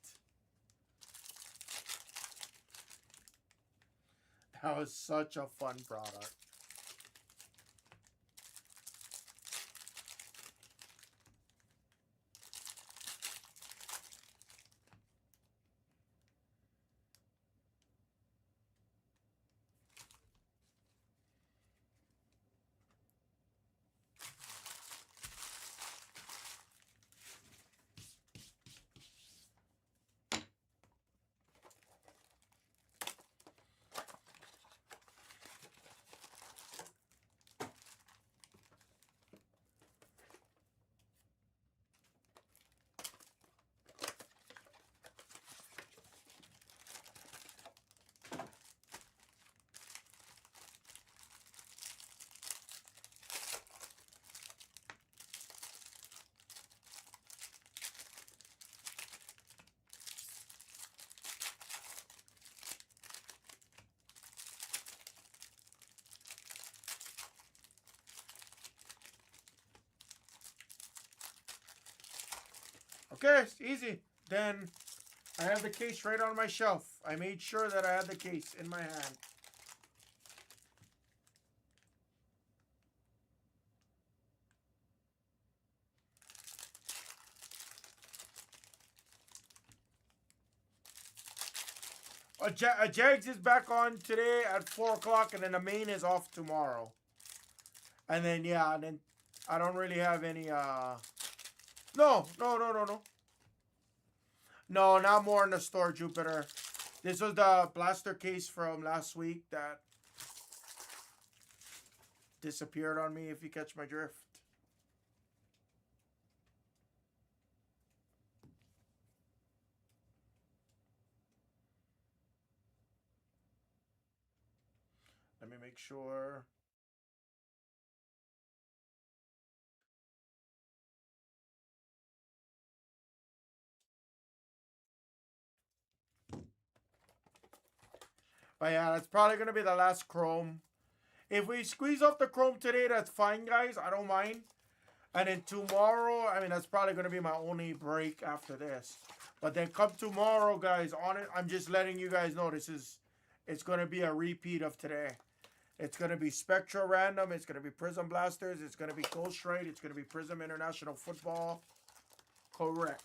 That was such a fun product. Okay, it's easy. Then I have the case right on my shelf. I made sure that I had the case in my hand. Jags is back on today at 4 o'clock, and then the main is off tomorrow. And then, yeah, and then I don't really have any, No. No, not more in the store, Jupiter. This was the blaster case from last week that disappeared on me, if you catch my drift. Let me make sure. But yeah, that's probably going to be the last chrome. If we squeeze off the chrome today, that's fine, guys. I don't mind. And then tomorrow, I mean, that's probably going to be my only break after this. But then come tomorrow, guys, on it, I'm just letting you guys know it's going to be a repeat of today. It's going to be Spectra Random. It's going to be Prism Blasters. It's going to be Ghostwrite. It's going to be Prism International Football. Correct.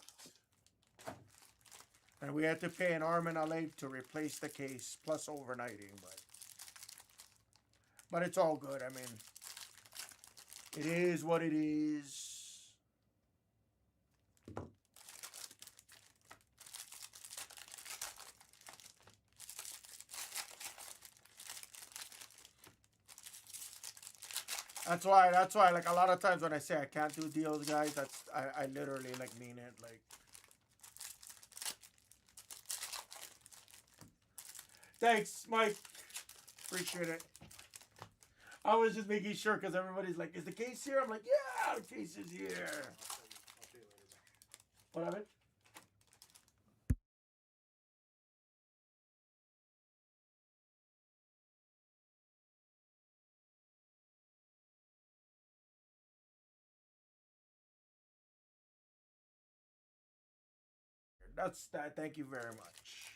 And we had to pay an arm and a leg to replace the case, plus overnighting. But it's all good. I mean, it is what it is. That's why, like, a lot of times when I say I can't do deals, guys, I literally, like, mean it, like. Thanks, Mike. Appreciate it. I was just making sure because everybody's like, is the case here? I'm like, yeah, the case is here. What happened? That's that. Thank you very much.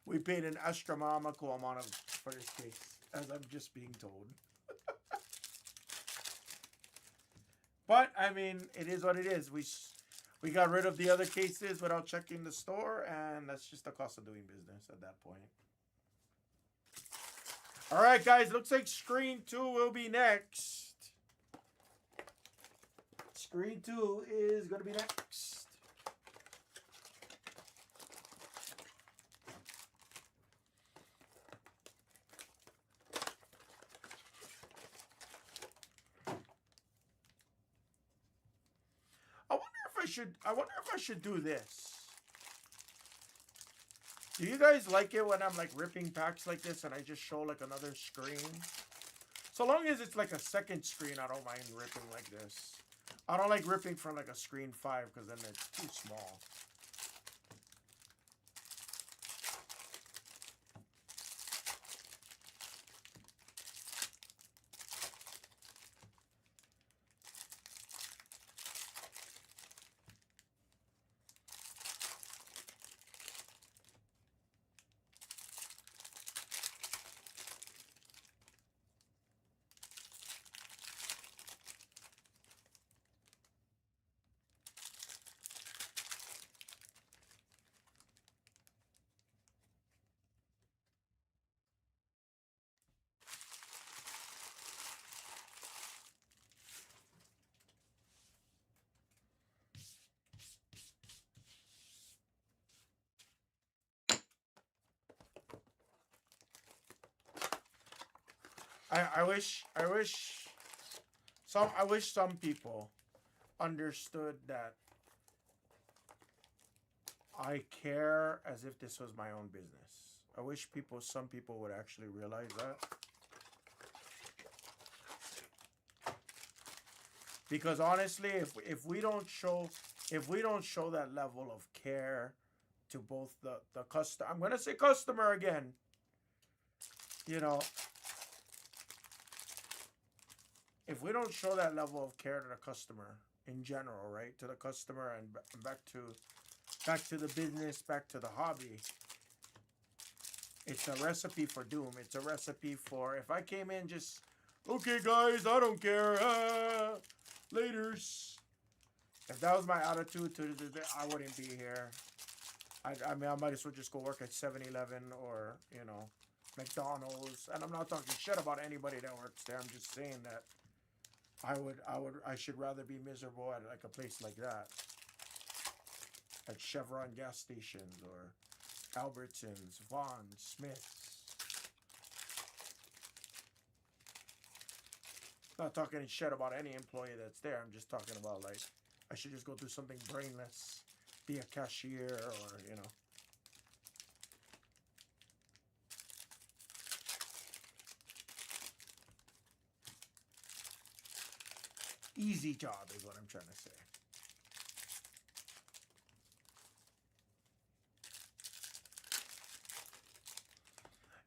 We paid an astronomical amount for this case, as I'm just being told. But I mean, it is what it is. We got rid of the other cases without checking the store, and that's just the cost of doing business at that point. All right, guys. Looks like screen 2 will be next. Screen 2 is going to be next. I wonder if I should do this. Do you guys like it when I'm like ripping packs like this and I just show like another screen? So long as it's like a second screen, I don't mind ripping like this. I don't like ripping from like a screen 5 because then it's too small. I wish some people understood that I care as if this was my own business. I wish some people would actually realize that. Because honestly, if we don't show that level of care to both the customer, I'm gonna say customer again, you know, if we don't show that level of care to the customer in general, right? To the customer and back to the business, back to the hobby, it's a recipe for doom. It's a recipe for, if I came in just, okay guys, I don't care, laters. If that was my attitude I wouldn't be here. I mean, I might as well just go work at 7-Eleven or, you know, McDonald's. And I'm not talking shit about anybody that works there. I'm just saying that I should rather be miserable at like a place like that. At Chevron gas stations or Albertsons, Vons, Smith's. Not talking shit about any employee that's there. I'm just talking about like, I should just go do something brainless. Be a cashier or, you know. Easy job is what I'm trying to say.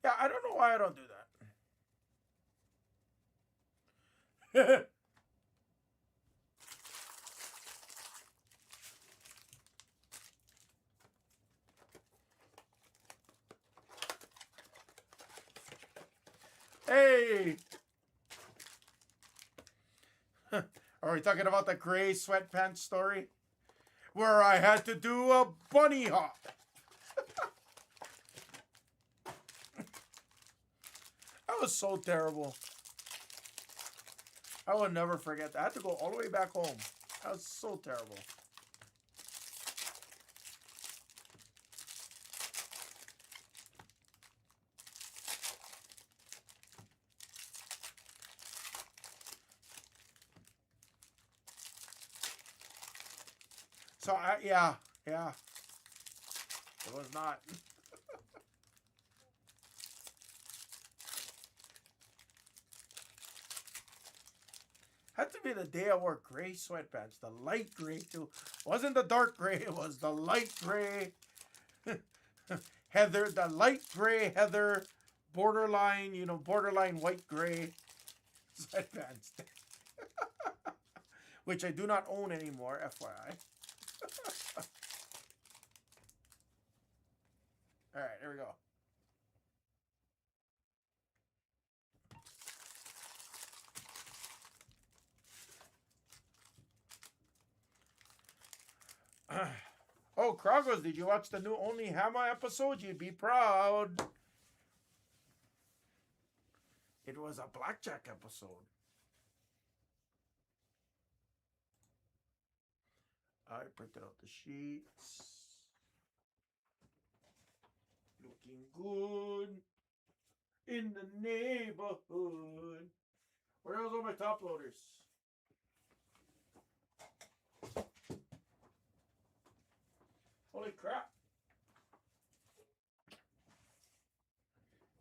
Yeah, I don't know why I don't do that. Hey! Are we talking about the gray sweatpants story? Where I had to do a bunny hop. That was so terrible. I will never forget that. I had to go all the way back home. That was so terrible. So, yeah. It was not. Had to be the day I wore gray sweatpants. The light gray, too. Wasn't the dark gray. It was the light gray. Heather, the light gray heather, borderline, you know, borderline white gray sweatpants. Which I do not own anymore, FYI. All right, here we go. Oh, Kragos, did you watch the new Only Hammer episode? You'd be proud. It was a blackjack episode. I printed out the sheets. Looking good in the neighborhood. Where are all my top loaders? Holy crap.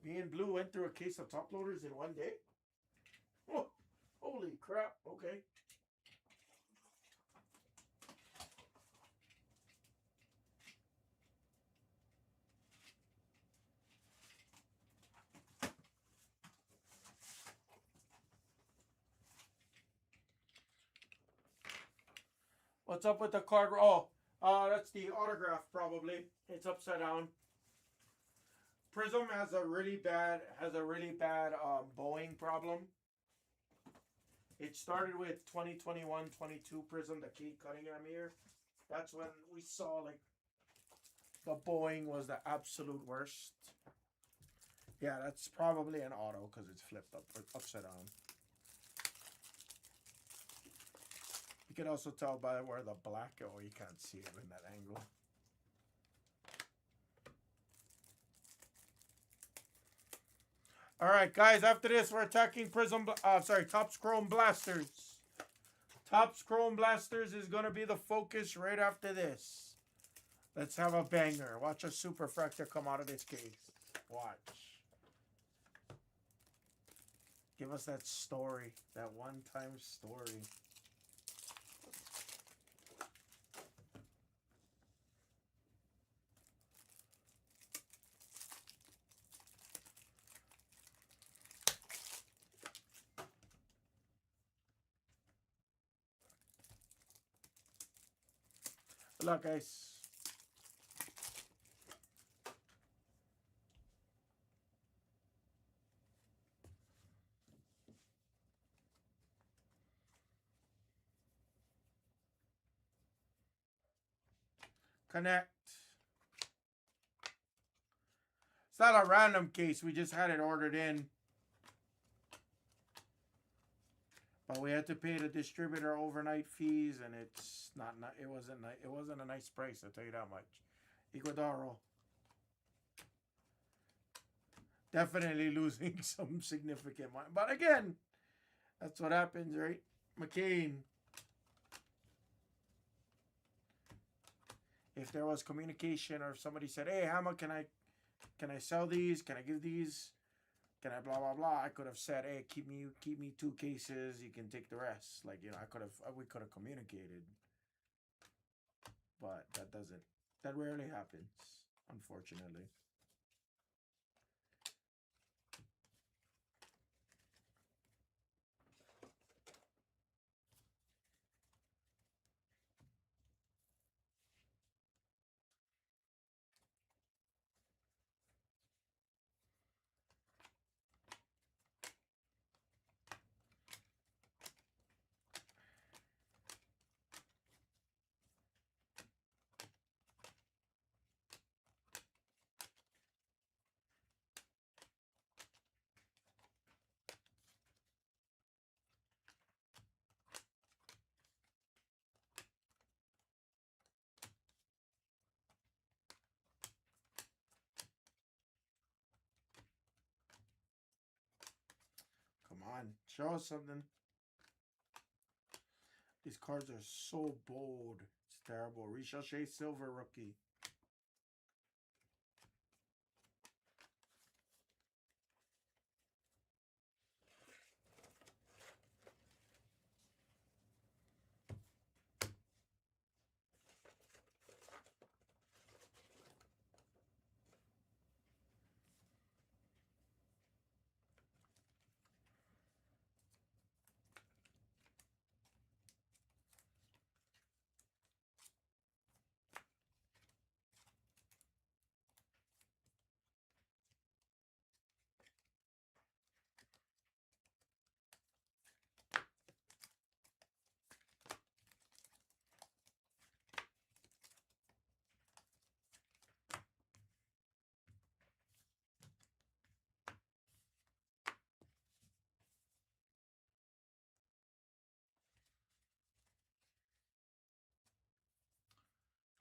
Me and Blue went through a case of top loaders in one day? Oh, holy crap. Okay. What's up with the card? Oh, that's the autograph probably. It's upside down. Prism has a really bad bowing problem. It started with 2021-22 Prism, the Kate Cunningham year. That's when we saw like the bowing was the absolute worst. Yeah, that's probably an auto because it's flipped up upside down. You can also tell by where the black, oh, you can't see it in that angle. All right, guys, after this, we're attacking Topps Chrome Blasters. Topps Chrome Blasters is going to be the focus right after this. Let's have a banger. Watch a Superfractor come out of this case. Watch. Give us that story, that one-time story. Good luck, guys. Connect. It's not a random case. We just had it ordered in. But we had to pay the distributor overnight fees, and it's not. It wasn't a nice price. I'll tell you that much. Ecuador. Definitely losing some significant money. But again, that's what happens, right? McCain. If there was communication, or if somebody said, "Hey, Hammer, can I sell these? Can I give these? Can I blah blah blah?" I could have said, "Hey, keep me 2 cases. You can take the rest." Like, we could have communicated. But that rarely happens, unfortunately. Come on, show us something. These cards are so bold. It's terrible. Richard Silver rookie.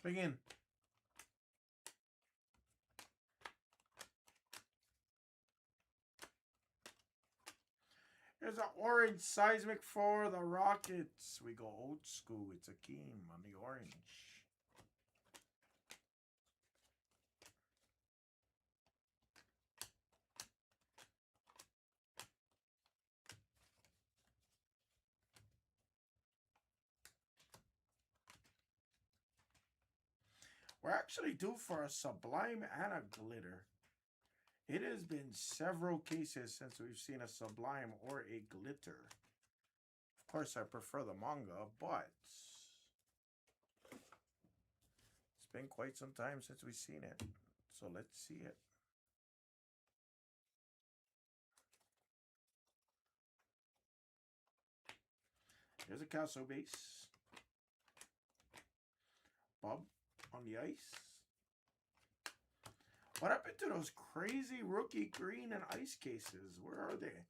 Click in. There's an orange seismic for the Rockets. We go old school. It's Akeem on the orange. We're actually due for a Sublime and a Glitter. It has been several cases since we've seen a Sublime or a Glitter. Of course, I prefer the manga, but it's been quite some time since we've seen it. So let's see it. There's a Castle base. Bob on the ice. What happened to those crazy rookie green and ice cases? Where are they?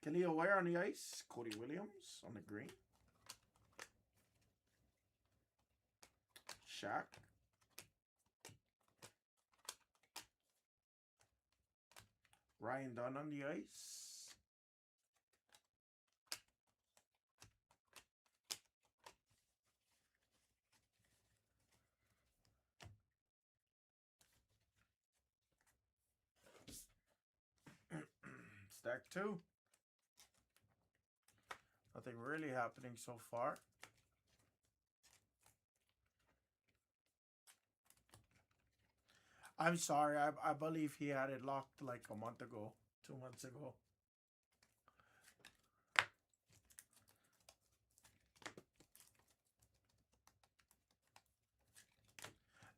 Khalil Ware on the ice. Cody Williams on the green. Shaq. Ryan Dunn on the ice. Stack 2. Nothing really happening so far. I'm sorry. I believe he had it locked like a month ago, 2 months ago.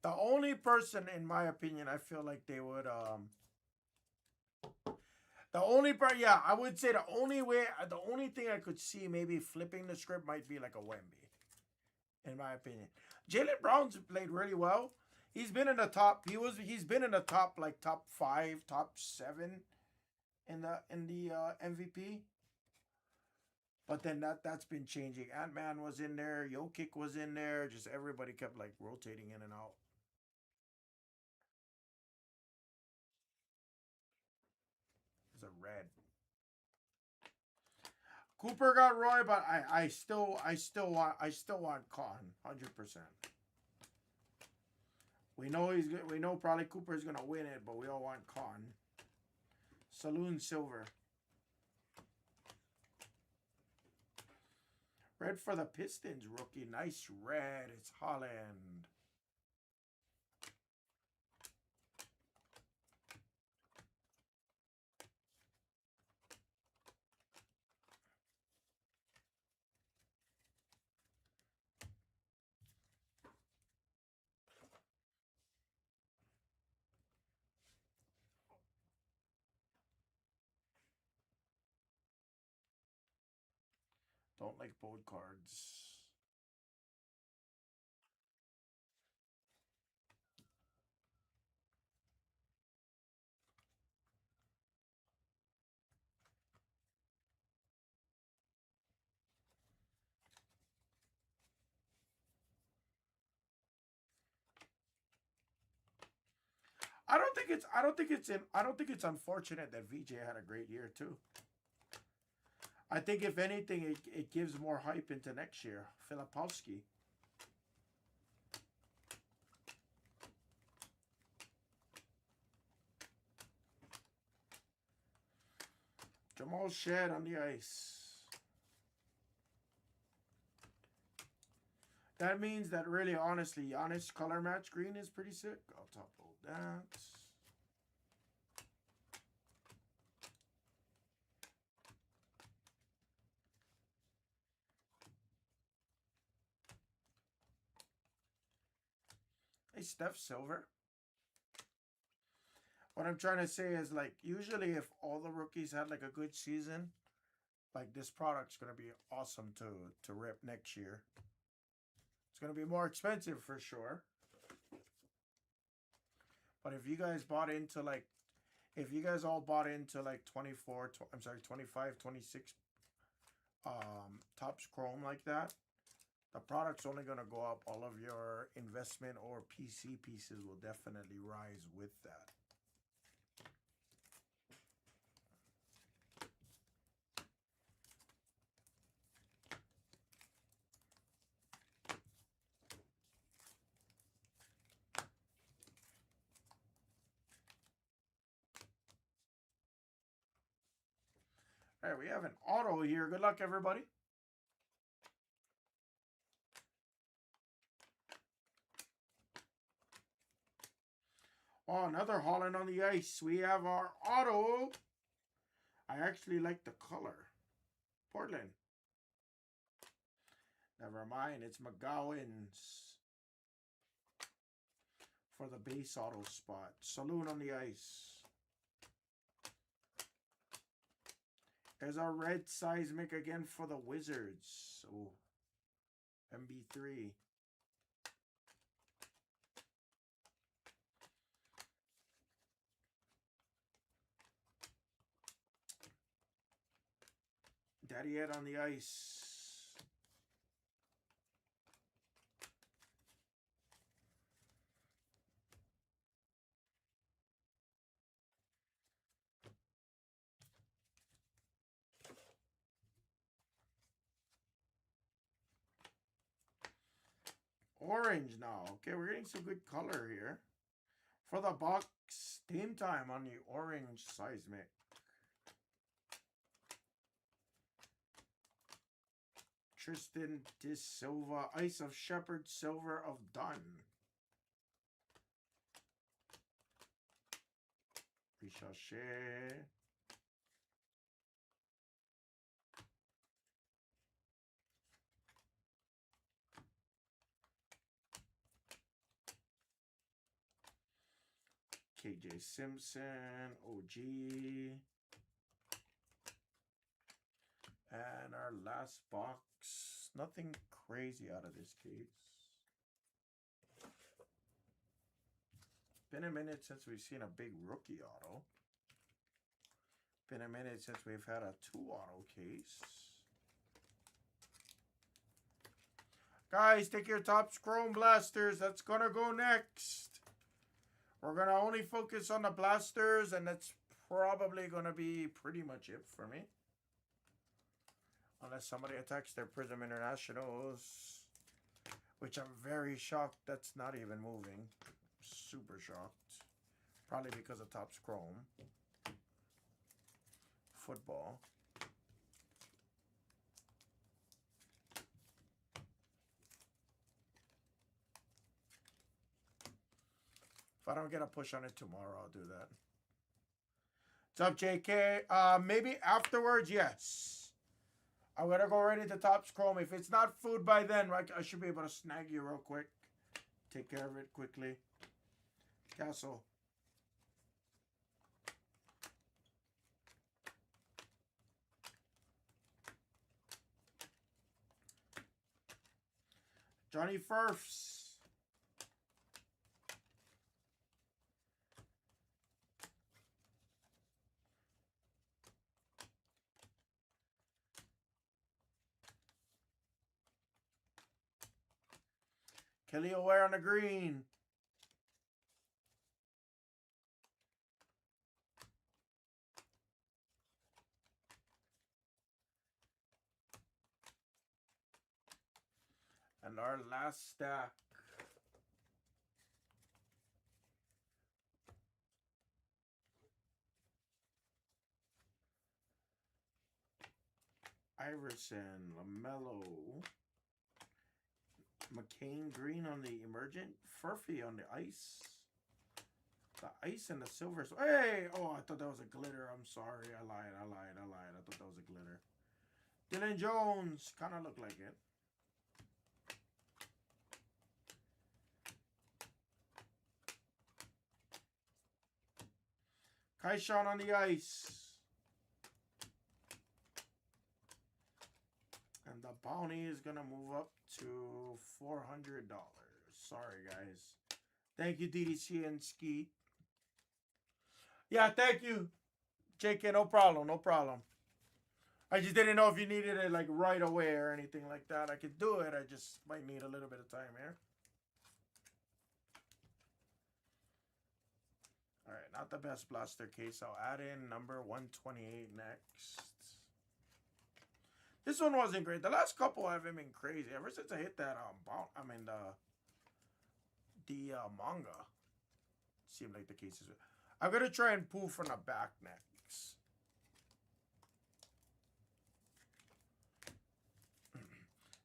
The only person, in my opinion, I feel like they would the only part, yeah, I would say the only thing I could see maybe flipping the script might be like a Wemby, in my opinion. Jalen Brown's played really well. He's been in the top. He's been in the top like top 5, top 7 in the MVP. But then that's been changing. Ant Man was in there. Jokic was in there. Just everybody kept like rotating in and out. It's a red. Cooper got Roy, but I still want Con 100%. We know probably Cooper's gonna win it, but we all want Con. Saloon Silver. Red for the Pistons rookie. Nice red. It's Holland. Don't like bold cards. I don't think it's unfortunate that VJ had a great year too. I think if anything, it gives more hype into next year. Filipowski. Jamal Shed on the ice. That means that really, honestly, Giannis color match green is pretty sick. I'll top load that. Hey, Steph Silver. What I'm trying to say is, like, usually if all the rookies had like a good season, like this product's gonna be awesome to rip next year. It's gonna be more expensive for sure. But if you guys bought into like, if you guys all bought into like 24, I'm sorry, 25, 26 Topps Chrome like that, the product's only gonna go up. All of your investment or PC pieces will definitely rise with that. All right, we have an auto here. Good luck, everybody. Oh, another Holland on the ice. We have our auto. I actually like the color. Portland. Never mind. It's McGowan's for the base auto spot. Saloon on the ice. There's our red seismic again for the Wizards. Oh, MB3. Daddy Ed on the ice. Orange now. Okay, we're getting some good color here. For the Bucks, team time on the orange seismic. Tristan De Silva, Ice of Shepherd, Silver of Dunn. Sachet. KJ Simpson, OG. And our last box. Nothing crazy out of this case. Been a minute since we've seen a big rookie auto. Been a minute since we've had a 2 auto case. Guys, take your Topps Chrome Blasters. That's going to go next. We're going to only focus on the blasters, and that's probably going to be pretty much it for me. Unless somebody attacks their Prism Internationals, which I'm very shocked that's not even moving. Super shocked. Probably because of Topps Chrome. Football. If I don't get a push on it tomorrow, I'll do that. What's up, JK? Maybe afterwards, yes. I'm going to go right into Topps Chrome. If it's not food by then, right, I should be able to snag you real quick. Take care of it quickly. Castle. Johnny Furfs. Kelly O'Ware on the green. And our last stack. Iverson, LaMelo, McCain green on the emergent, Furphy on the ice. The ice and the silver. Hey! Oh, I thought that was a glitter. I'm sorry. I lied. I thought that was a glitter. Dylan Jones. Kind of looked like it. Kaishan on the ice. And the bounty is going to move up to $400. Sorry, guys. Thank you, DDC and Skeet. Yeah, thank you, JK. No problem. No problem. I just didn't know if you needed it like right away or anything like that. I could do it. I just might need a little bit of time here. All right, not the best blaster case. I'll add in number 128 next. This one wasn't great. The last couple haven't been crazy. Ever since I hit that the manga, seemed like the cases. I'm gonna try and pull from the back next.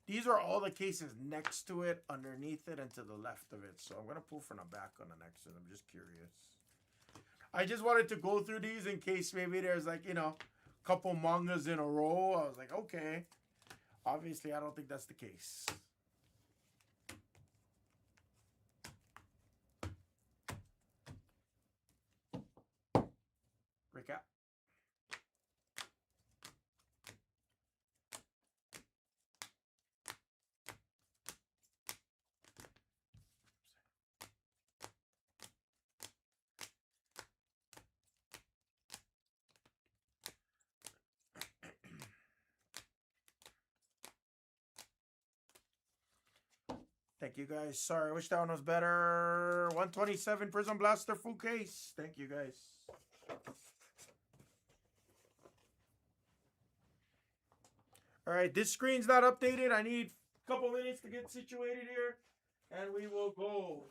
These are all the cases next to it, underneath it, and to the left of it. So I'm gonna pull from the back on the next one. I'm just curious. I just wanted to go through these in case maybe there's like, you know, a couple mangas in a row. I was like, okay. Obviously, I don't think that's the case. Recap. Thank you, guys. Sorry, I wish that one was better. 127 Prism Blaster full case. Thank you, guys. All right, this screen's not updated. I need a couple minutes to get situated here, and we will go.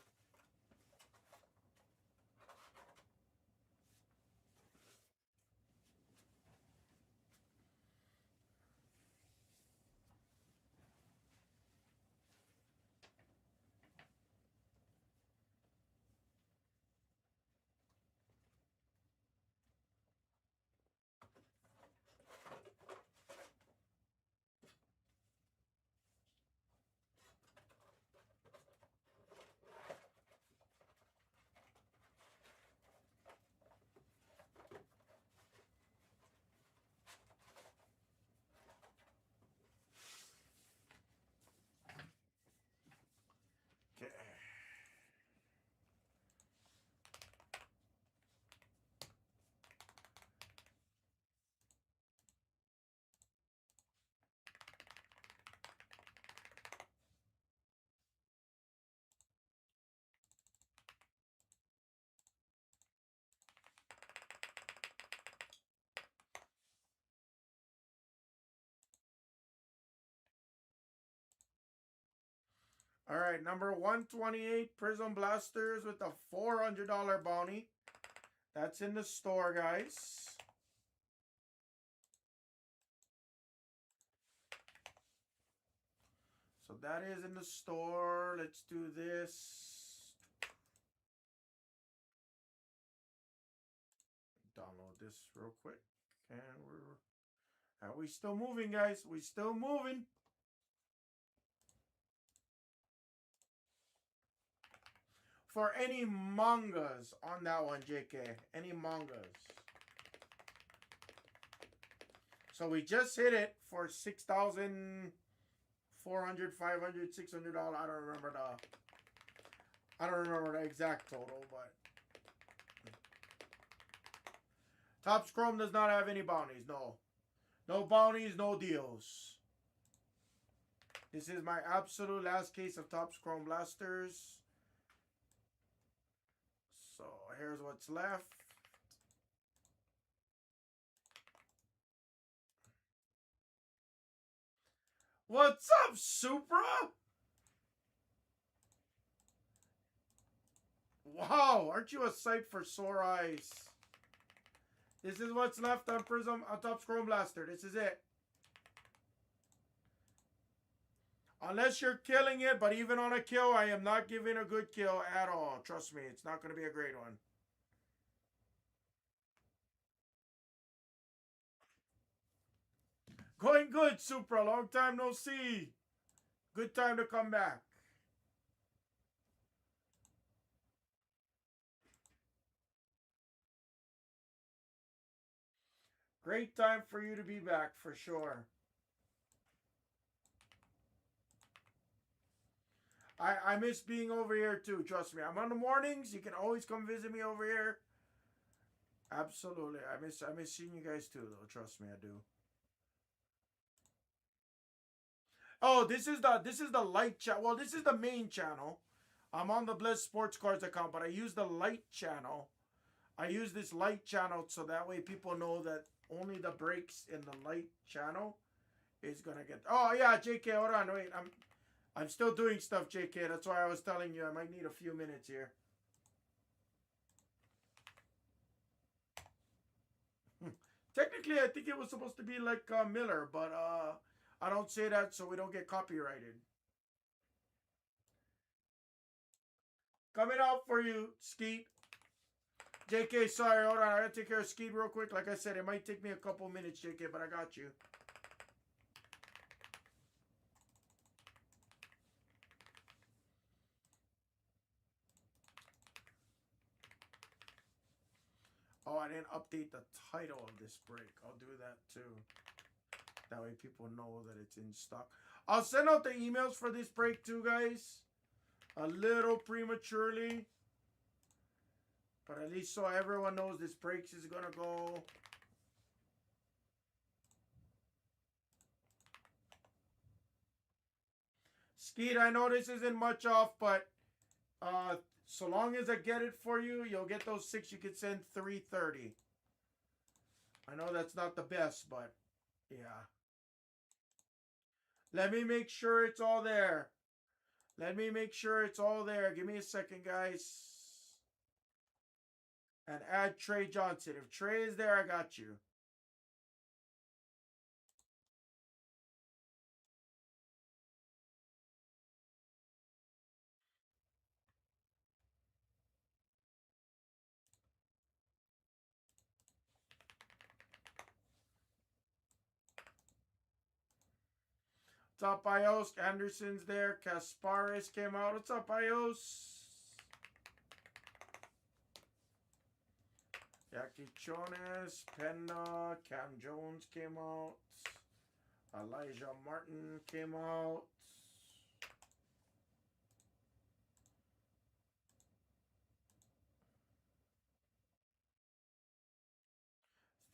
All right, number 128, Prism Blasters with a $400 bounty. That's in the store, guys. So that is in the store. Let's do this. Download this real quick. And are we still moving, guys? We still moving. For any mangas on that one, JK. Any mangas. So we just hit it for $6,400, $500, $600. I don't remember the exact total, but Topps Chrome does not have any bounties. No. No bounties, no deals. This is my absolute last case of Topps Chrome Blasters. So here's what's left. What's up, Supra? Wow, aren't you a sight for sore eyes? This is what's left on Prism, on Topps Chrome Blaster. This is it. Unless you're killing it, but even on a kill, I am not giving a good kill at all. Trust me, it's not going to be a great one. Going good, Supra. Long time no see. Good time to come back. Great time for you to be back, for sure. I miss being over here too, trust me. I'm on the mornings. You can always come visit me over here. Absolutely. I miss seeing you guys too, though. Trust me, I do. Oh, this is the Lite channel. Well, this is the main channel. I'm on the Blez Sports Cards account, but I use the Lite channel. I use this Lite channel so that way people know that only the breaks in the Lite channel is gonna get. Oh yeah, JK, hold on, wait. I'm still doing stuff, JK. That's why I was telling you I might need a few minutes here. Technically, I think it was supposed to be like Miller, but I don't say that so we don't get copyrighted. Coming out for you, Skeet. JK, sorry, hold on. I gotta take care of Skeet real quick. Like I said, it might take me a couple minutes, JK, but I got you. Oh, I didn't update the title of this break. I'll do that too. That way people know that it's in stock. I'll send out the emails for this break too, guys. A little prematurely. But at least so everyone knows this breaks is going to go. Skeet, I know this isn't much off, but so long as I get it for you, you'll get those 6. You can send 330. I know that's not the best, but yeah. Let me make sure it's all there. Let me make sure it's all there. Give me a second, guys. And add Trey Johnson. If Trey is there, I got you. What's up, Ios? Anderson's there. Kasparis came out. What's up, Ios? Jackie Jonas, Pena, Cam Jones came out. Elijah Martin came out.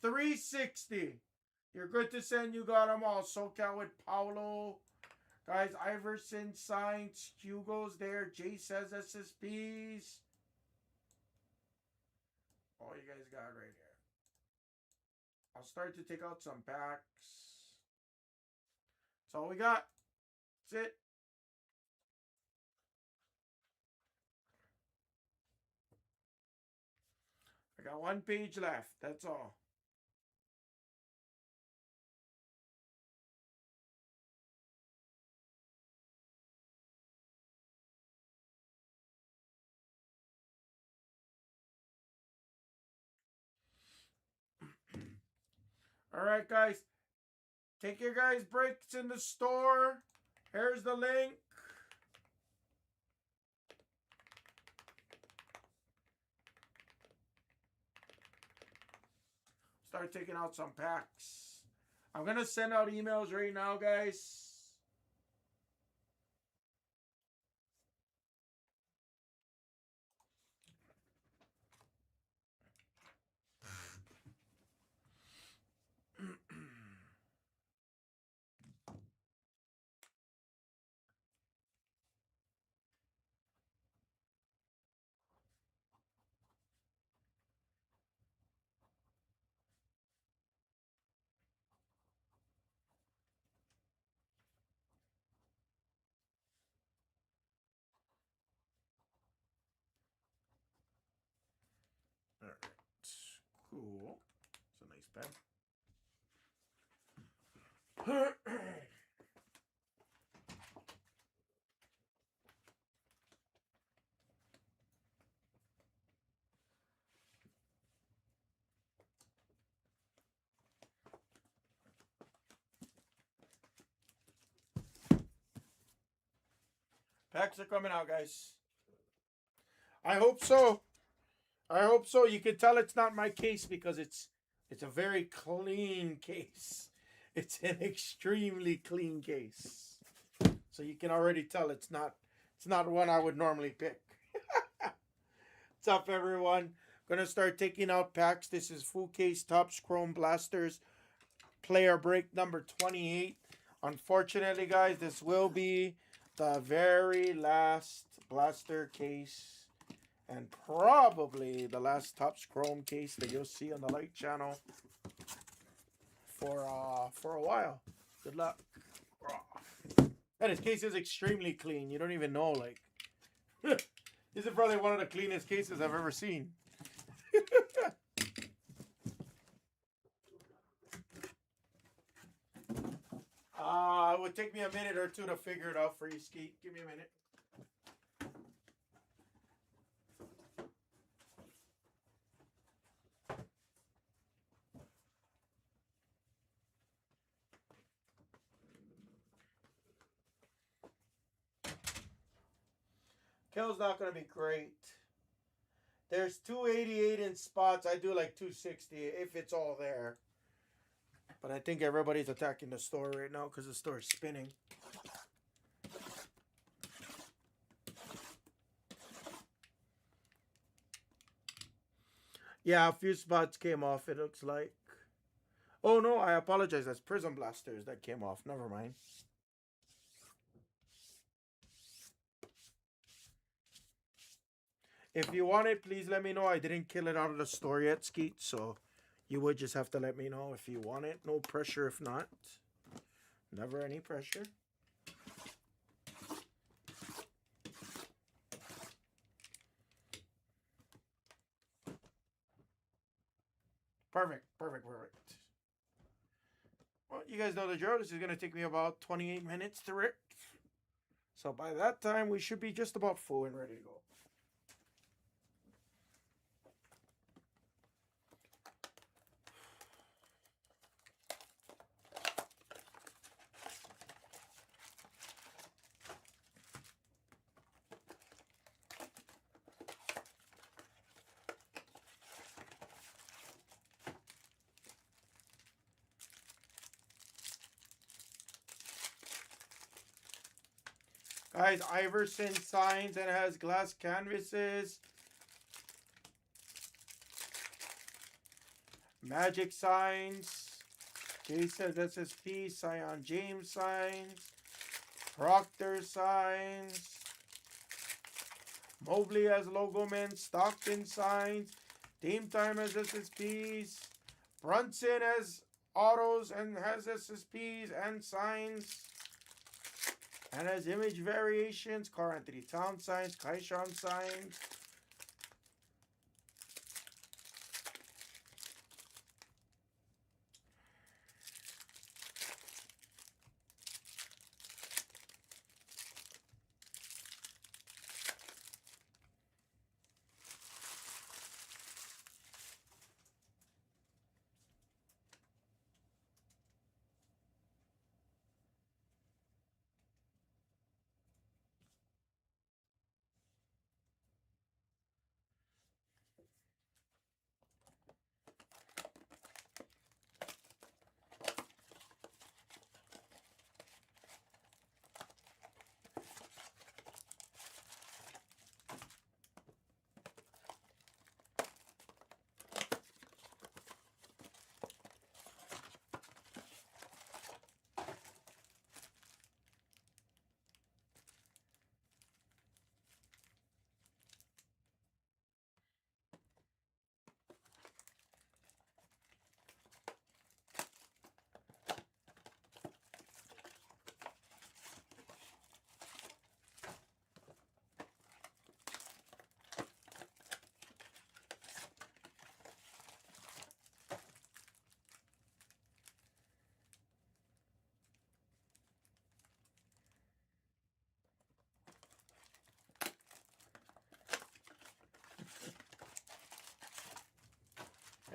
$360. You're good to send. You got them all. SoCal with Paulo. Guys, Iverson signed. Hugo's there. Jay says SSPs. All you guys got right here. I'll start to take out some packs. That's all we got. That's it. got one page left. That's all. All right, guys. Take your guys' breaks in the store. Here's the link. Start taking out some packs. I'm going to send out emails right now, guys. All right. Cool. It's a nice pen. Packs are coming out, guys. I hope so. I hope so. You can tell it's not my case because it's a very clean case. It's an extremely clean case. So you can already tell it's not one I would normally pick. What's up, everyone? Gonna start taking out packs. This is Full Case Topps Chrome Blasters player break number 28. Unfortunately, guys, this will be the very last blaster case and probably the last Topps Chrome case that you'll see on the Lite channel for a while. Good luck. And his case is extremely clean. You don't even know, like, this is probably one of the cleanest cases I've ever seen. It would take me a minute or two to figure it out for you, Skeet. Give me a minute. Kill's not going to be great. There's 288 in spots. I do like 260 if it's all there. But I think everybody's attacking the store right now because the store is spinning. Yeah, a few spots came off, it looks like. Oh, no, I apologize. That's Prism Blasters that came off. Never mind. If you want it, please let me know. I didn't kill it out of the store yet, Skeet, so you would just have to let me know if you want it. No pressure if not. Never any pressure. Perfect, perfect, perfect. Well, you guys know the drill. This is going to take me about 28 minutes to rip. So by that time, we should be just about full and ready to go. Guys, Iverson signs and has glass canvases. Magic signs. Jason SSP. Sion James signs. Proctor signs. Mobley has logo men. Stockton signs. Dame Time has SSPs. Brunson has autos and has SSPs and signs. And has image variations, Carl Anthony Towns signs, Kaishan signs.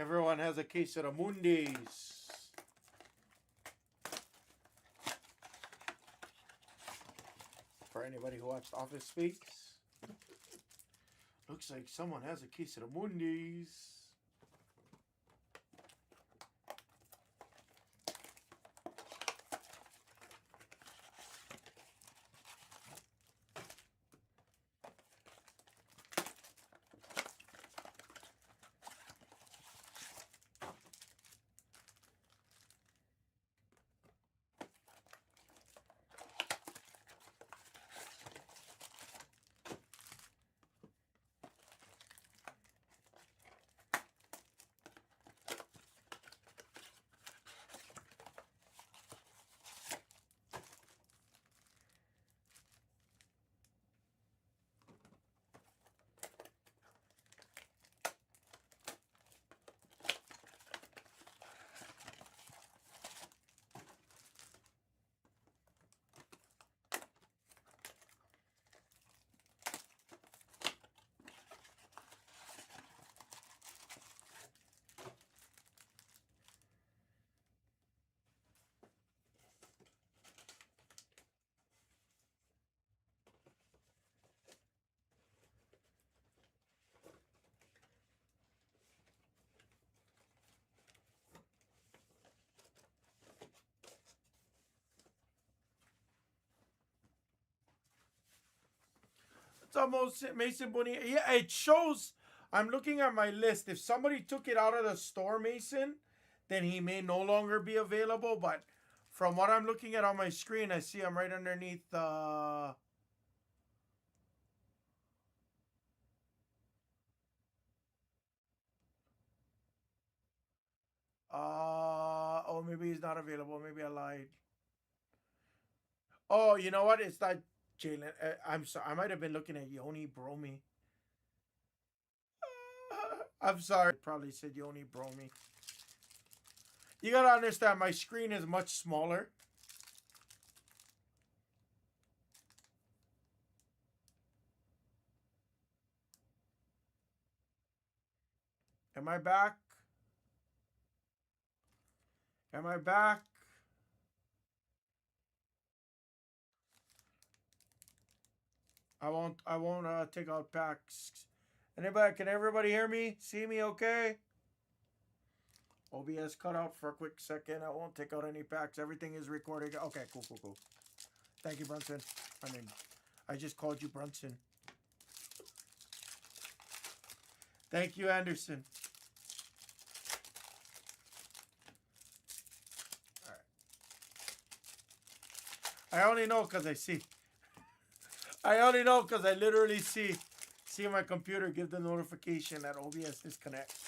Everyone has a case of the Mondays. For anybody who watched Office Space, looks like someone has a case of the Mondays. It's almost Mason Bonilla. Yeah, it shows. I'm looking at my list. If somebody took it out of the store, Mason, then he may no longer be available. But from what I'm looking at on my screen, I see I'm right underneath the. Oh, maybe he's not available. Maybe I lied. Oh, you know what? It's not Jalen. I'm sorry. I might have been looking at Yoni Bromi. I'm sorry. I probably said Yoni Bromi. You gotta understand, my screen is much smaller. Am I back? Am I back? I won't take out packs. Anybody, can everybody hear me? See me okay? OBS cut out for a quick second. I won't take out any packs. Everything is recording. Okay, cool. Thank you, Brunson. I just called you Brunson. Thank you, Anderson. All right. I only know because I see. I only know because I literally see my computer give the notification that OBS disconnects.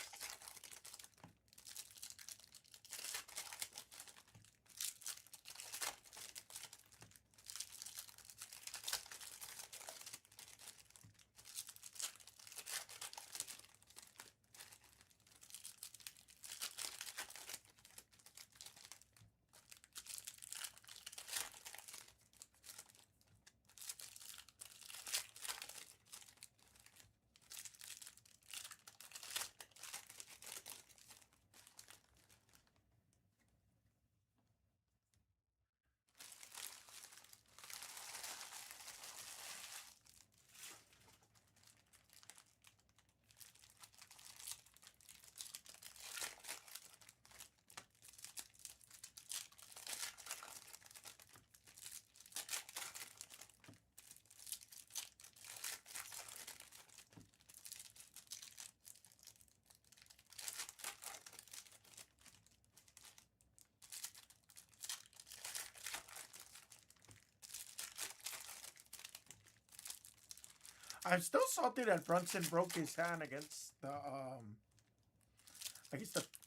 I'm still salty that Brunson broke his hand against the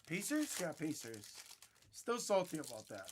Pacers? Yeah, Pacers. Still salty about that.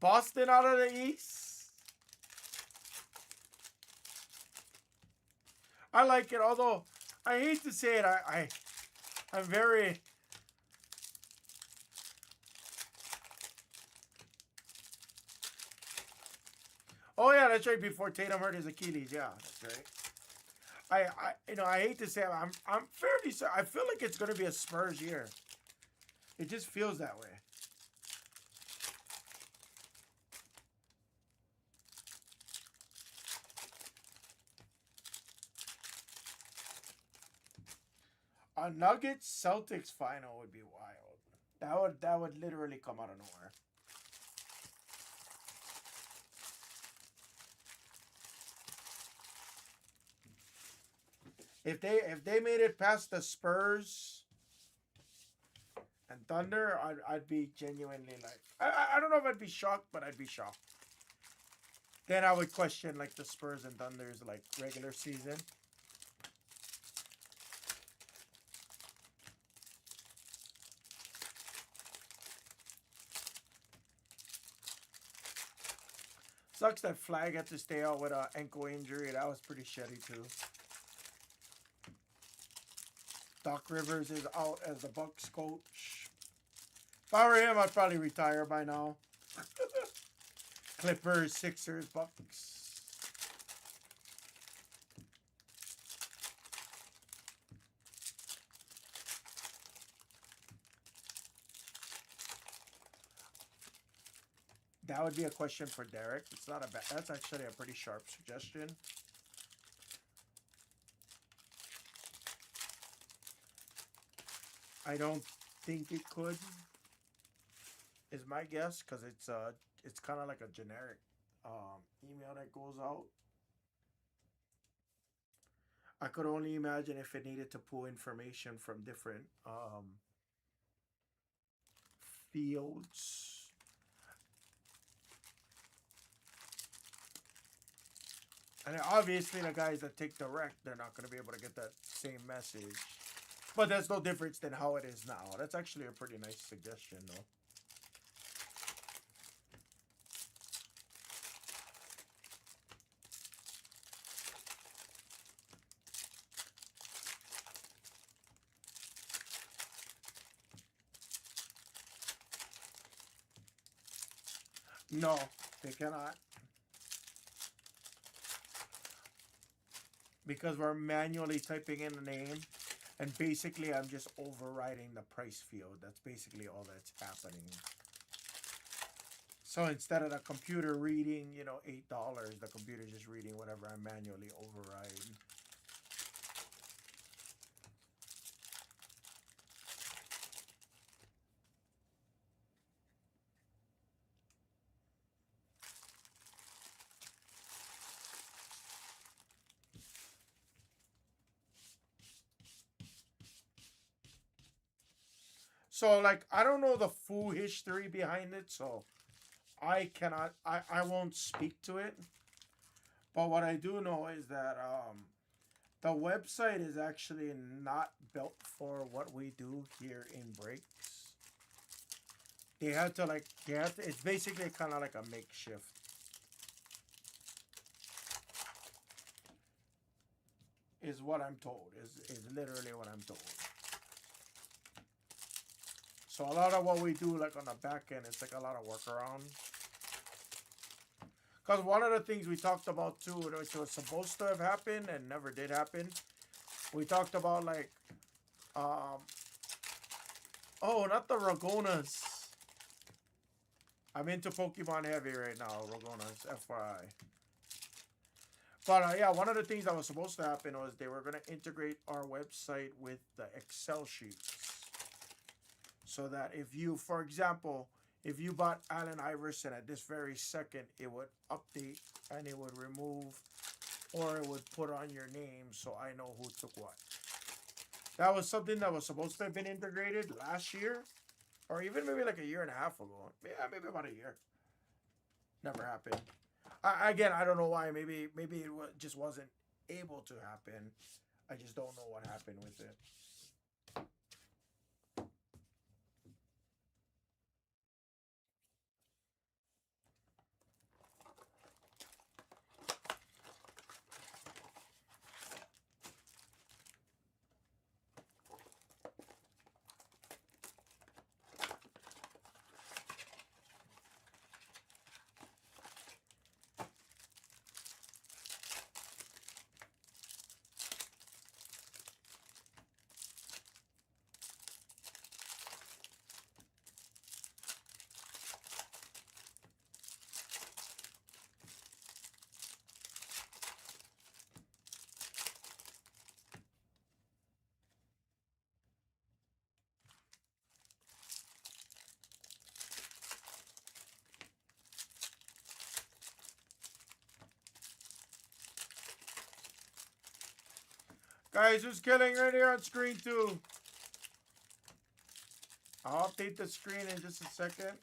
Boston out of the East. I like it, although I hate to say it. I'm very. Oh yeah, that's right. Before Tatum hurt his Achilles, yeah, that's right. I hate to say it, I'm fairly certain. I feel like it's gonna be a Spurs year. It just feels that way. A Nuggets Celtics final would be wild. That would literally come out of nowhere. If they made it past the Spurs and Thunder, I'd be genuinely like I don't know if I'd be shocked, but I'd be shocked. Then I would question like the Spurs and Thunder's like regular season. Sucks that Flag had to stay out with an ankle injury. That was pretty shitty too. Doc Rivers is out as the Bucks coach. If I were him, I'd probably retire by now. Clippers, Sixers, Bucks. That would be a question for Derek. It's not a bad. That's actually a pretty sharp suggestion. I don't think it could. Is my guess, because it's kind of like a generic email that goes out. I could only imagine if it needed to pull information from different fields. And obviously the guys that take direct, they're not going to be able to get that same message. But that's no difference than how it is now. That's actually a pretty nice suggestion, though. No, they cannot. Because we're manually typing in the name. And basically, I'm just overriding the price field. That's basically all that's happening. So instead of the computer reading, you know, $8, the computer's just reading whatever I manually override. So, like, I don't know the full history behind it, so I won't speak to it. But what I do know is that the website is actually not built for what we do here in Breaks. It's basically kind of like a makeshift. Is what I'm told. Is literally what I'm told. So a lot of what we do, like on the back end, it's like a lot of workaround. Because one of the things we talked about too, which was supposed to have happened and never did happen, we talked about like, oh, not the Ragonas. I'm into Pokemon heavy right now, Ragonas, FYI. But yeah, one of the things that was supposed to happen was they were going to integrate our website with the Excel sheets. So that if you, for example, if you bought Allen Iverson at this very second, it would update and it would remove or it would put on your name so I know who took what. That was something that was supposed to have been integrated last year or even maybe like a year and a half ago. Yeah, maybe about a year. Never happened. Again, I don't know why. Maybe it just wasn't able to happen. I just don't know what happened with it. Guys, who's killing right here on screen 2? I'll update the screen in just a second.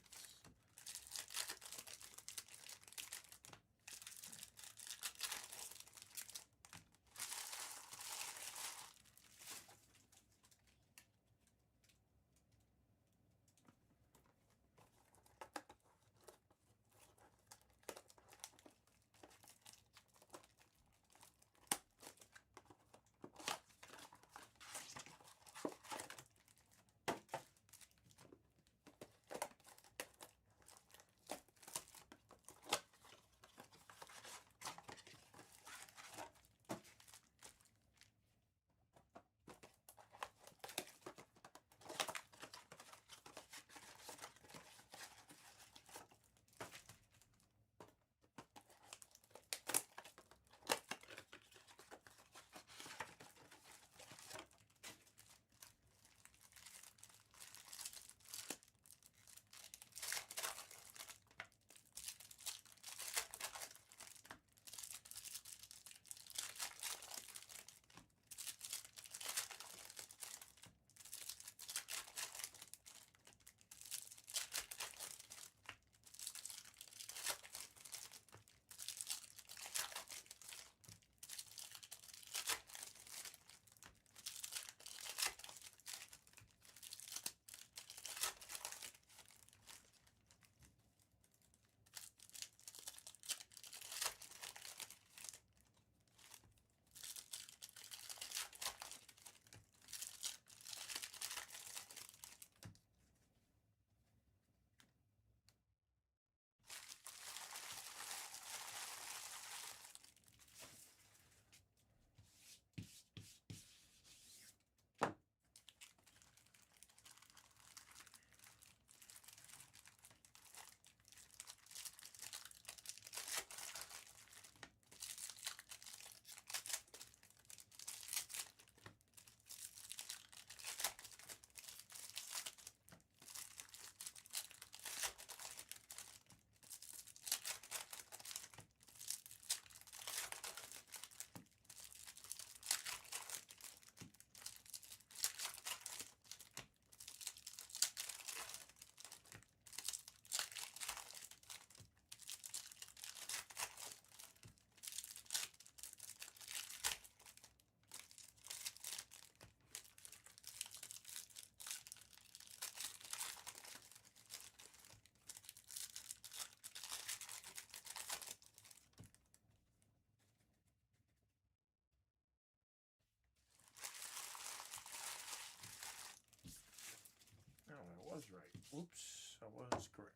Oh, I was right. Oops, I was correct.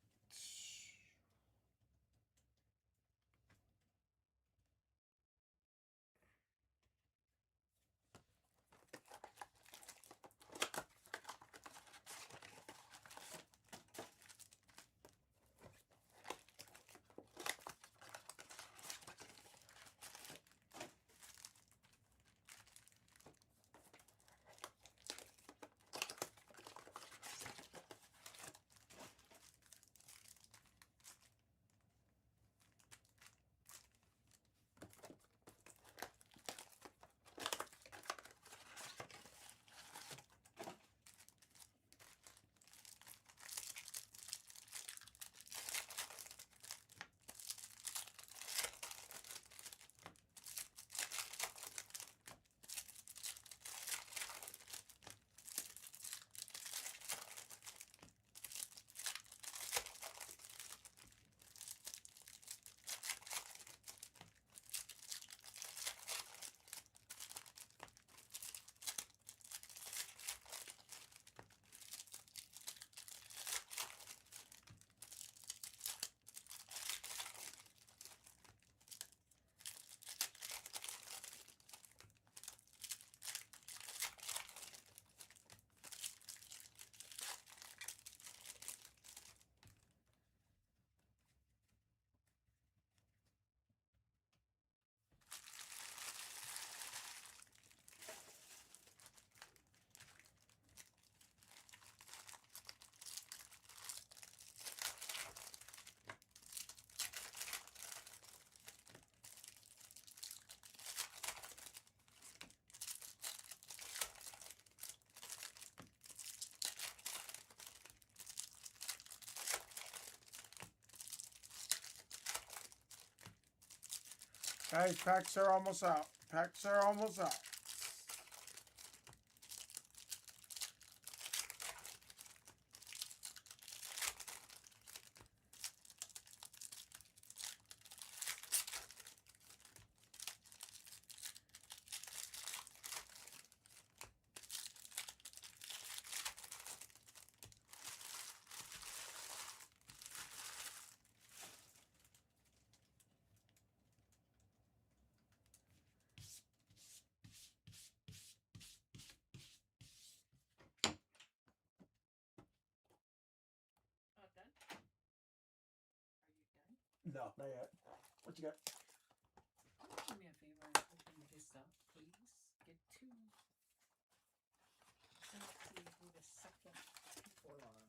Guys, packs are almost out. Packs are almost out. Not done? Are you done? No, not yet. What you got? Do me a favor and open this up, please. Get two. Let's see who the second people are.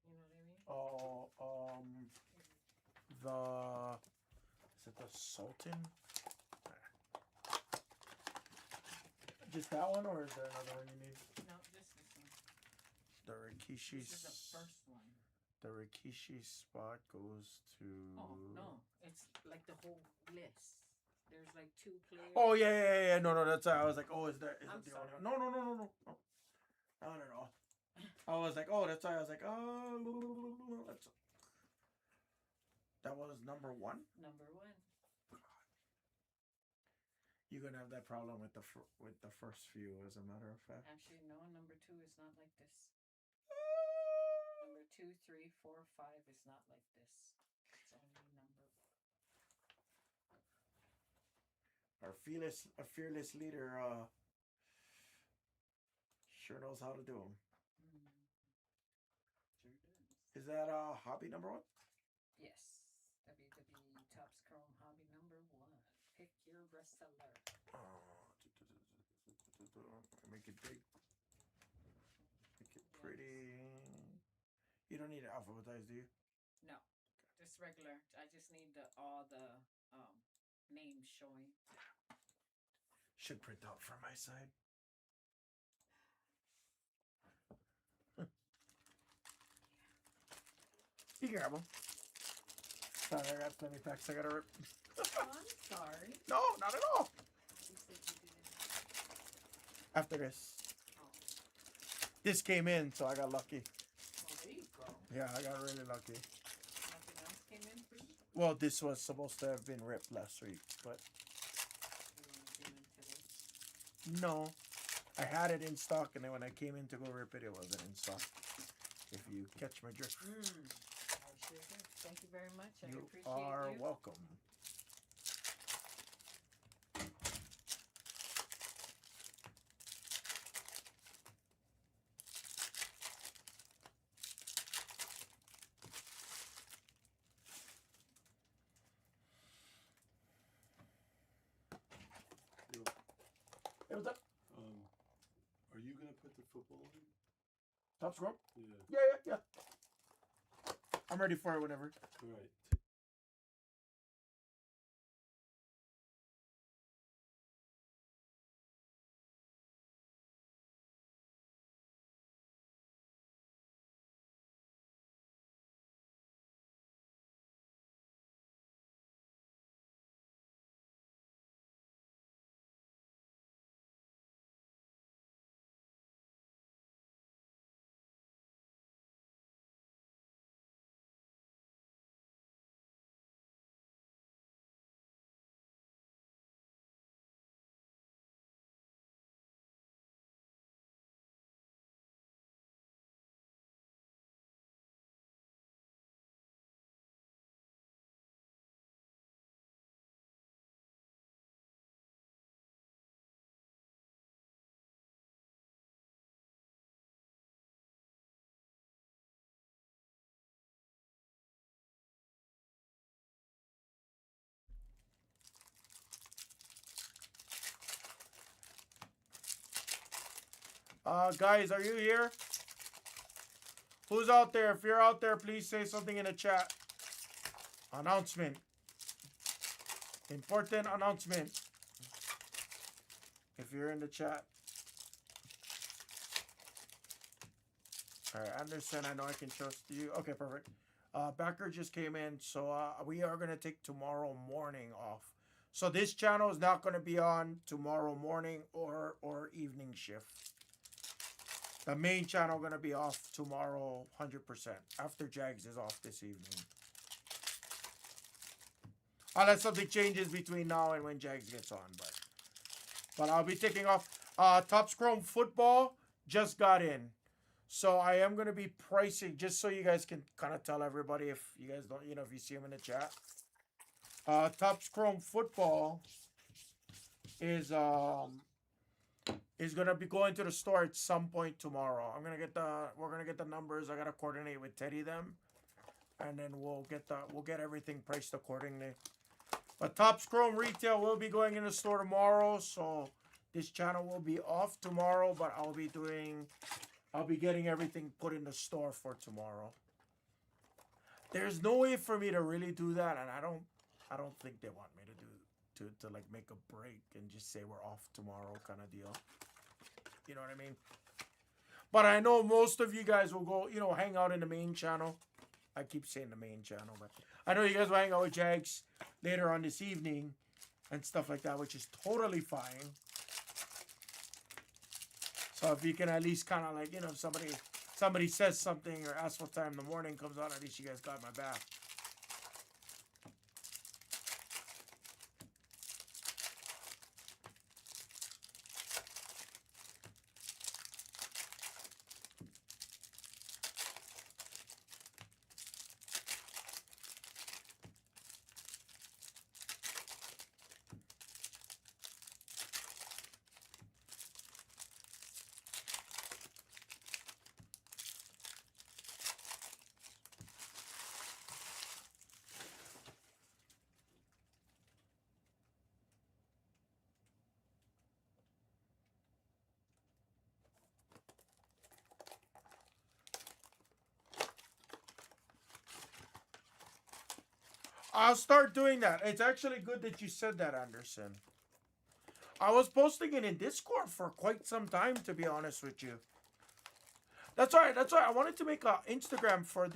You know what I mean? Is it the Sultan? Just that one, or is there another one you need? No, just this one. The Rikishi. This is the first one. The Rikishi spot goes to. Oh no, it's like the whole list. There's like 2 players. Oh yeah. No, that's I was like, oh, is that I'm the sorry. only? No. Not at all. I was like, oh, that's why I was like, oh, that's. That was number 1. Number 1. You're gonna have that problem with the first few, as a matter of fact. Actually, no. Number 2 is not like this. Number 2, 3, 4, 5 is not like this. It's only number. Our fearless leader, sure knows how to do them. Sure does. Is that hobby number 1? Yes. WWE Topps Chrome Hobby number 1. Pick your wrestler. Make it big. Make it pretty. You don't need it alphabetized, do you? No, just regular. I just need all the names showing. Should print out from my side. You can grab them. Sorry, I got plenty packs I gotta rip. Oh, I'm sorry. No, not at all. You said you didn't. After this. Oh, This came in, so I got lucky. well, there you go. Yeah, I got really lucky. Nothing else came in for you? Well, this was supposed to have been ripped last week, but You want to came in today? no. I had it in stock, and then when I came in to go rip it, it wasn't in stock. If you catch my drift. I sure do. Thank you very much. I You appreciate are you. welcome. Hey, what's up? Are you gonna put the football in? Top score? Yeah. Yeah. I'm ready for it whenever. All right. Guys, are you here? Who's out there? If you're out there, please say something in the chat. Announcement. Important announcement. If you're in the chat. Alright, Anderson, I know I can trust you. Okay, perfect. Becker just came in, so we are gonna take tomorrow morning off. So this channel is not gonna be on tomorrow morning or evening shift. The main channel gonna be off tomorrow, 100%. After Jags is off this evening, unless something changes between now and when Jags gets on. But I'll be taking off. Topps Chrome football just got in. So I am going to be pricing, just so you guys can kind of tell everybody if you guys don't, if you see them in the chat. Topps Chrome football is going to be going to the store at some point tomorrow. We're going to get the numbers. I got to coordinate with Teddy them. And then we'll get everything priced accordingly. But Topps Chrome retail will be going in the store tomorrow. So this channel will be off tomorrow, but I'll be getting everything put in the store for tomorrow. There's no way for me to really do that, and I don't think they want me to like make a break and just say we're off tomorrow kind of deal. You know what I mean? But I know most of you guys will go, hang out in the main channel. I keep saying the main channel, but I know you guys will hang out with Jags later on this evening and stuff like that, which is totally fine. So if you can at least kind of like, if somebody says something or asks what time the morning comes on, at least you guys got my back. I'll start doing that. It's actually good that you said that, Anderson. I was posting it in Discord for quite some time, to be honest with you. That's right. I wanted to make an Instagram for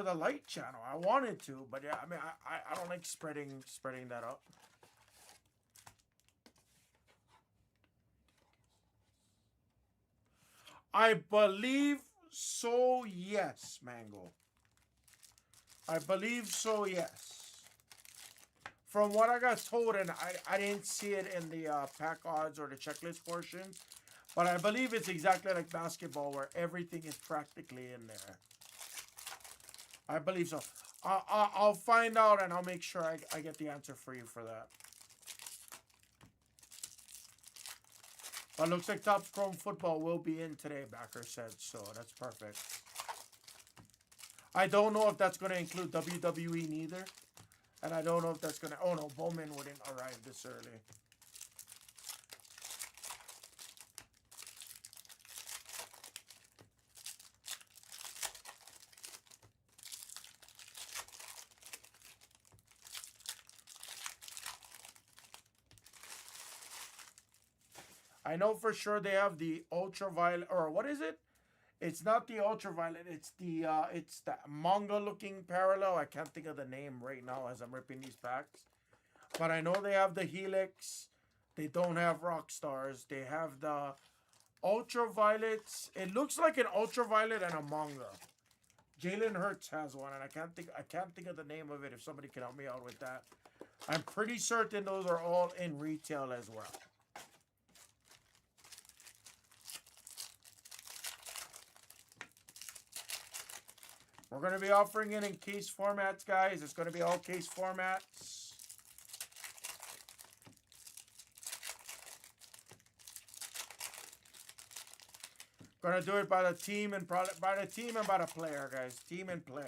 the Lite channel. I wanted to, but yeah, I mean, I don't like spreading that up. I believe so, yes, Mango. I believe so, yes. From what I got told, and I didn't see it in the pack odds or the checklist portion, but I believe it's exactly like basketball where everything is practically in there. I believe so. I'll find out and I'll make sure I get the answer for you for that. But looks like Topps Chrome football will be in today, Backer said, so that's perfect. I don't know if that's going to include WWE neither. And I don't know if that's going to... Oh, no. Bowman wouldn't arrive this early. I know for sure they have the ultraviolet... Or what is it? It's not the ultraviolet. It's the manga-looking parallel. I can't think of the name right now as I'm ripping these packs. But I know they have the Helix. They don't have rock stars. They have the ultraviolets. It looks like an ultraviolet and a manga. Jalen Hurts has one, and I can't think of the name of it. If somebody can help me out with that, I'm pretty certain those are all in retail as well. We're going to be offering it in case formats, guys. It's going to be all case formats. Going to do it by the team and by the player, guys. Team and player.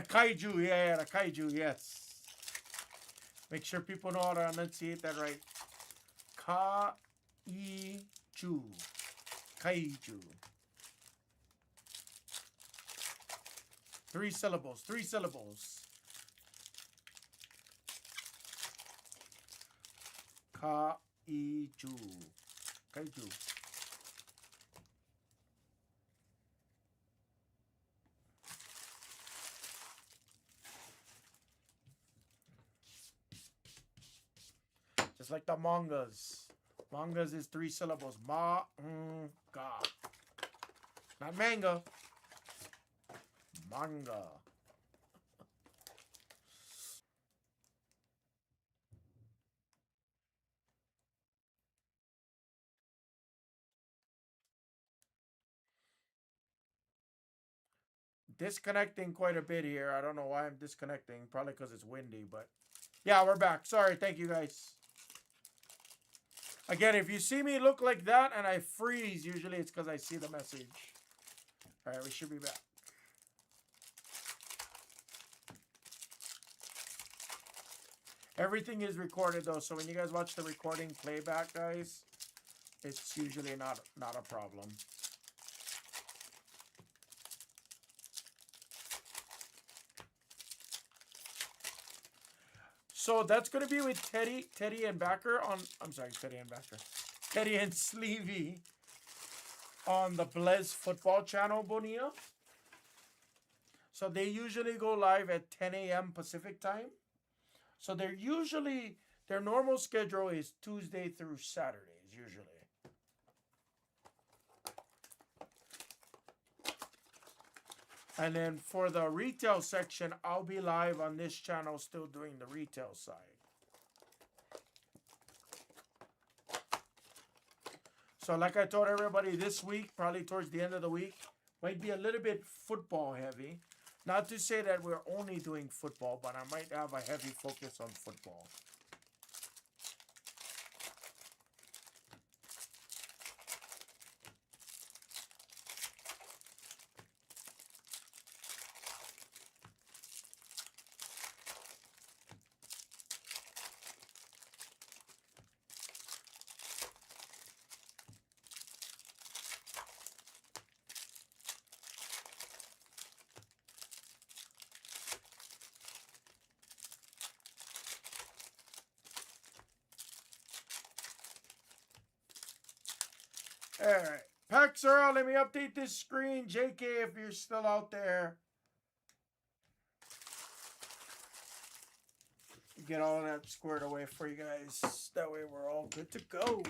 the kaiju. Yeah, the kaiju. Yes. Make sure people know how to enunciate that right. Kaiju. Kaiju. 3 syllables. 3 syllables. Kaiju. Kaiju. Just like the mangas. Mangas is 3 syllables. Ma-nga. Not manga. Manga. Disconnecting quite a bit here. I don't know why I'm disconnecting. Probably because it's windy, but yeah, we're back. Sorry. Thank you, guys. Again, if you see me look like that and I freeze, usually it's because I see the message. All right, we should be back. Everything is recorded, though, so when you guys watch the recording playback, guys, it's usually not a problem. So that's going to be with Teddy and Backer on, I'm sorry, Teddy and Backer. Teddy and Sleevey on the Blez football channel, Bonilla. So they usually go live at 10 a.m. Pacific time. So they're usually, their normal schedule is Tuesday through Saturdays, usually. And then for the retail section, I'll be live on this channel still doing the retail side. So like I told everybody this week, probably towards the end of the week, might be a little bit football heavy. Not to say that we're only doing football, but I might have a heavy focus on football. All right. Packs are out. Let me update this screen. JK, if you're still out there. Get all that squared away for you guys. That way we're all good to go.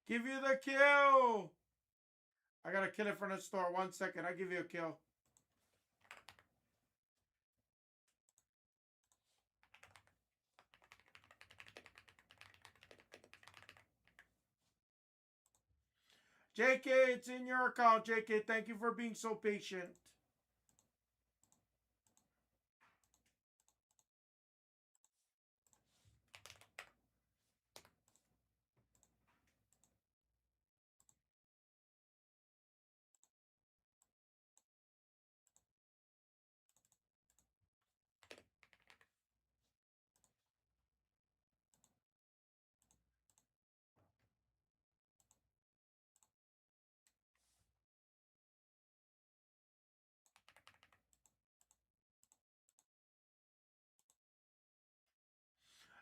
Give you the kill. I gotta kill it from the store. 1 second. I'll give you a kill. JK, it's in your account, JK. Thank you for being so patient.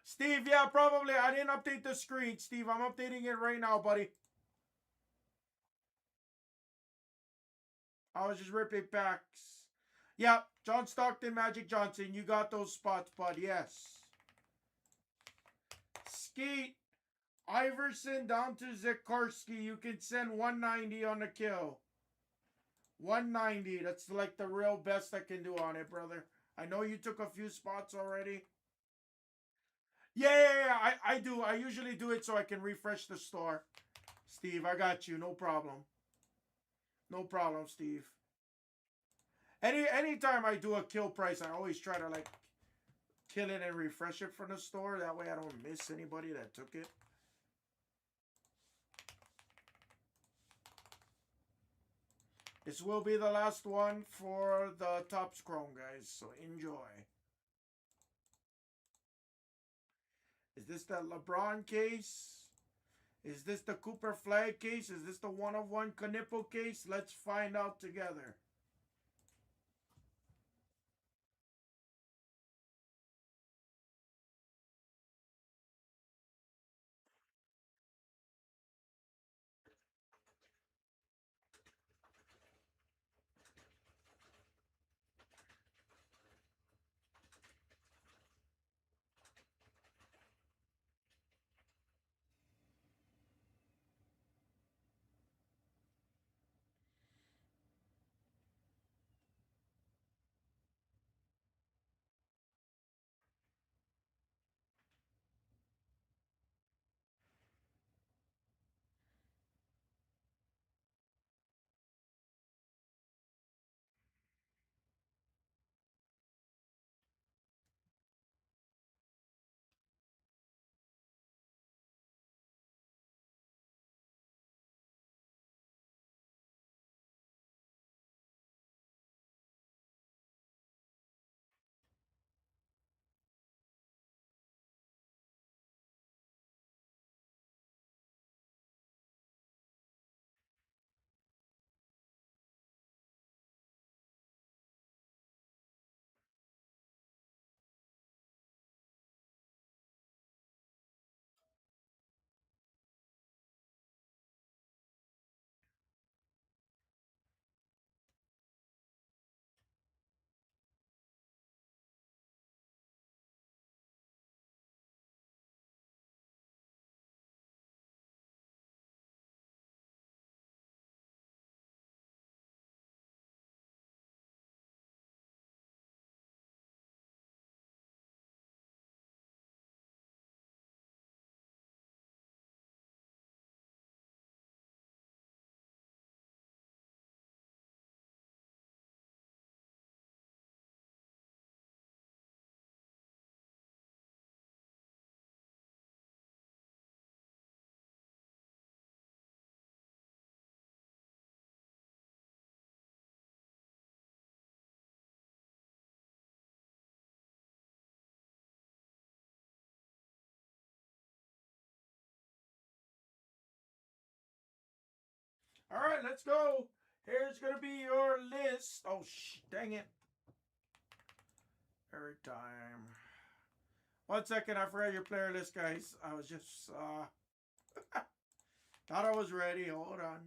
Steve, yeah, probably. I didn't update the screen, Steve. I'm updating it right now, buddy. I was just ripping packs. Yep, John Stockton, Magic Johnson. You got those spots, bud. Yes. Skeet, Iverson down to Zekarski. You can send 190 on the kill. 190. That's like the real best I can do on it, brother. I know you took a few spots already. Yeah. I do. I usually do it so I can refresh the store. Steve, I got you. No problem. No problem, Steve. Anytime I do a kill price, I always try to like kill it and refresh it from the store. That way I don't miss anybody that took it. This will be the last one for the Topps Chrome, guys. So enjoy. Is this the LeBron case? Is this the Cooper Flag case? Is this the one-of-one Knipple case? Let's find out together. All right, let's go. Here's going to be your list. Oh, dang it. Every time. 1 second, I forgot your player list, guys. I was just, thought I was ready. Hold on.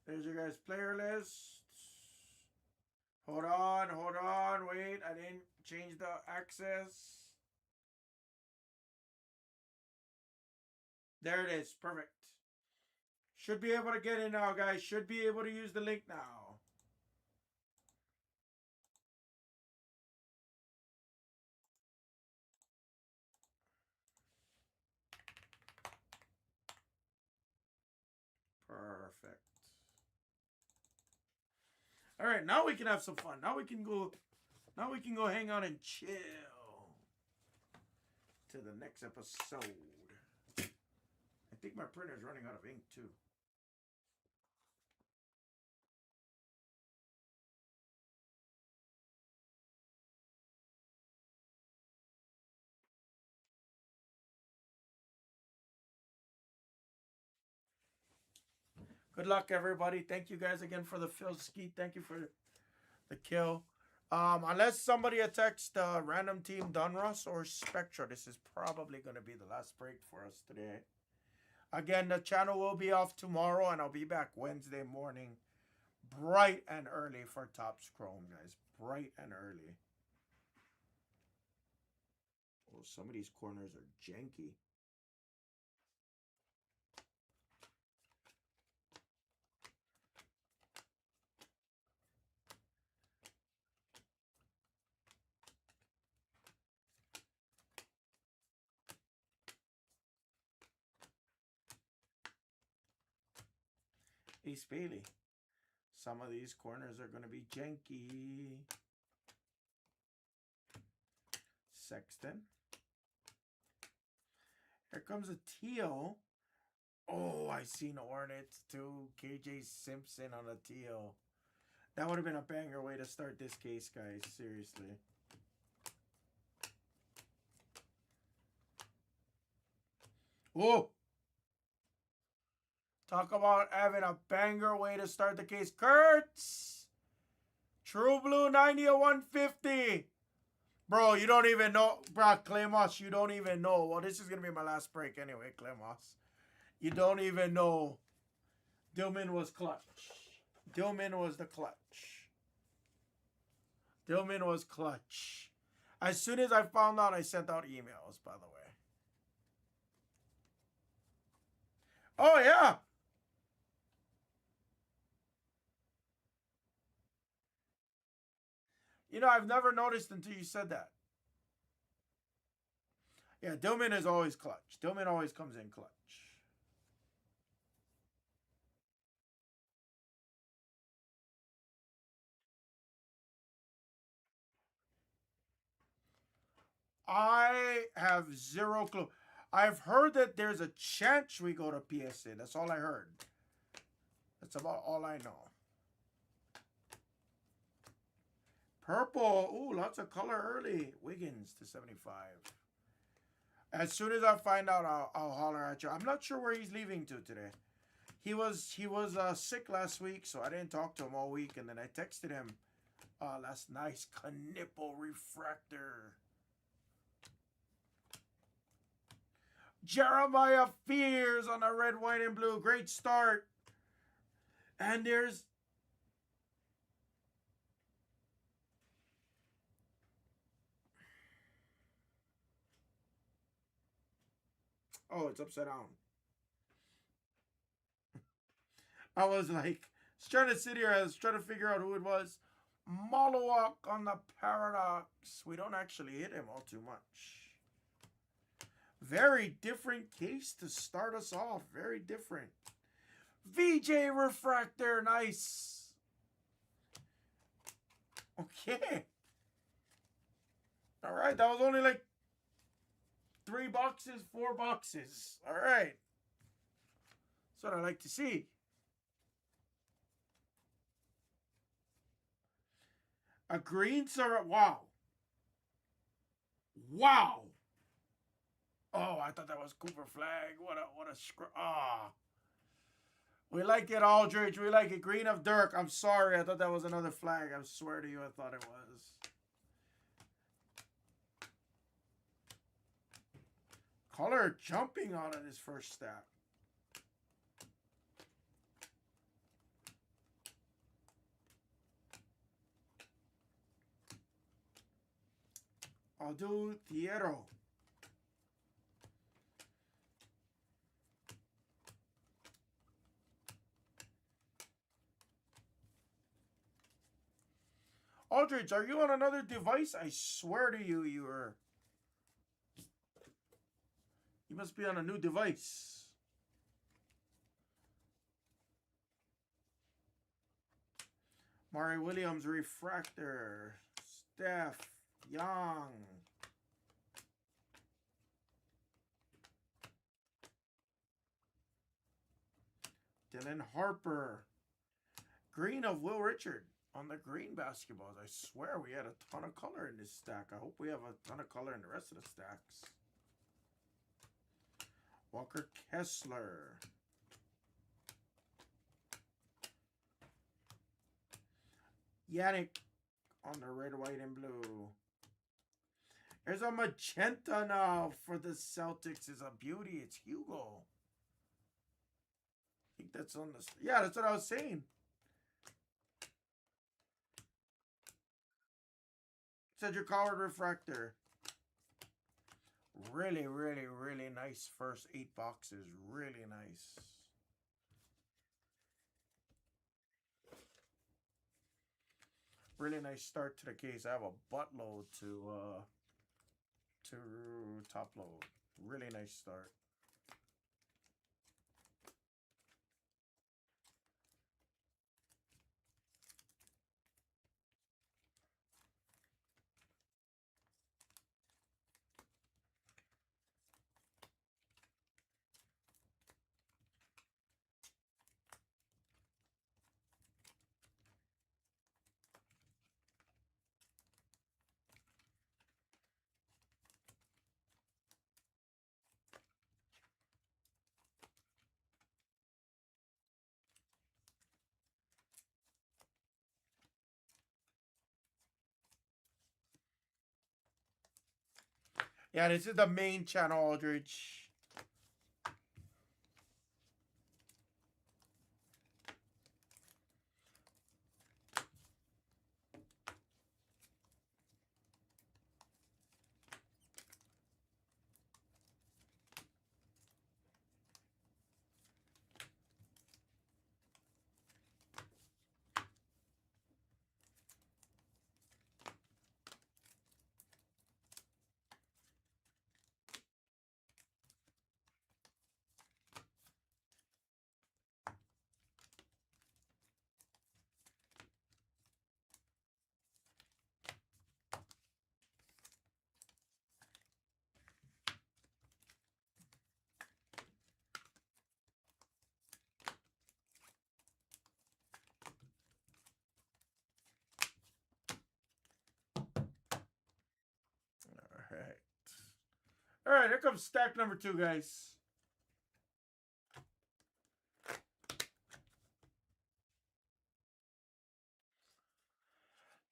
There's your guys' player list. Hold on. Wait, I didn't change the access. There it is. Perfect. Should be able to get in now, guys. Should be able to use the link now. Perfect. All right, now we can have some fun. Now we can go hang out and chill to the next episode. I think my printer's running out of ink too. Good luck, everybody. Thank you guys again for the Phil Skeet. Thank you for the kill. Unless somebody attacks the random team Dunruss or Spectra, this is probably going to be the last break for us today. Again, the channel will be off tomorrow, and I'll be back Wednesday morning, bright and early for Topps Chrome, guys. Bright and early. Oh, some of these corners are janky. Ace Bailey. Some of these corners are going to be janky. Sexton. Here comes a teal. Oh, I seen Hornets too. KJ Simpson on a teal. That would have been a banger way to start this case, guys. Seriously. Oh! Talk about having a banger way to start the case. Kurtz! True Blue 90 of 150. Bro, you don't even know. Bro, Clemos, you don't even know. Well, this is going to be my last break anyway, Clemos. You don't even know. Dillman was clutch. Dillman was the clutch. Dillman was clutch. As soon as I found out, I sent out emails, by the way. Oh, yeah. You know, I've never noticed until you said that. Yeah, Dillman is always clutch. Dillman always comes in clutch. I have zero clue. I've heard that there's a chance we go to PSA. That's all I heard. That's about all I know. Purple. Ooh, lots of color early. Wiggins to 75. As soon as I find out, I'll holler at you. I'm not sure where he's leaving to today. He was sick last week, so I didn't talk to him all week. And then I texted him last nice Knipple refractor. Jeremiah Fears on the red, white, and blue. Great start. And there's... Oh, it's upside down. I was like, trying to sit here. I was trying to figure out who it was. Malawak on the Paradox. We don't actually hit him all too much. Very different case to start us off. Very different. VJ Refractor. Nice. Okay. All right. That was only like 3 boxes, 4 boxes. All right. That's what I like to see. A green syrup. Wow. Wow. Oh, I thought that was Cooper Flag. What a screw. Ah. We like it, Aldridge. We like it. Green of Dirk. I'm sorry. I thought that was another flag. I swear to you, I thought it was. Color jumping out of this first step. I'll do Thiero. Aldridge, are you on another device? I swear to you, you are. You must be on a new device. Mari Williams, refractor. Steph Young. Dylan Harper. Green of Will Richard on the green basketballs. I swear we had a ton of color in this stack. I hope we have a ton of color in the rest of the stacks. Walker Kessler. Yannick on the red, white, and blue. There's a magenta now for the Celtics. It's a beauty. It's Hugo. I think that's on the... Yeah, that's what I was saying. Cedric Howard refractor. Really, really, really nice first 8 boxes. Really nice. Really nice start to the case. I have a buttload to top load. Really nice start. Yeah, this is the main channel, Aldridge. All right, here comes stack number 2, guys.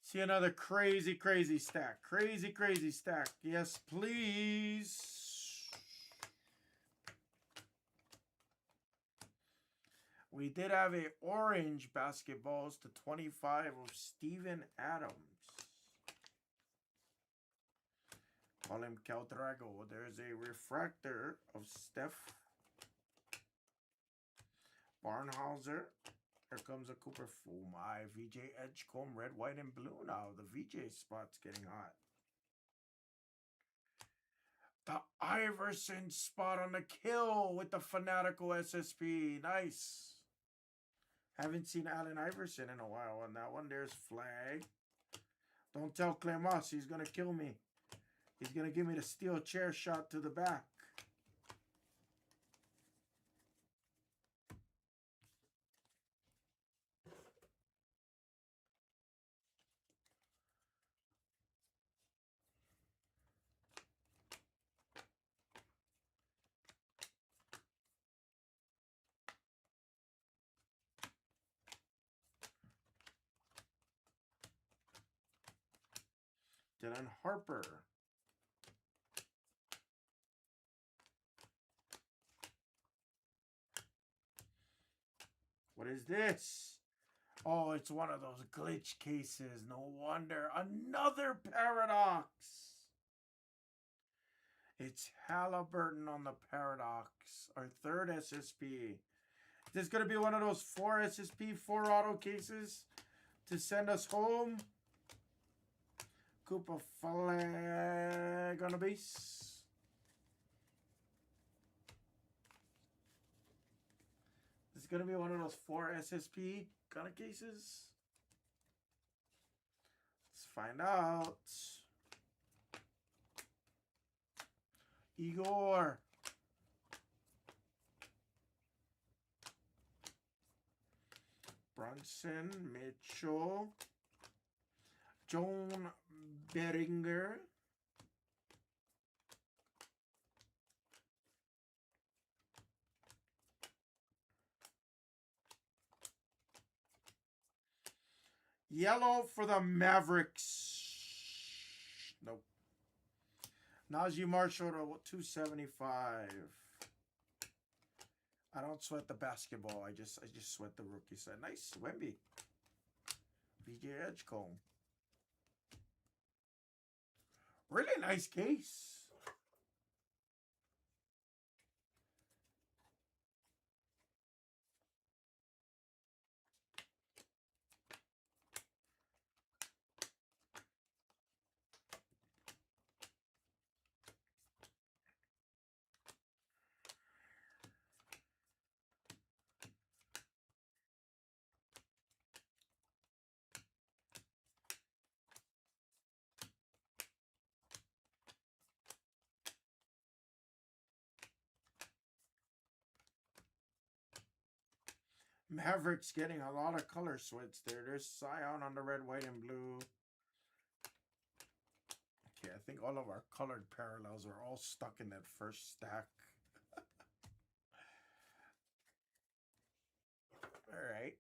See another crazy, crazy stack. Crazy, crazy stack. Yes, please. We did have a orange basketballs to 25 of Steven Adams. Call him Caldrago. There's a refractor of Steph Barnhauser. Here comes a Cooper. Oh my, VJ Edgecombe, red, white, and blue now. The VJ spot's getting hot. The Iverson spot on the kill with the Fanatical SSP. Nice. Haven't seen Allen Iverson in a while on that one. There's flag. Don't tell Clemas. He's going to kill me. He's going to give me the steel chair shot to the back. Dylan Harper. What is this? Oh, it's one of those glitch cases. No wonder. Another paradox. It's Halliburton on the Paradox. Our third SSP. This is going to be one of those 4 SSP, 4 auto cases to send us home. Cooper flag on the base. This is going to be one of those 4 SSP kind of cases. Let's find out. Igor. Brunson, Mitchell, Joan Beringer, yellow for the Mavericks. Nope. Najee Marshall to 275. I don't sweat the basketball. I just sweat the rookie set. Nice, Wemby. VJ Edgecombe. Really nice case. Mavericks getting a lot of color sweats there. There's Scion on the red, white, and blue. Okay, I think all of our colored parallels are all stuck in that first stack. All right.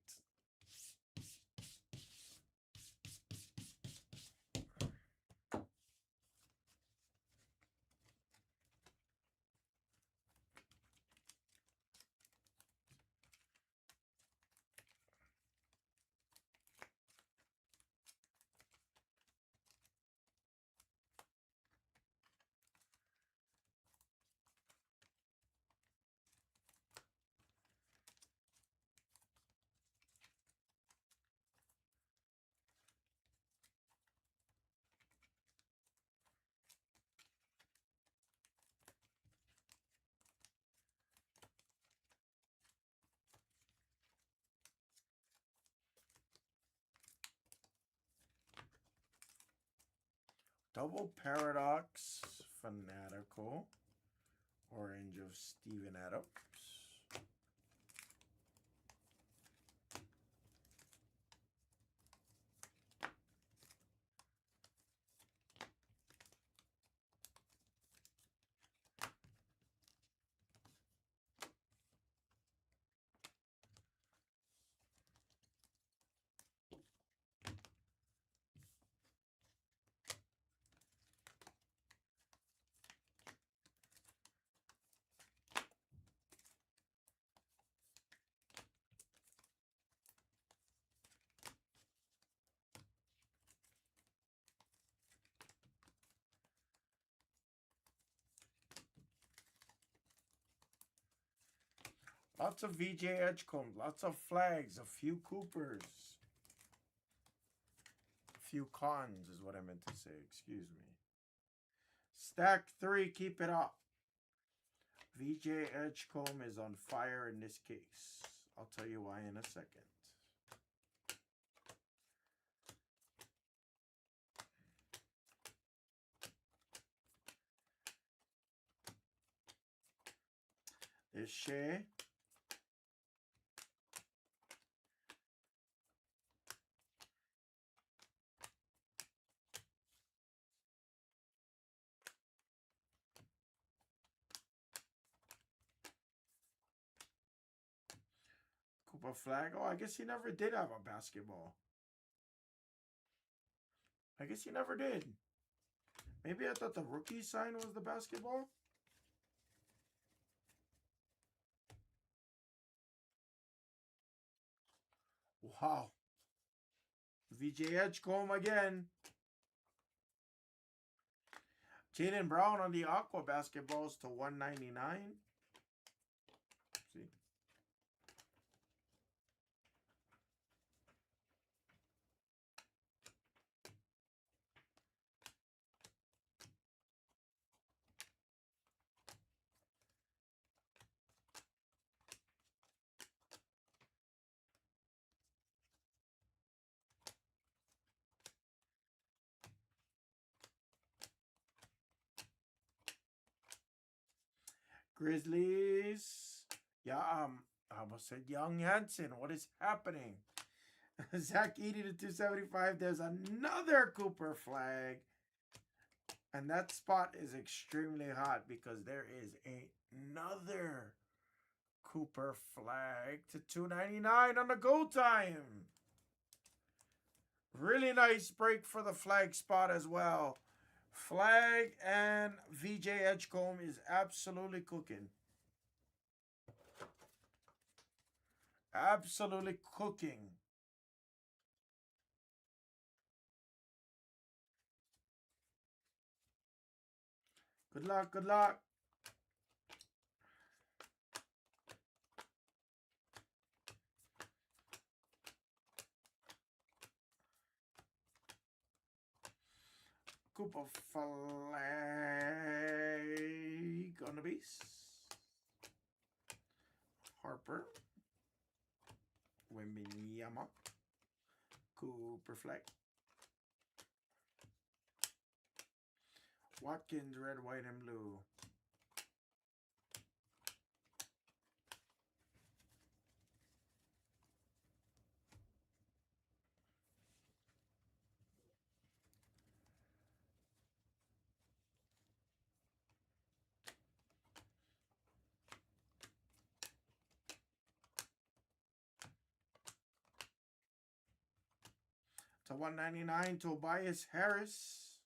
Double Paradox, Fanatical, orange of Steven Adams. Lots of VJ Edgecombe, lots of flags, a few Coopers. A few cons is what I meant to say, excuse me. Stack 3, keep it up. VJ Edgecombe is on fire in this case. I'll tell you why in a second. There's Shea. Cooper flag. Oh, I guess he never did have a basketball. I guess he never did. Maybe I thought the rookie sign was the basketball. Wow. VJ Edgecombe again. Tatum Brown on the Aqua basketballs to 199. See. Grizzlies. Yeah, I almost said Young Hansen. What is happening? Zach Edey to 275. There's another Cooper flag. And that spot is extremely hot because there is another Cooper flag to 299 on the go time. Really nice break for the flag spot as well. Flag and VJ Edgecombe is absolutely cooking. Absolutely cooking. Good luck, good luck. Cooper flag on the base. Harper. Wembenyama. Cooper flag. Watkins, red, white, and blue. To 199, Tobias Harris.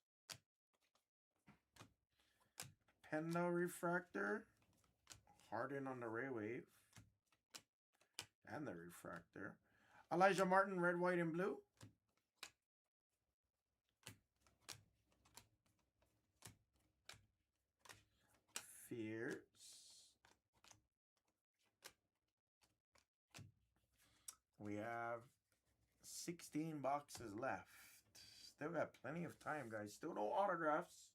Penda refractor. Harden on the Ray Wave. And the refractor. Elijah Martin, red, white, and blue. Fierce. We have 16 boxes left. Still got plenty of time, guys. Still no autographs.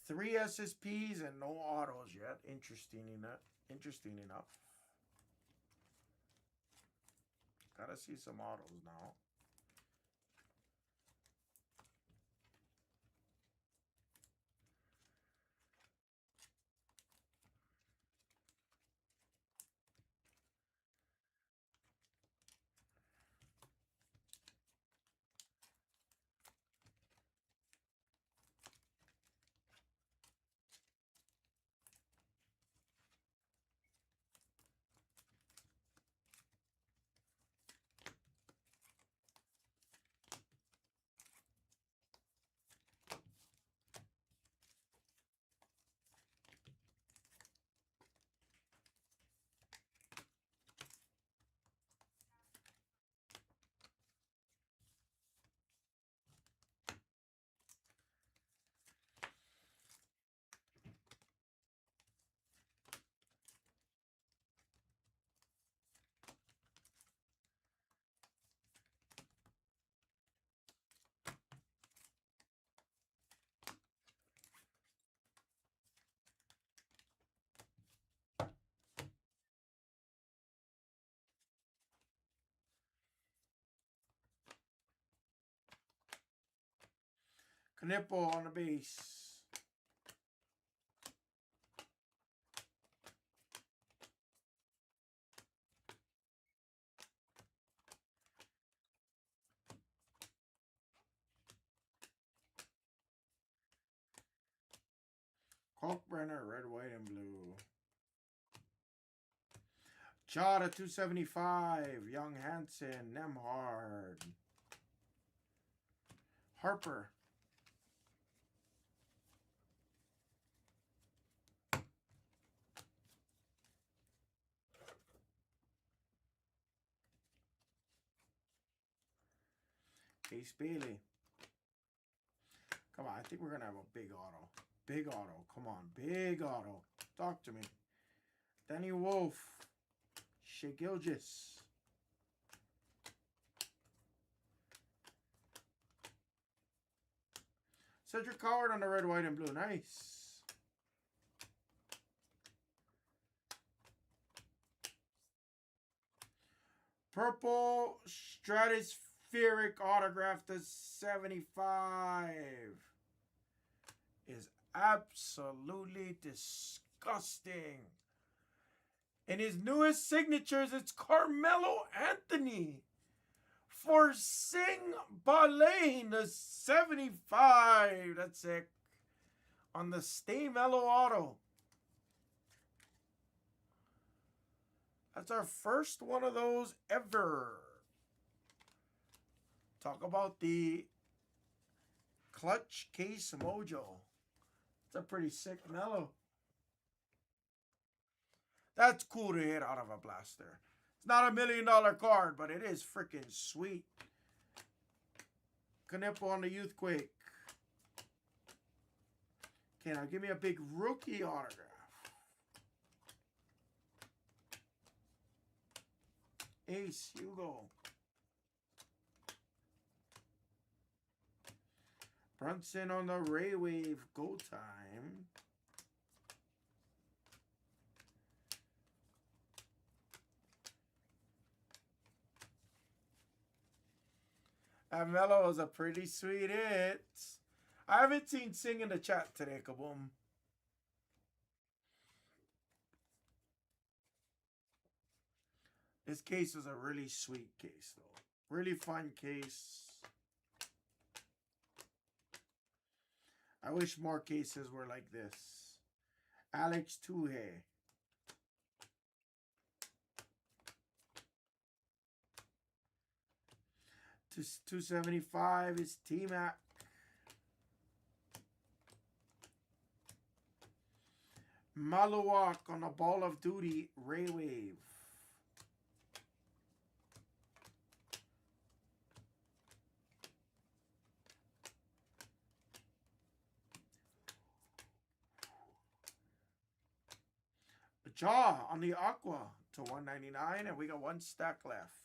3 SSPs and no autos yet. Interesting enough. Gotta see some autos now. Knipple on the base. Kalkbrenner, red, white, and blue. Chada 275. Young Hansen, Nemhard. Harper. Ace Bailey. Come on, I think we're going to have a big auto. Big auto. Come on. Big auto. Talk to me. Danny Wolf. Shea Gilgis. Cedric Howard on the red, white, and blue. Nice. Purple Stratospheric autograph to 75 is absolutely disgusting. In his newest signatures, it's Carmelo Anthony for Sing Balain to 75. That's it. On the Stay Mellow auto. That's our first one of those ever. Talk about the clutch case mojo. It's a pretty sick mellow. That's cool to hit out of a blaster. It's not $1 million card, but it is freaking sweet. Canepo on the Youthquake. Okay, now give me a big rookie autograph. Ace, Hugo. Brunson on the Ray Wave. Go time. That mellow is a pretty sweet hit. I haven't seen Sing in the chat today, Kaboom. This case is a really sweet case, though. Really fun case. I wish more cases were like this. Alex Tuhey. To 275 is T-Mac. Maluak on a Ball of Duty Ray Wave. Jaw on the Aqua to 199, and we got one stack left.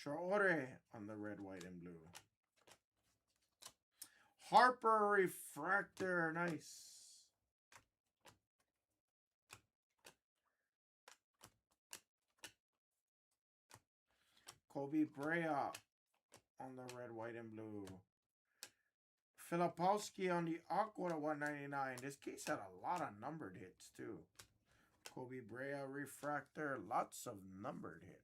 Traore on the red, white, and blue. Harper Refractor, nice. Kobe Brea on the red, white, and blue. Filipowski on the Aqua to 199. This case had a lot of numbered hits, too. Kobe Brea Refractor, lots of numbered hits.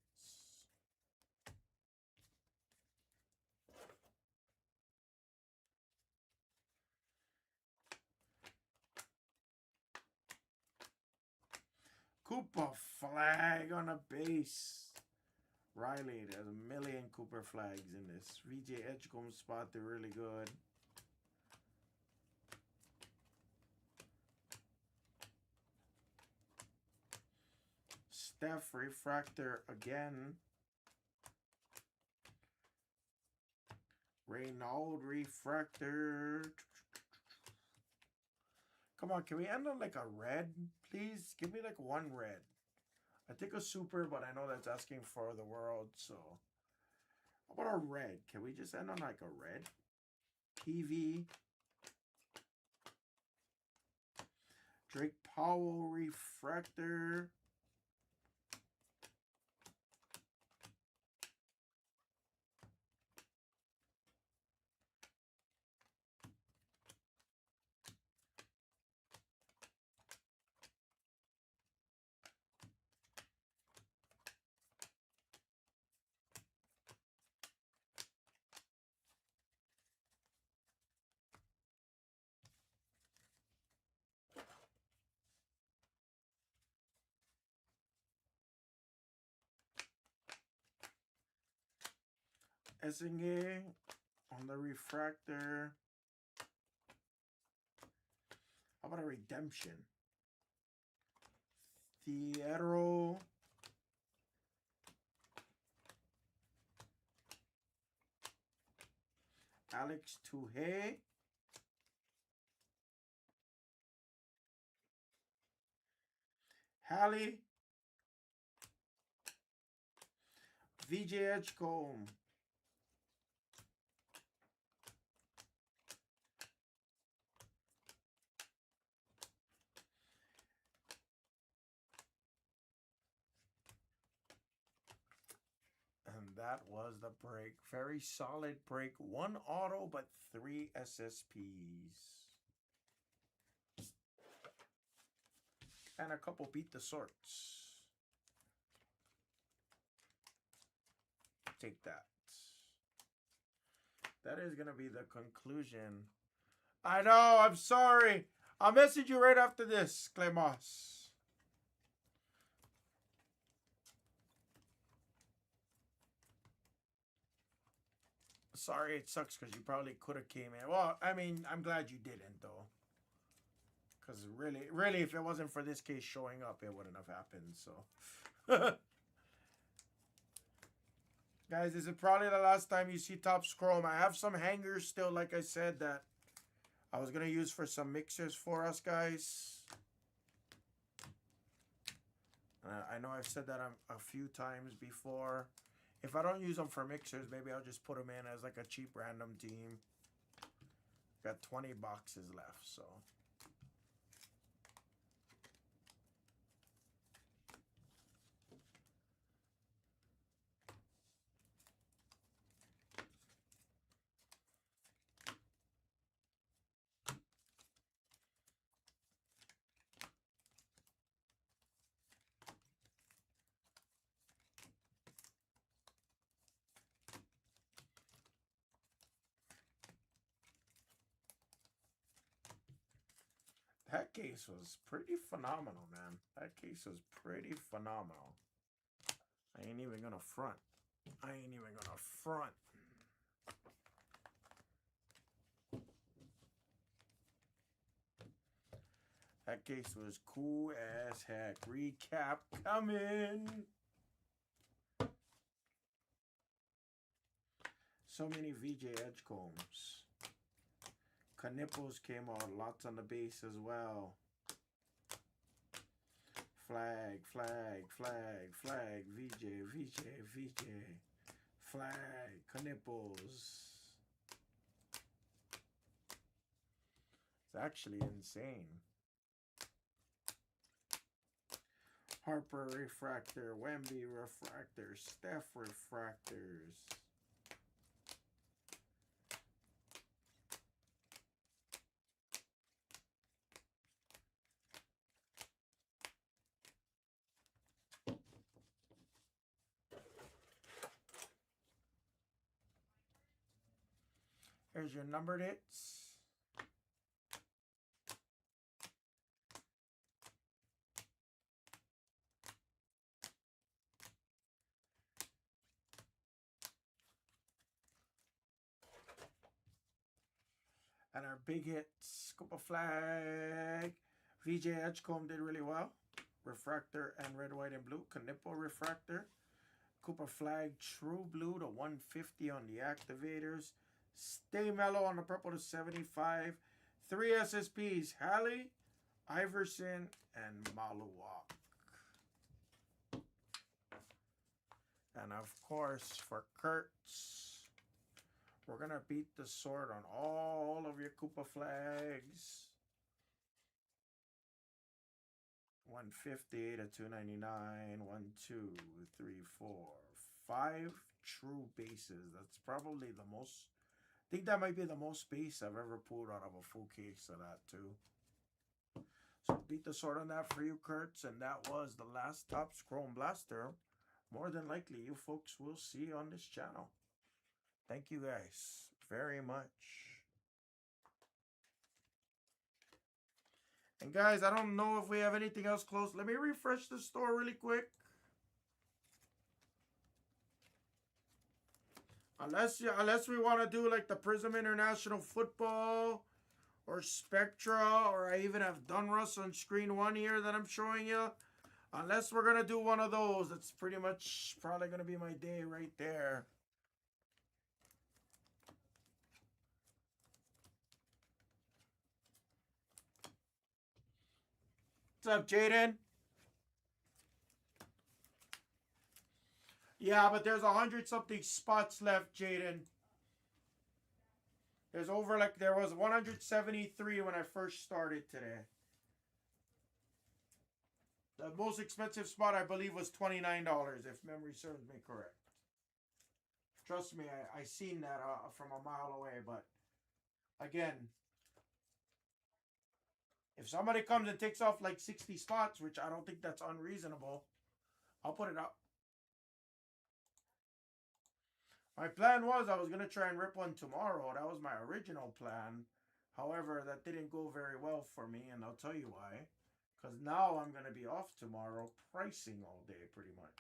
Super flag on a base. Riley, there's a million Cooper flags in this. VJ Edgecombe spot, they're really good. Steph refractor again. Reynolds refractor. Come on, can we end on like a red, please? Give me like one red. I think a super, but I know that's asking for the world, so. How about a red? Can we just end on like a red? PV. Drake Powell refractor. Essinger on the refractor. How about a redemption? Thiero. Alex Tuhey. Hallie. VJ Edgecombe. And that was the break. Very solid break. One auto, but 3 SSPs. And a couple beat the sorts. Take that. That is going to be the conclusion. I know, I'm sorry. I'll message you right after this, Clemos. Sorry, it sucks because you probably could have came in. Well, I mean, I'm glad you didn't, though. Because really, if it wasn't for this case showing up, it wouldn't have happened, so. Guys, this is probably the last time you see Topps Chrome. I have some hangers still, like I said, that I was going to use for some mixers for us, guys. I know I've said that a few times before. If I don't use them for mixers, maybe I'll just put them in as like a cheap random team. Got 20 boxes left, so. That case was pretty phenomenal, man. That case was pretty phenomenal. I ain't even gonna front. I ain't even gonna front. That case was cool as heck. Recap coming. So many VJ Edgecombs. Knipples came out, lots on the base as well. Flag, flag, flag, flag, VJ, VJ, VJ. Flag, Knipples. It's actually insane. Harper refractor, Wemby refractor, Steph refractors. Here's your numbered hits. our big hits. Cooper Flag. VJ Edgecombe did really well. Refractor and red, white, and blue. Knipple Refractor. Cooper Flag True Blue to 150 on the activators. Stay Mellow on the purple to 75. 3 SSPs. Halley, Iverson, and Maluwak. And of course, for Kurtz, we're going to beat the sword on all of your Koopa Flags. 150 to 299. 1, 2, 3, 4, 5 true bases. That's probably the most. I think that might be the most base I've ever pulled out of a full case of that too. So beat the sword on that for you, Kurtz. And that was the last Topps Chrome Blaster. More than likely, you folks will see on this channel. Thank you guys very much. And guys, I don't know if we have anything else close. Let me refresh the store really quick. Unless we want to do like the Prism International Football or Spectra, or I even have Donruss on screen 1 here that I'm showing you. Unless we're going to do one of those, that's pretty much probably going to be my day right there. What's up, Jaden? Yeah, but there's 100-something spots left, Jaden. There's over, like, there was 173 when I first started today. The most expensive spot, I believe, was $29, if memory serves me correct. Trust me, I seen that from a mile away, but again, if somebody comes and takes off like 60 spots, which I don't think that's unreasonable, I'll put it up. My plan was I was going to try and rip one tomorrow. That was my original plan. However, that didn't go very well for me, and I'll tell you why. Because now I'm going to be off tomorrow pricing all day pretty much.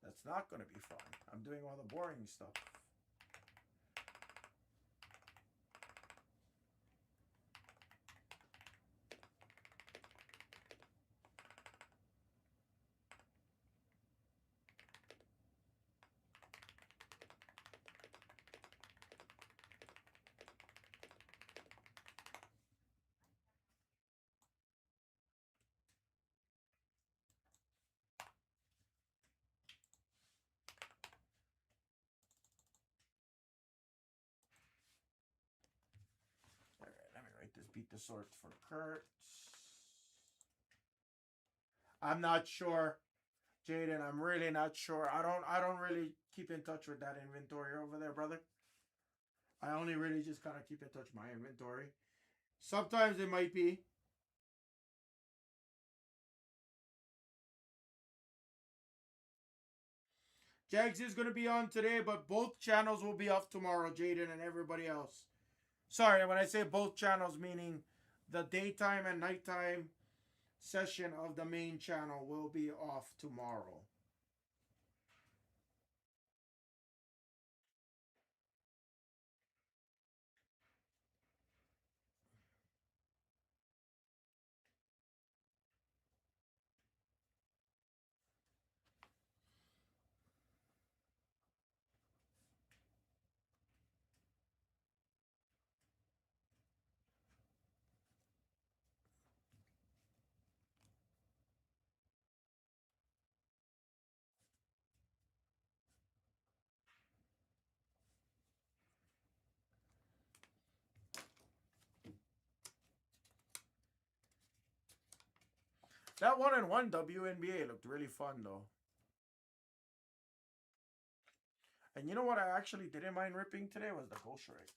That's not going to be fun. I'm doing all the boring stuff. Just beat the swords for Kurtz. I'm not sure, Jaden. I'm really not sure. I don't really keep in touch with that inventory over there, brother. I only really just kind of keep in touch with my inventory. Sometimes it might be. Jags is going to be on today, but both channels will be off tomorrow, Jaden and everybody else. Sorry, when I say both channels, meaning the daytime and nighttime session of the main channel will be off tomorrow. That 1-on-1 WNBA looked really fun, though. And you know what I actually didn't mind ripping today was the ghostwrite.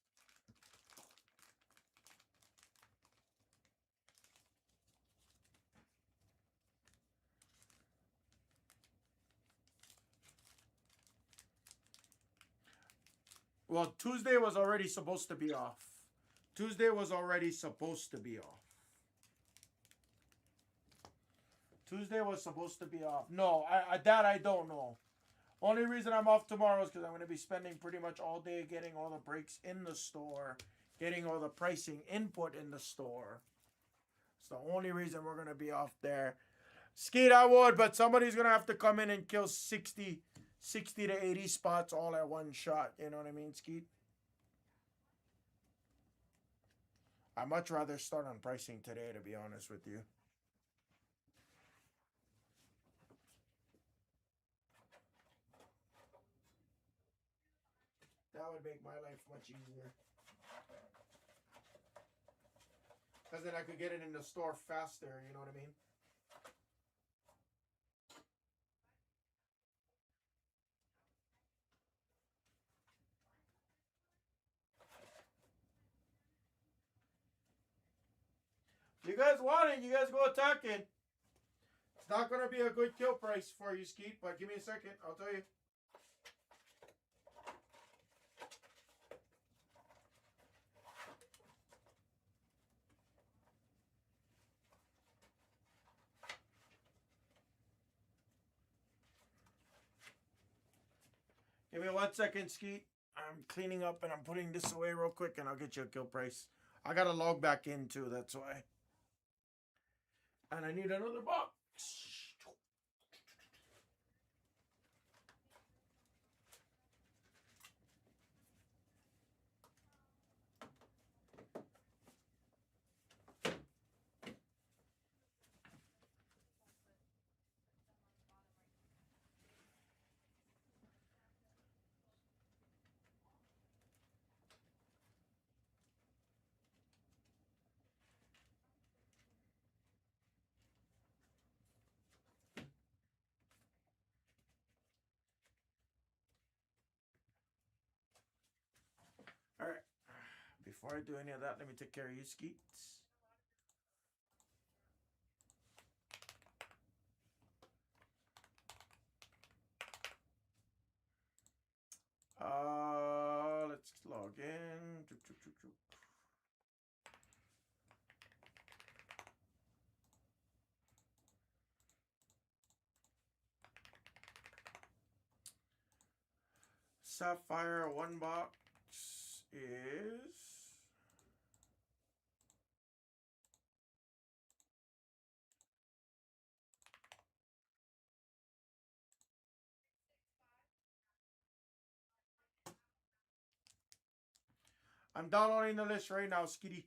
Well, Tuesday was already supposed to be off. Tuesday was already supposed to be off. Tuesday was supposed to be off. No, that I don't know. Only reason I'm off tomorrow is because I'm going to be spending pretty much all day getting all the breaks in the store, getting all the pricing input in the store. It's the only reason we're going to be off there. Skeet, I would, but somebody's going to have to come in and kill 60 to 80 spots all at one shot. You know what I mean, Skeet? I'd much rather start on pricing today, to be honest with you. That would make my life much easier. Because then I could get it in the store faster, you know what I mean? If you guys want it, you guys go attack it. It's not going to be a good kill price for you, Skeet, but give me a second. I'll tell you. Give me 1 second, Skeet. I'm cleaning up and I'm putting this away real quick and I'll get you a kill price. I got to log back in too, that's why. And I need another box. All right. Before I do any of that, let me take care of you, Skeets. Let's log in. Sapphire 1 box is I'm downloading the list right now, Skitty.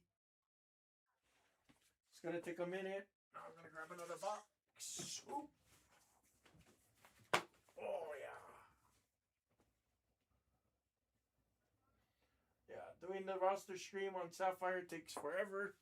It's gonna take a minute. Now I'm gonna grab another box. Oop. Oh yeah. Yeah, doing the roster stream on Sapphire takes forever.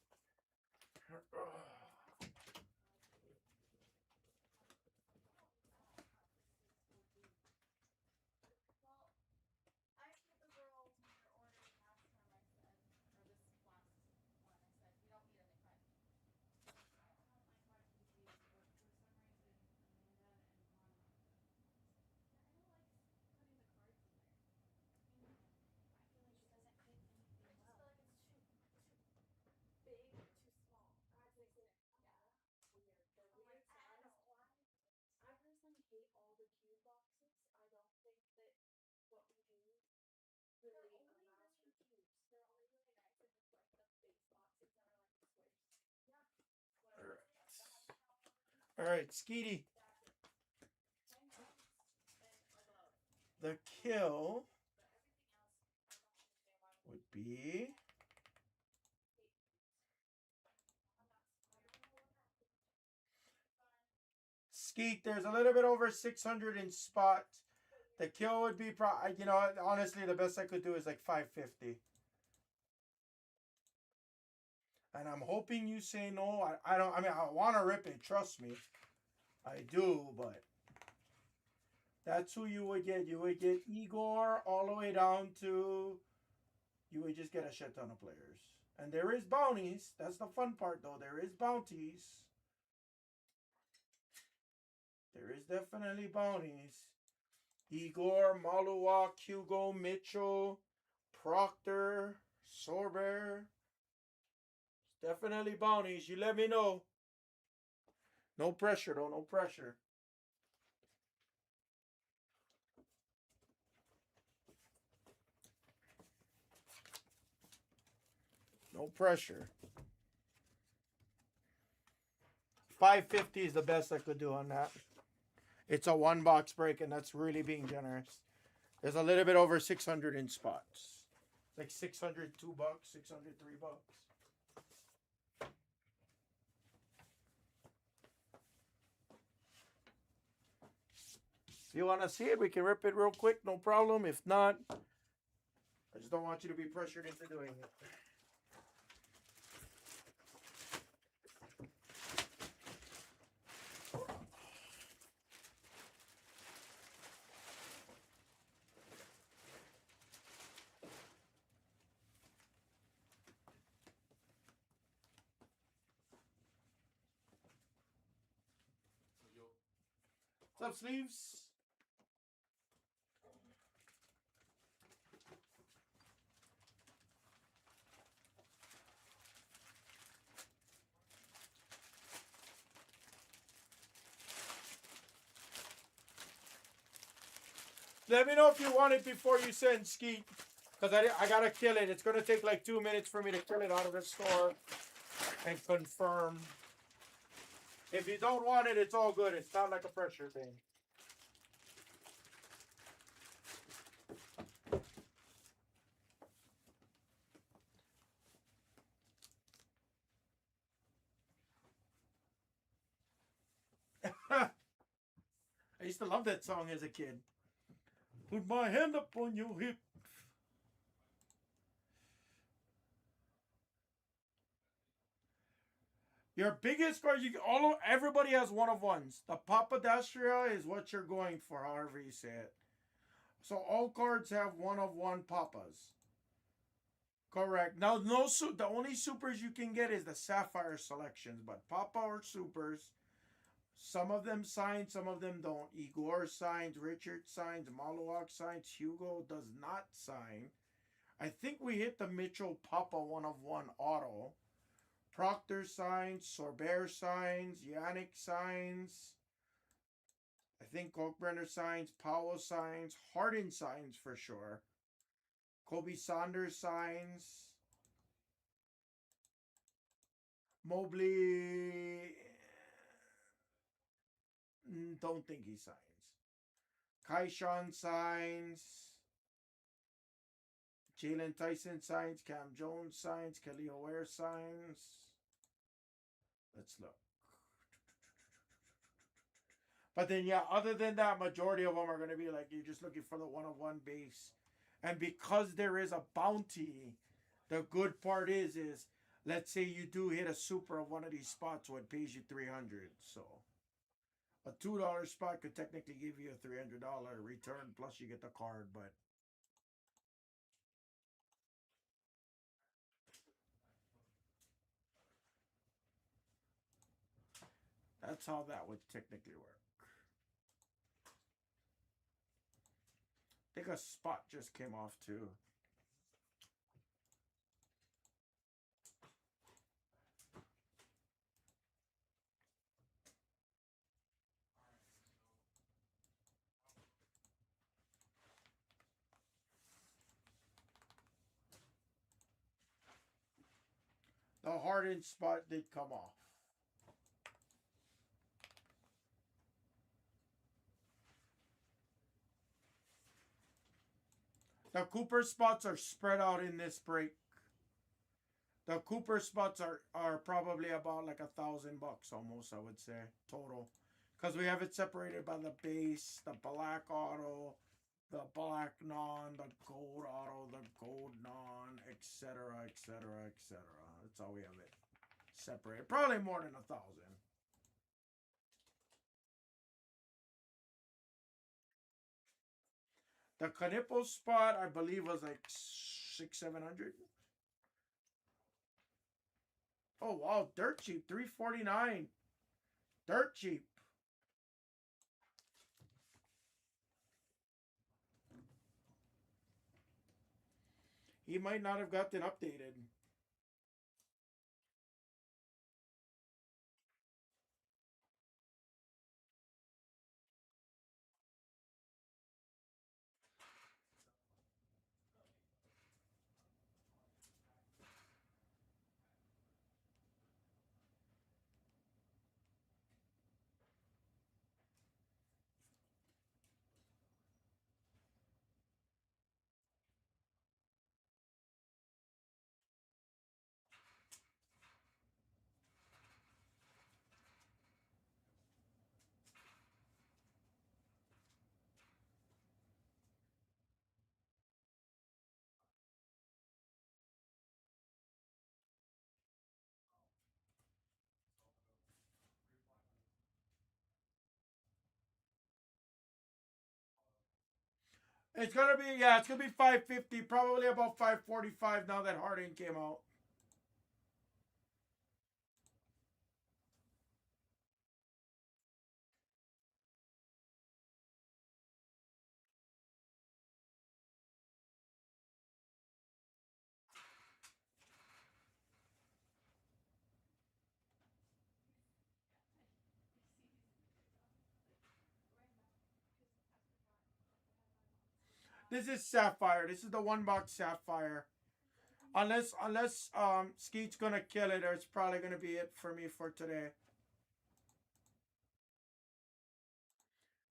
All right, Skeety. The kill would be Skeet. There's a little bit over 600 in spot. The kill would be, you know, honestly, the best I could do is like 550. And I'm hoping you say no. I don't. I mean, I want to rip it. Trust me, I do. But that's who you would get. You would get Igor all the way down to. You would just get a shit ton of players. And there is bounties. That's the fun part, though. There is bounties. There is definitely bounties. Igor, Maluwak, Hugo, Mitchell, Proctor, Sorber. Definitely bounties. You let me know. No pressure, though. No pressure. No pressure. 550 is the best I could do on that. It's a one box break, and that's really being generous. There's a little bit over 600 in spots. Like 602 bucks, 603 bucks. If you want to see it, we can rip it real quick, no problem. If not, I just don't want you to be pressured into doing it. What's up, sleeves? Let me know if you want it before you send, Skeet. Because I gotta kill it. It's gonna take like 2 minutes for me to kill it out of the store and confirm. If you don't want it, it's all good. It's not like a pressure thing. I used to love that song as a kid. Put my hand up on your hip. Your biggest card, everybody has one of ones. The Papadastria is what you're going for, however you say it. So all cards have one of one Papas. Correct. Now, the only supers you can get is the Sapphire selections, but Papa or supers. Some of them sign, some of them don't. Igor signs, Richard signs, Maluak signs, Hugo does not sign. I think we hit the Mitchell Papa one of one auto. Proctor signs, Sorbert signs, Yannick signs. I think Kalkbrenner signs, Powell signs, Harden signs for sure. Kobe Saunders signs. Mobley, don't think he signs. Kaishan signs. Jalen Tyson signs. Cam Jones signs. Kelly O'Hare signs. Let's look. But then, yeah, other than that, majority of them are going to be like, you're just looking for the one-of-one base. And because there is a bounty, the good part is let's say you do hit a super of one of these spots, so it pays you $300. So a $2 spot could technically give you a $300 return, plus you get the card, but that's how that would technically work. I think a spot just came off too. The Harden spot did come off. The Cooper spots are spread out in this break. The Cooper spots are probably about like $1,000 almost, I would say, total. Because we have it separated by the base, the black auto, the black non, the gold auto, the gold non, etc., etc., etc. That's how we have it separated. Probably more than 1,000. The Canipo spot, I believe, was like 600-700. Oh wow, dirt cheap, $349. Dirt cheap. He might not have gotten updated. It's gonna be, yeah, it's gonna be 550, probably about 545 now that Harden came out. This is Sapphire. This is the one box Sapphire. Unless Skeet's gonna kill it, or it's probably gonna be it for me for today.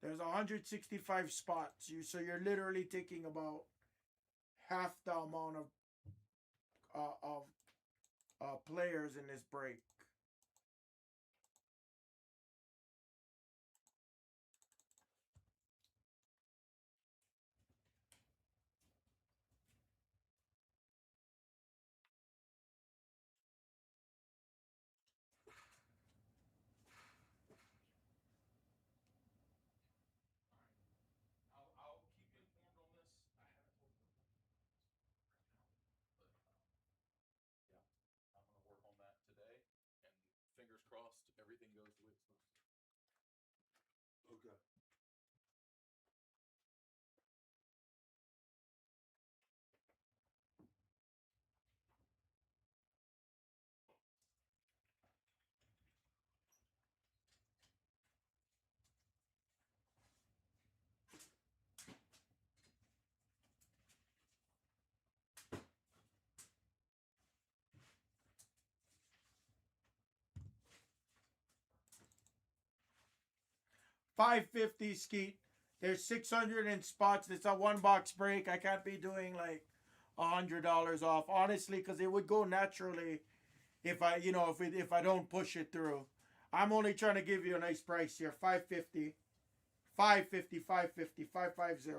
There's 165 spots. So you're literally taking about half the amount of players in this break. I'll keep you informed on this. I haven't told them right now, but yeah, I'm gonna work on that today, and fingers crossed everything goes the way it's supposed to. Okay. 550 Skeet. There's 600 in spots. It's a one box break. I can't be doing like $100 off, honestly, because it would go naturally if I, if I don't push it through. I'm only trying to give you a nice price here. 550, 550, 550, 550.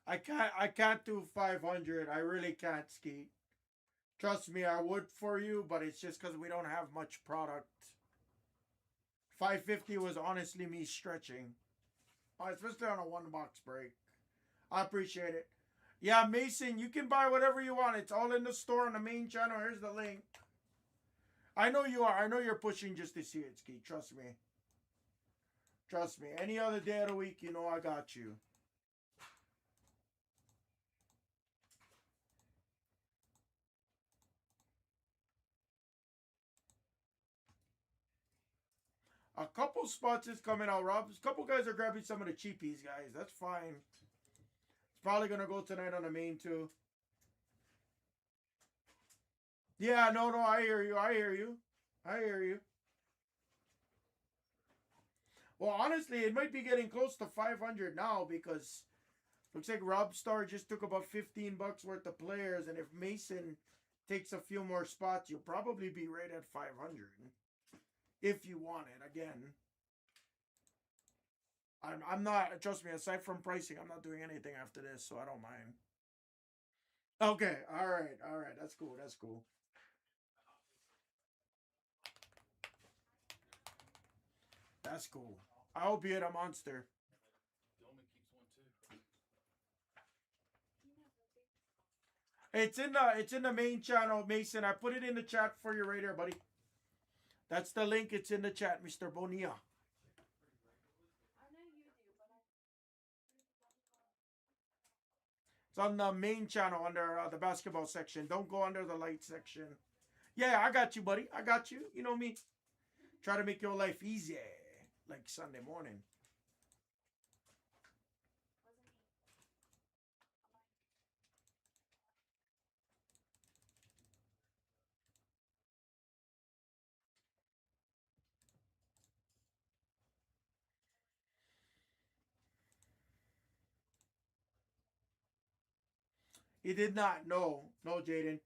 I can't do 500. I really can't, Skeet. Trust me, I would for you, but it's just because we don't have much product. 550 was honestly me stretching. Especially on a one box break. I appreciate it. Yeah, Mason, you can buy whatever you want. It's all in the store on the main channel. Here's the link. I know you are. I know you're pushing just to see it, Ski. Trust me. Trust me. Any other day of the week, you know I got you. A couple spots is coming out, Rob. A couple guys are grabbing some of the cheapies, guys. That's fine. It's probably going to go tonight on the main, too. Yeah, no, I hear you. I hear you. I hear you. Well, honestly, it might be getting close to 500 now because looks like Rob Star just took about 15 bucks worth of players, and if Mason takes a few more spots, you'll probably be right at 500 if you want it again. I'm not, trust me, aside from pricing, I'm not doing anything after this, so I don't mind. Okay, all right, that's cool, that's cool. That's cool. I hope you hit a monster. Dillman keeps one too. It's in the main channel, Mason. I put it in the chat for you right here, buddy. That's the link. It's in the chat, Mr. Bonilla. It's on the main channel under the basketball section. Don't go under the Lite section. Yeah, I got you, buddy. I got you. You know me. Try to make your life easy, like Sunday morning. He did not. No, no, Jaden.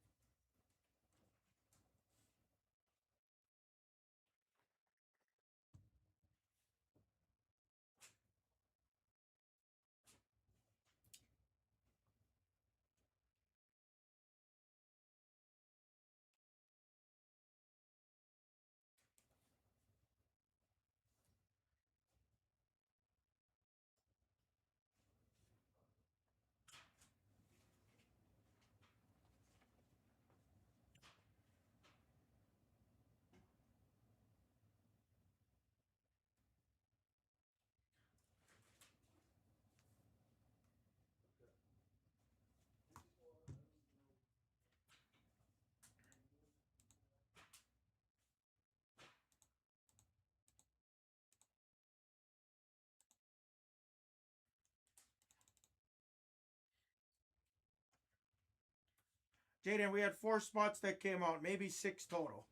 Jaden, we had 4 spots that came out, maybe 6 total.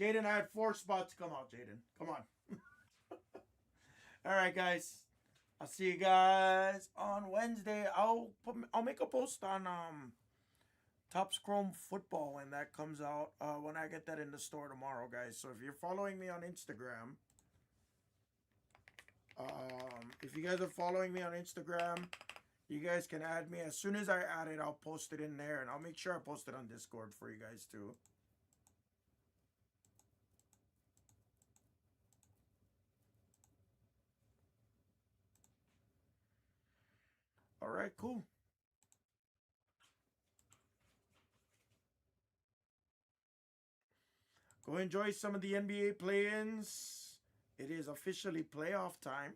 Jaden, I had 4 spots come out, Jaden. Come on. All right, guys. I'll see you guys on Wednesday. I'll make a post on Topps Chrome football when that comes out. When I get that in the store tomorrow, guys. So if you're following me on Instagram, if you guys are following me on Instagram, you guys can add me. As soon as I add it, I'll post it in there, and I'll make sure I post it on Discord for you guys too. All right, cool. Go enjoy some of the NBA play-ins. It is officially playoff time.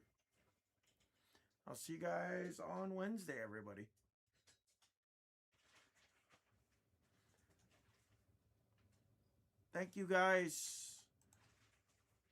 I'll see you guys on Wednesday, everybody. Thank you, guys.